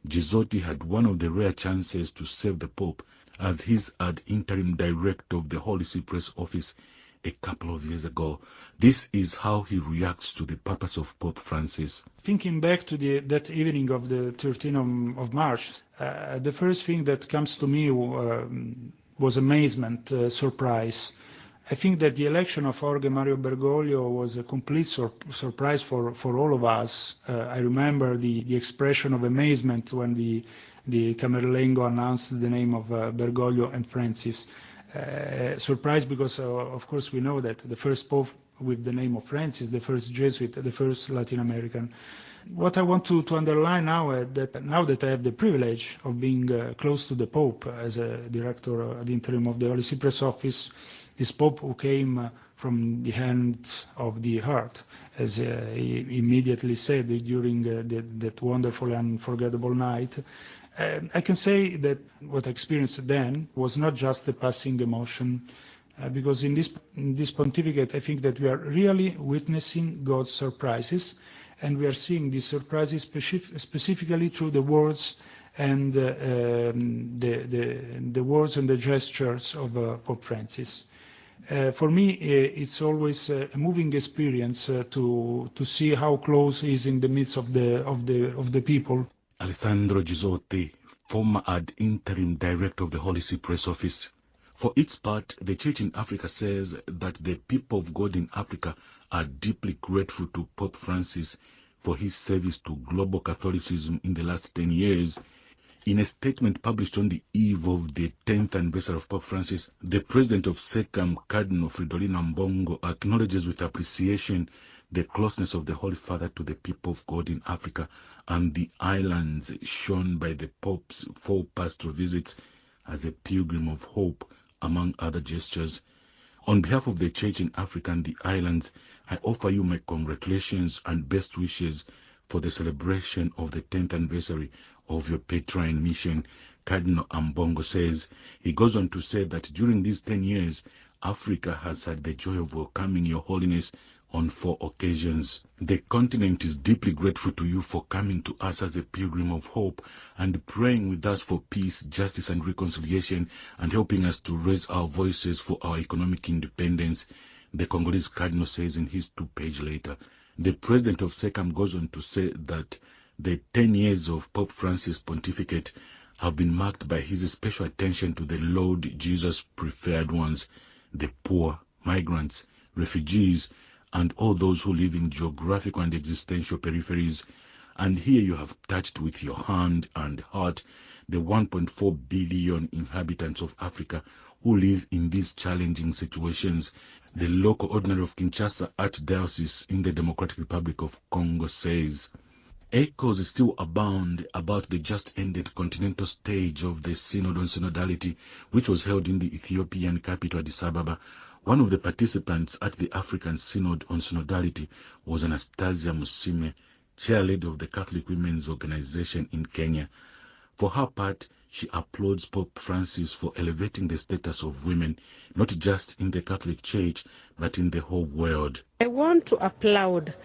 Gisotti had one of the rare chances to serve the Pope as his ad interim director of the Holy See Press Office a couple of years ago. This is how he reacts to the purpose of Pope Francis. Thinking back to that evening of the 13th of March, the first thing that comes to me was amazement, surprise. I think that the election of Jorge Mario Bergoglio was a complete surprise for all of us. I remember the expression of amazement when the Camerlengo announced the name of Bergoglio and Francis. Surprise because, of course, we know that the first Pope with the name of Francis, the first Jesuit, the first Latin American. What I want to underline now that I have the privilege of being close to the Pope as a director ad interim of the Holy See Press Office, this Pope who came from the hand of the heart, as he immediately said during that wonderful and unforgettable night. I can say that what I experienced then was not just a passing emotion, because in this pontificate, I think that we are really witnessing God's surprises, and we are seeing these surprises specifically through the words and the words and the gestures of Pope Francis. For me, it's always a moving experience to see how close he is in the midst of the people. Alessandro Gisotti, former ad interim director of the Holy See Press Office. For its part, the Church in Africa says that the people of God in Africa are deeply grateful to Pope Francis for his service to global Catholicism in the last 10 years. In a statement published on the eve of the 10th anniversary of Pope Francis, the president of SECAM, Cardinal Fridolin Ambongo, acknowledges with appreciation the closeness of the Holy Father to the people of God in Africa and the islands shown by the Pope's 4 pastoral visits as a pilgrim of hope, among other gestures. On behalf of the Church in Africa and the islands, I offer you my congratulations and best wishes for the celebration of the 10th anniversary of your Petrine mission, Cardinal Ambongo says. He goes on to say that during these 10 years, Africa has had the joy of welcoming Your Holiness on 4 occasions. The continent is deeply grateful to you for coming to us as a pilgrim of hope and praying with us for peace, justice, and reconciliation, and helping us to raise our voices for our economic independence, the Congolese Cardinal says in his 2-page letter. The president of SECAM goes on to say that the 10 years of Pope Francis' pontificate have been marked by his special attention to the Lord Jesus' preferred ones, the poor, migrants, refugees, and all those who live in geographical and existential peripheries. And here you have touched with your hand and heart the 1.4 billion inhabitants of Africa who live in these challenging situations. The local ordinary of Kinshasa Archdiocese in the Democratic Republic of Congo says, echoes still abound about the just-ended continental stage of the Synod on Synodality, which was held in the Ethiopian capital Addis Ababa. One of the participants at the African Synod on Synodality was Anastasia Musime, chair-lady of the Catholic Women's Organization in Kenya. For her part, she applauds Pope Francis for elevating the status of women, not just in the Catholic Church, but in the whole world. I want to applaud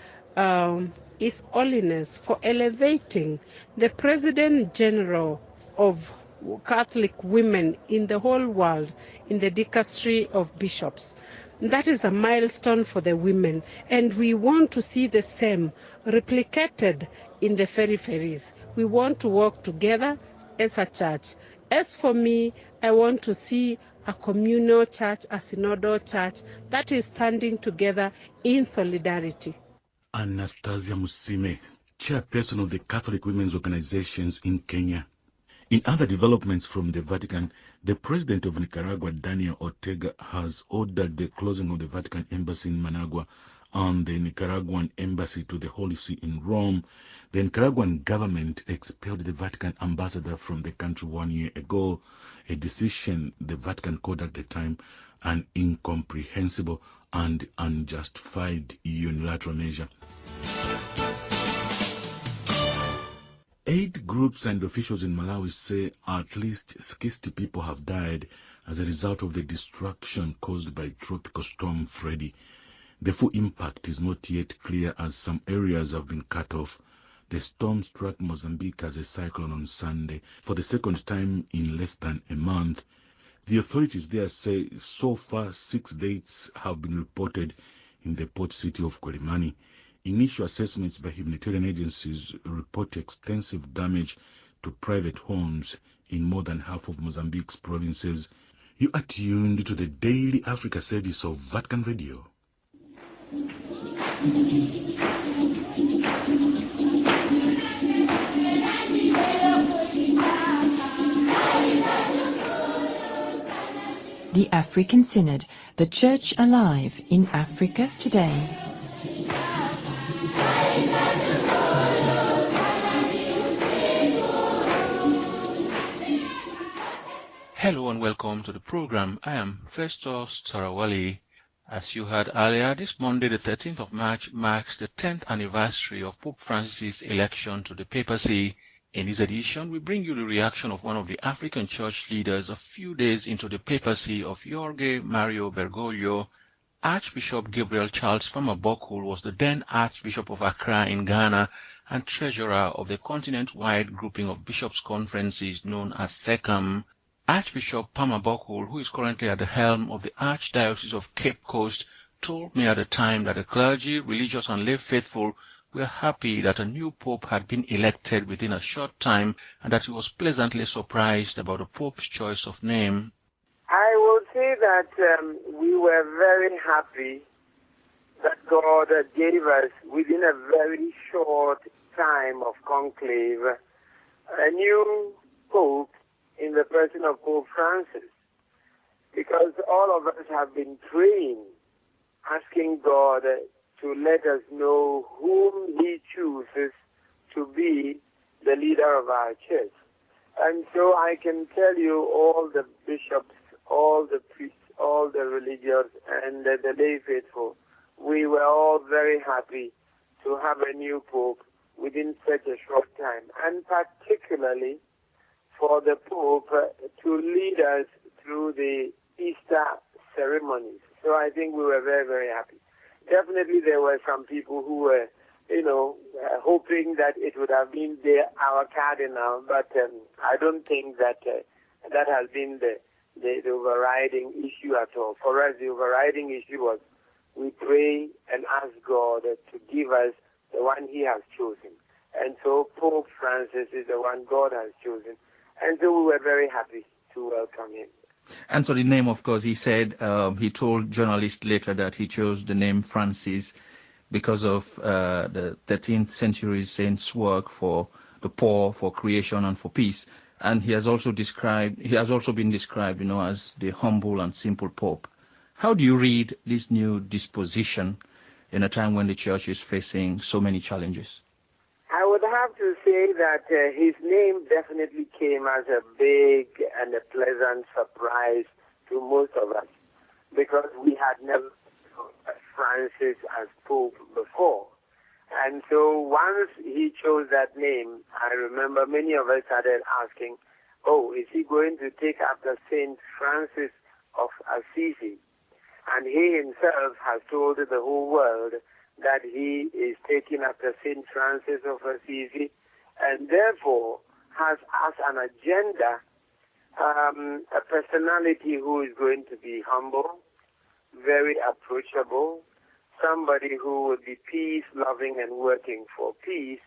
His Holiness for elevating the President General of Catholic women in the whole world in the Dicastery of Bishops. That is a milestone for the women, and we want to see the same replicated in the peripheries. We want to work together as a church. As for me, I want to see a communal church, a synodal church that is standing together in solidarity. Anastasia Musime, chairperson of the Catholic Women's Organizations in Kenya. In other developments from the Vatican, the president of Nicaragua, Daniel Ortega, has ordered the closing of the Vatican embassy in Managua on the Nicaraguan embassy to the Holy See in Rome, the Nicaraguan government expelled the Vatican ambassador from the country 1 year ago, a decision the Vatican called at the time an incomprehensible and unjustified unilateral measure. 8 groups and officials in Malawi say at least 60 people have died as a result of the destruction caused by Tropical Storm Freddy. The full impact is not yet clear as some areas have been cut off. The storm struck Mozambique as a cyclone on Sunday for the second time in less than a month. The authorities there say so far 6 deaths have been reported in the port city of Quelimane. Initial assessments by humanitarian agencies report extensive damage to private homes in more than half of Mozambique's provinces. You are tuned to the Daily Africa service of Vatican Radio. The African Synod, the Church alive in Africa today. Hello and welcome to the program. I am Festus Tarawali. As you heard earlier, this Monday, the 13th of March, marks the 10th anniversary of Pope Francis' election to the papacy. In this edition, we bring you the reaction of one of the African church leaders a few days into the papacy of Jorge Mario Bergoglio. Archbishop Gabriel Charles Palmer-Bokul was the then Archbishop of Accra in Ghana and treasurer of the continent-wide grouping of bishops' conferences known as SECAM. Archbishop Palmer-Bokul, who is currently at the helm of the Archdiocese of Cape Coast, told me at the time that the clergy, religious and lay faithful were happy that a new pope had been elected within a short time and that he was pleasantly surprised about the pope's choice of name. I would say that we were very happy that God gave us, within a very short time of conclave, a new pope in the person of Pope Francis, because all of us have been praying, asking God to let us know whom he chooses to be the leader of our church. And so I can tell you all the bishops, all the priests, all the religious, and the lay faithful, we were all very happy to have a new pope within such a short time, and particularly for the Pope to lead us through the Easter ceremonies. So I think we were very, very happy. Definitely there were some people who were, hoping that it would have been our cardinal, but I don't think that that has been the overriding issue at all. For us, the overriding issue was we pray and ask God to give us the one he has chosen. And so Pope Francis is the one God has chosen. And so we were very happy to welcome him. And so the name, of course, he said, he told journalists later that he chose the name Francis because of the 13th century saint's work for the poor, for creation and for peace. And he has also been described, as the humble and simple Pope. How do you read this new disposition in a time when the church is facing so many challenges? I would have to say that his name definitely came as a big and a pleasant surprise to most of us, because we had never heard Francis as Pope before. And so once he chose that name, I remember many of us started asking, is he going to take after Saint Francis of Assisi? And he himself has told the whole world that he is taking after St. Francis of Assisi, and therefore has as an agenda a personality who is going to be humble, very approachable, somebody who would be peace-loving and working for peace,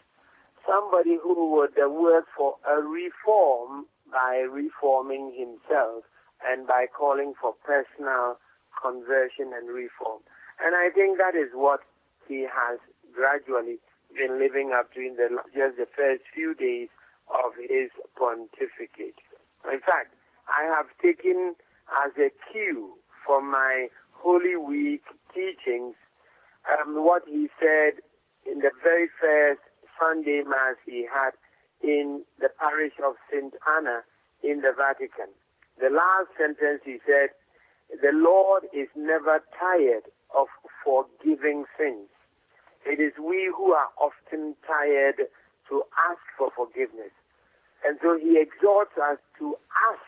somebody who would work for a reform by reforming himself and by calling for personal conversion and reform. And I think that is what he has gradually been living up to in just the first few days of his pontificate. In fact, I have taken as a cue for my Holy Week teachings what he said in the very first Sunday Mass he had in the parish of St. Anna in the Vatican. The last sentence he said, "The Lord is never tired of forgiving sins. It is we who are often tired to ask for forgiveness." And so he exhorts us to ask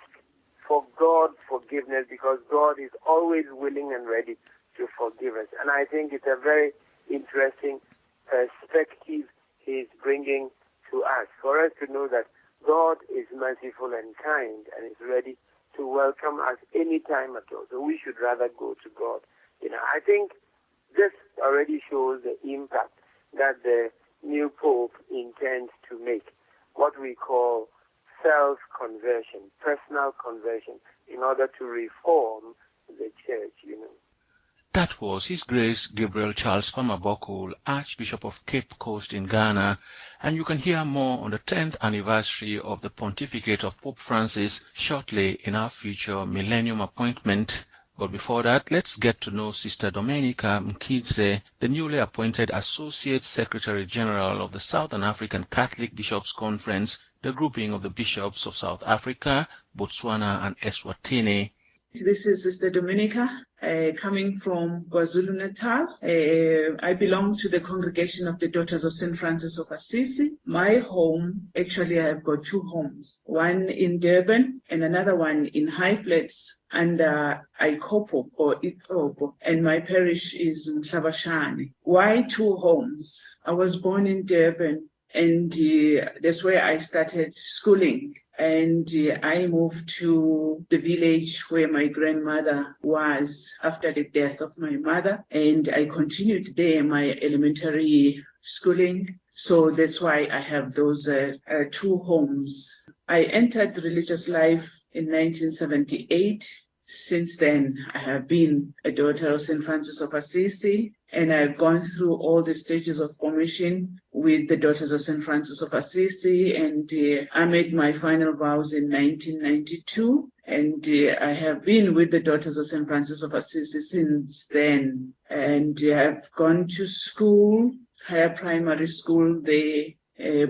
for God's forgiveness because God is always willing and ready to forgive us. And I think it's a very interesting perspective he's bringing to us, for us to know that God is merciful and kind and is ready to welcome us any time at all. So we should rather go to God. I think this already shows the impact that the new Pope intends to make, what we call self-conversion, personal conversion, in order to reform the church, That was His Grace Gabriel Charles Famabokul, Archbishop of Cape Coast in Ghana, and you can hear more on the 10th anniversary of the pontificate of Pope Francis shortly in our future Millennium appointment. But before that, let's get to know Sister Domenica Mkidze, the newly appointed Associate Secretary General of the Southern African Catholic Bishops' Conference, the grouping of the bishops of South Africa, Botswana and Eswatini. This is Sister Domenica, coming from KwaZulu-Natal. I belong to the Congregation of the Daughters of St. Francis of Assisi. My home, actually I have got two homes, one in Durban and another one in High Flats under Ikopo or Itopo, and my parish is Mhlabashane. Why two homes? I was born in Durban, and that's where I started schooling. And I moved to the village where my grandmother was after the death of my mother. And I continued there my elementary schooling. So that's why I have those two homes. I entered religious life in 1978. Since then, I have been a daughter of St. Francis of Assisi, and I've gone through all the stages of formation with the Daughters of St. Francis of Assisi, and I made my final vows in 1992, and I have been with the Daughters of St. Francis of Assisi since then, and I've gone to school, higher primary school there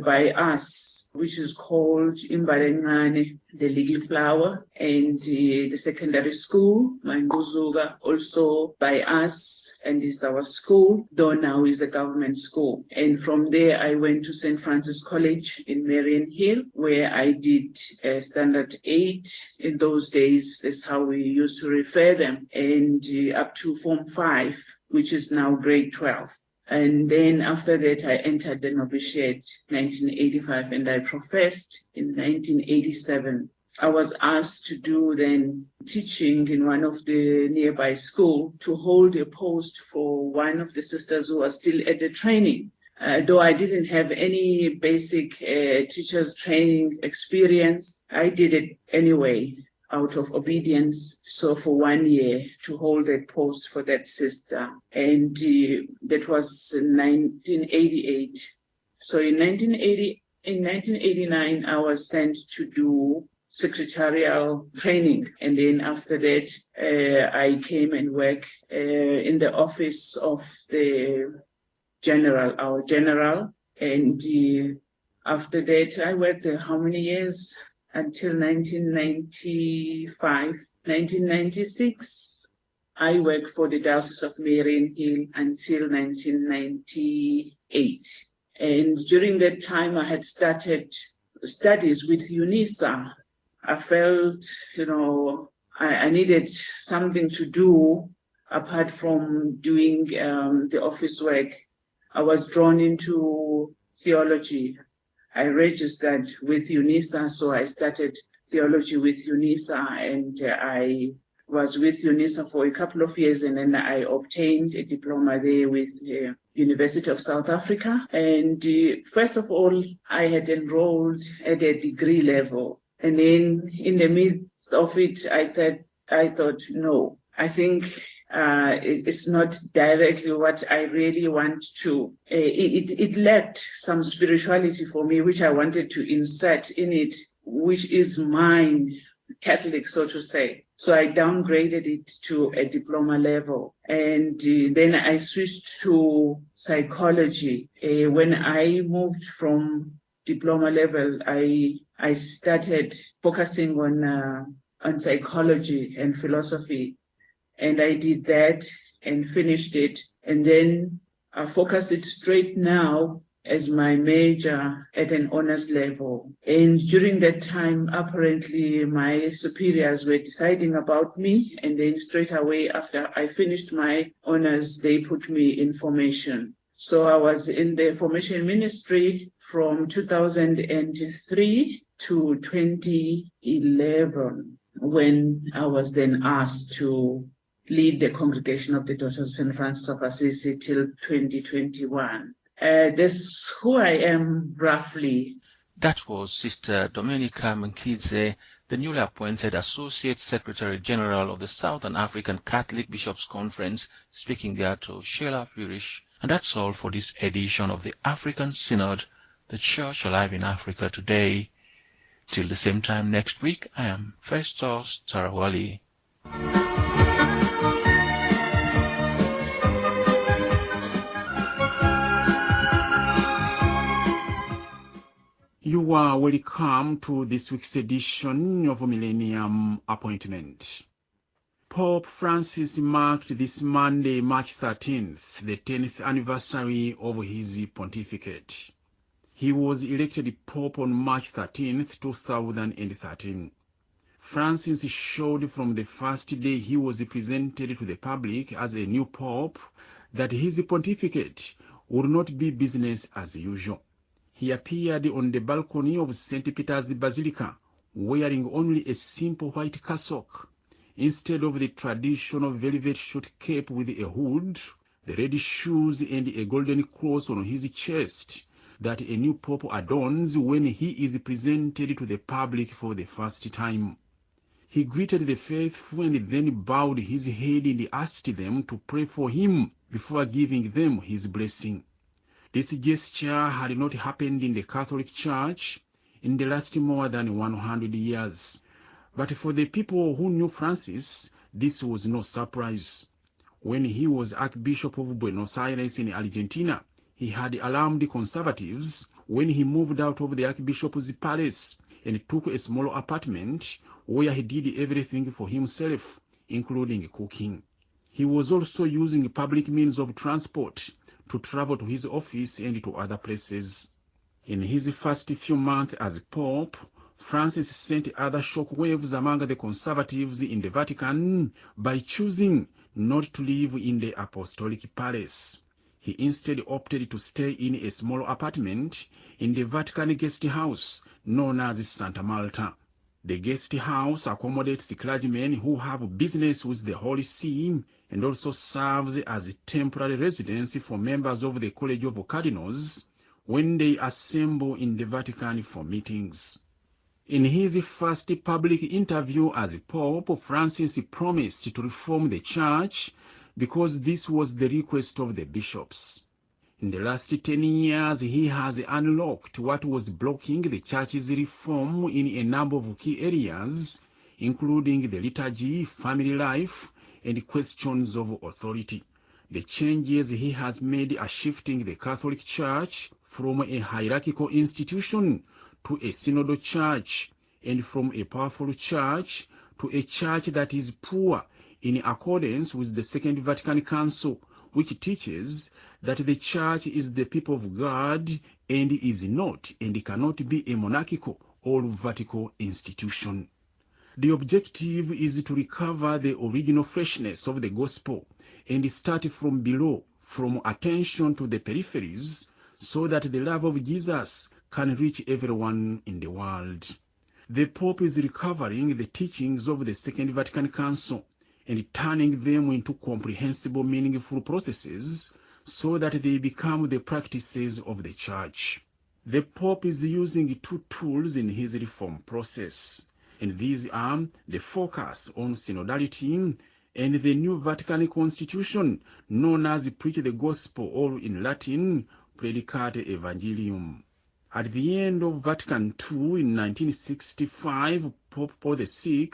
by us, which is called Imbalengane, the Little Flower, and the secondary school, Manguzuga, also by us, and is our school, though now is a government school. And from there, I went to St. Francis College in Marion Hill, where I did Standard 8. In those days, that's how we used to refer them, and up to Form 5, which is now grade 12. And then after that, I entered the novitiate 1985, and I professed in 1987. I was asked to do then teaching in one of the nearby school, to hold a post for one of the sisters who was still at the training. Though I didn't have any basic teacher's training experience, I did it anyway, out of obedience. So for 1 year to hold a post for that sister. And that was in 1988. So in 1989, I was sent to do secretarial training. And then after that, I came and worked in the office of the our general. And after that, I worked there how many years? Until 1995, 1996, I worked for the Diocese of Marion Hill until 1998. And during that time, I had started studies with UNISA. I felt, I needed something to do apart from doing the office work. I was drawn into theology. I registered with UNISA, so I started theology with UNISA, and I was with UNISA for a couple of years, and then I obtained a diploma there with the University of South Africa. And first of all, I had enrolled at a degree level, and then in the midst of it, I thought, no, I think it's not directly what I really want to. It lacked some spirituality for me, which I wanted to insert in it, which is mine, Catholic, so to say. So I downgraded it to a diploma level. And then I switched to psychology. When I moved from diploma level, I started focusing on psychology and philosophy. And I did that and finished it. And then I focused it straight now as my major at an honors level. And during that time, apparently my superiors were deciding about me. And then straight away after I finished my honors, they put me in formation. So I was in the formation ministry from 2003 to 2011, when I was then asked to lead the Congregation of the Daughters of St. Francis of Assisi till 2021. That's who I am roughly. That was Sister Dominica Mkidze, the newly appointed Associate Secretary General of the Southern African Catholic Bishops' Conference, speaking there to Sheila Furish. And that's all for this edition of the African Synod, the Church Alive in Africa Today. Till the same time next week, I am Festus Tarawali. You are welcome to this week's edition of Millennium Appointment. Pope Francis marked this Monday, March 13th, the 10th anniversary of his pontificate. He was elected Pope on March 13th, 2013. Francis showed from the first day he was presented to the public as a new Pope that his pontificate would not be business as usual. He appeared on the balcony of St. Peter's Basilica wearing only a simple white cassock instead of the traditional velvet short cape with a hood, the red shoes, and a golden cross on his chest that a new pope adorns when he is presented to the public for the first time. He greeted the faithful and then bowed his head and asked them to pray for him before giving them his blessing. This gesture had not happened in the Catholic Church in the last more than 100 years. But for the people who knew Francis, this was no surprise. When he was Archbishop of Buenos Aires in Argentina, he had alarmed conservatives when he moved out of the Archbishop's palace and took a small apartment where he did everything for himself, including cooking. He was also using public means of transport to travel to his office and to other places. In his first few months as Pope, Francis sent other shockwaves among the conservatives in the Vatican by choosing not to live in the Apostolic Palace. He instead opted to stay in a small apartment in the Vatican guest house known as Santa Marta. The guest house accommodates clergymen who have business with the Holy See and also serves as a temporary residence for members of the College of Cardinals when they assemble in the Vatican for meetings. In his first public interview as Pope, Francis promised to reform the Church because this was the request of the bishops. In the last 10 years, he has unlocked what was blocking the Church's reform in a number of key areas, including the liturgy, family life, and questions of authority. The changes he has made are shifting the Catholic Church from a hierarchical institution to a synodal church, and from a powerful church to a church that is poor, in accordance with the Second Vatican Council, which teaches that the church is the people of God and is not and cannot be a monarchical or vertical institution. The objective is to recover the original freshness of the gospel and start from below, from attention to the peripheries, so that the love of Jesus can reach everyone in the world. The Pope is recovering the teachings of the Second Vatican Council and turning them into comprehensible, meaningful processes so that they become the practices of the Church. The Pope is using two tools in his reform process, and these are the focus on synodality and the new Vatican Constitution, known as Preach the Gospel, or in Latin, Predicate Evangelium. At the end of Vatican II in 1965, Pope Paul VI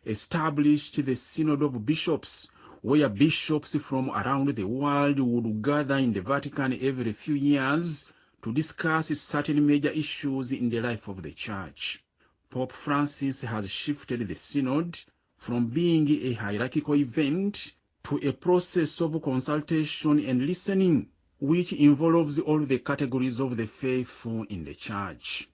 established the Synod of Bishops, where bishops from around the world would gather in the Vatican every few years to discuss certain major issues in the life of the Church. Pope Francis has shifted the Synod from being a hierarchical event to a process of consultation and listening, which involves all the categories of the faithful in the Church.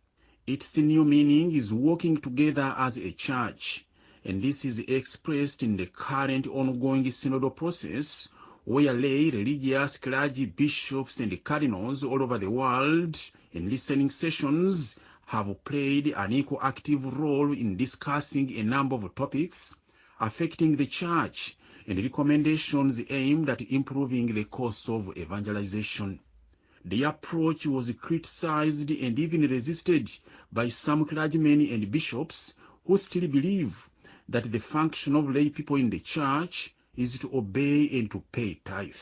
Its new meaning is working together as a Church, and this is expressed in the current ongoing synodal process, where lay, religious, clergy, bishops, and cardinals all over the world in listening sessions have played an equal active role in discussing a number of topics affecting the Church and recommendations aimed at improving the course of evangelization. The approach was criticized and even resisted by some clergymen and bishops who still believe that the function of lay people in the Church is to obey and to pay tithe.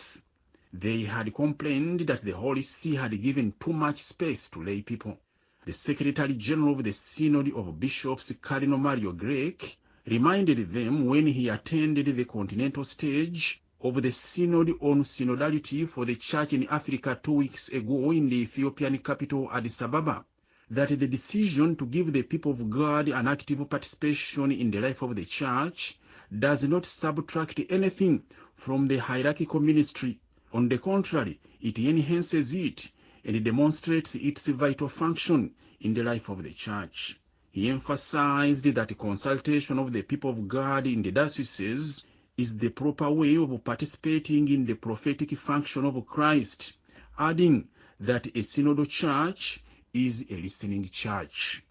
They had complained that the Holy See had given too much space to lay people. The Secretary General of the Synod of Bishops, Cardinal Mario Grech, reminded them when he attended the continental stage of the Synod on Synodality for the Church in Africa 2 weeks ago in the Ethiopian capital Addis Ababa, that the decision to give the people of God an active participation in the life of the Church does not subtract anything from the hierarchical ministry. On the contrary, it enhances it and demonstrates its vital function in the life of the Church. He emphasized that consultation of the people of God in the dioceses is the proper way of participating in the prophetic function of Christ, adding that a synodal church is a listening church.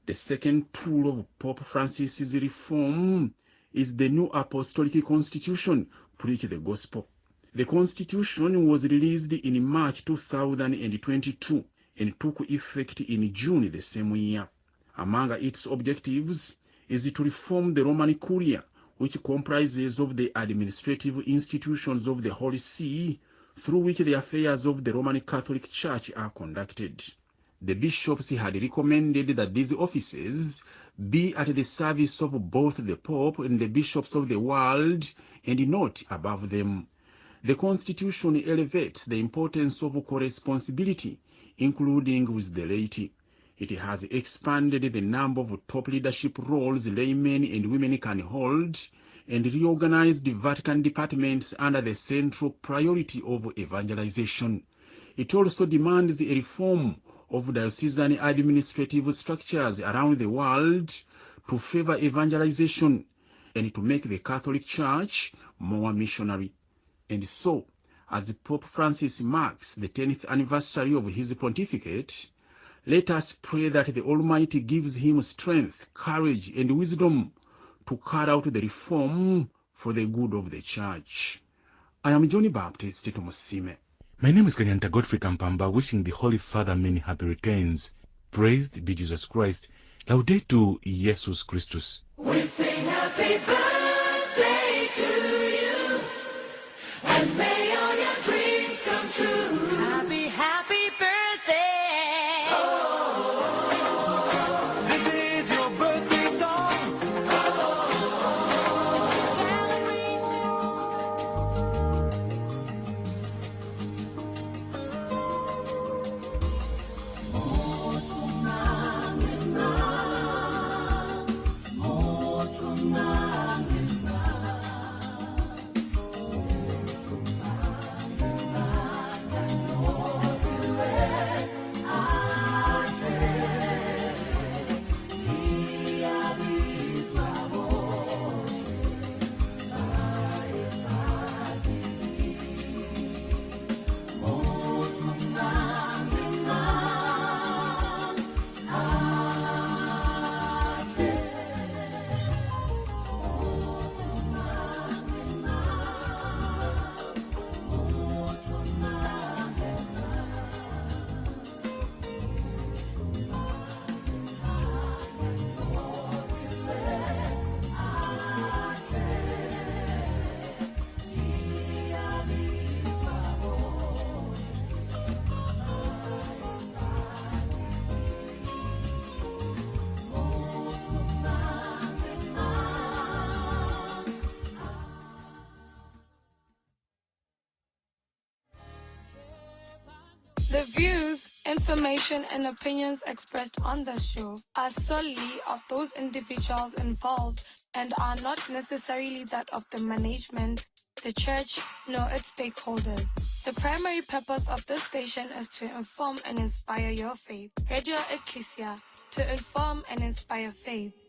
The second tool of Pope Francis's reform is the new apostolic constitution, Preach the Gospel. The constitution was released in March 2022 and took effect in June the same year. Among its objectives is to reform the Roman Curia, which comprises of the administrative institutions of the Holy See, through which the affairs of the Roman Catholic Church are conducted. The bishops had recommended that these offices be at the service of both the Pope and the bishops of the world, and not above them. The Constitution elevates the importance of co-responsibility, including with the laity. It has expanded the number of top leadership roles laymen and women can hold, and reorganized the Vatican departments under the central priority of evangelization. It also demands a reform of diocesan administrative structures around the world to favor evangelization and to make the Catholic Church more missionary. And so, as Pope Francis marks the 10th anniversary of his pontificate, let us pray that the Almighty gives him strength, courage, and wisdom to carry out the reform for the good of the Church. I am Johnny Baptist Tumusime. My name is Kanyanta Godfrey Kampamba, wishing the Holy Father many happy returns. Praised be Jesus Christ. Laudetur Jesus Christus. We sing happy birthday to you, and may all your dreams come true. Happy, happy birthday. This is your birthday song. Information and opinions expressed on this show are solely of those individuals involved and are not necessarily that of the management, the church, nor its stakeholders. The primary purpose of this station is to inform and inspire your faith. Radio Ecclesia, to inform and inspire faith.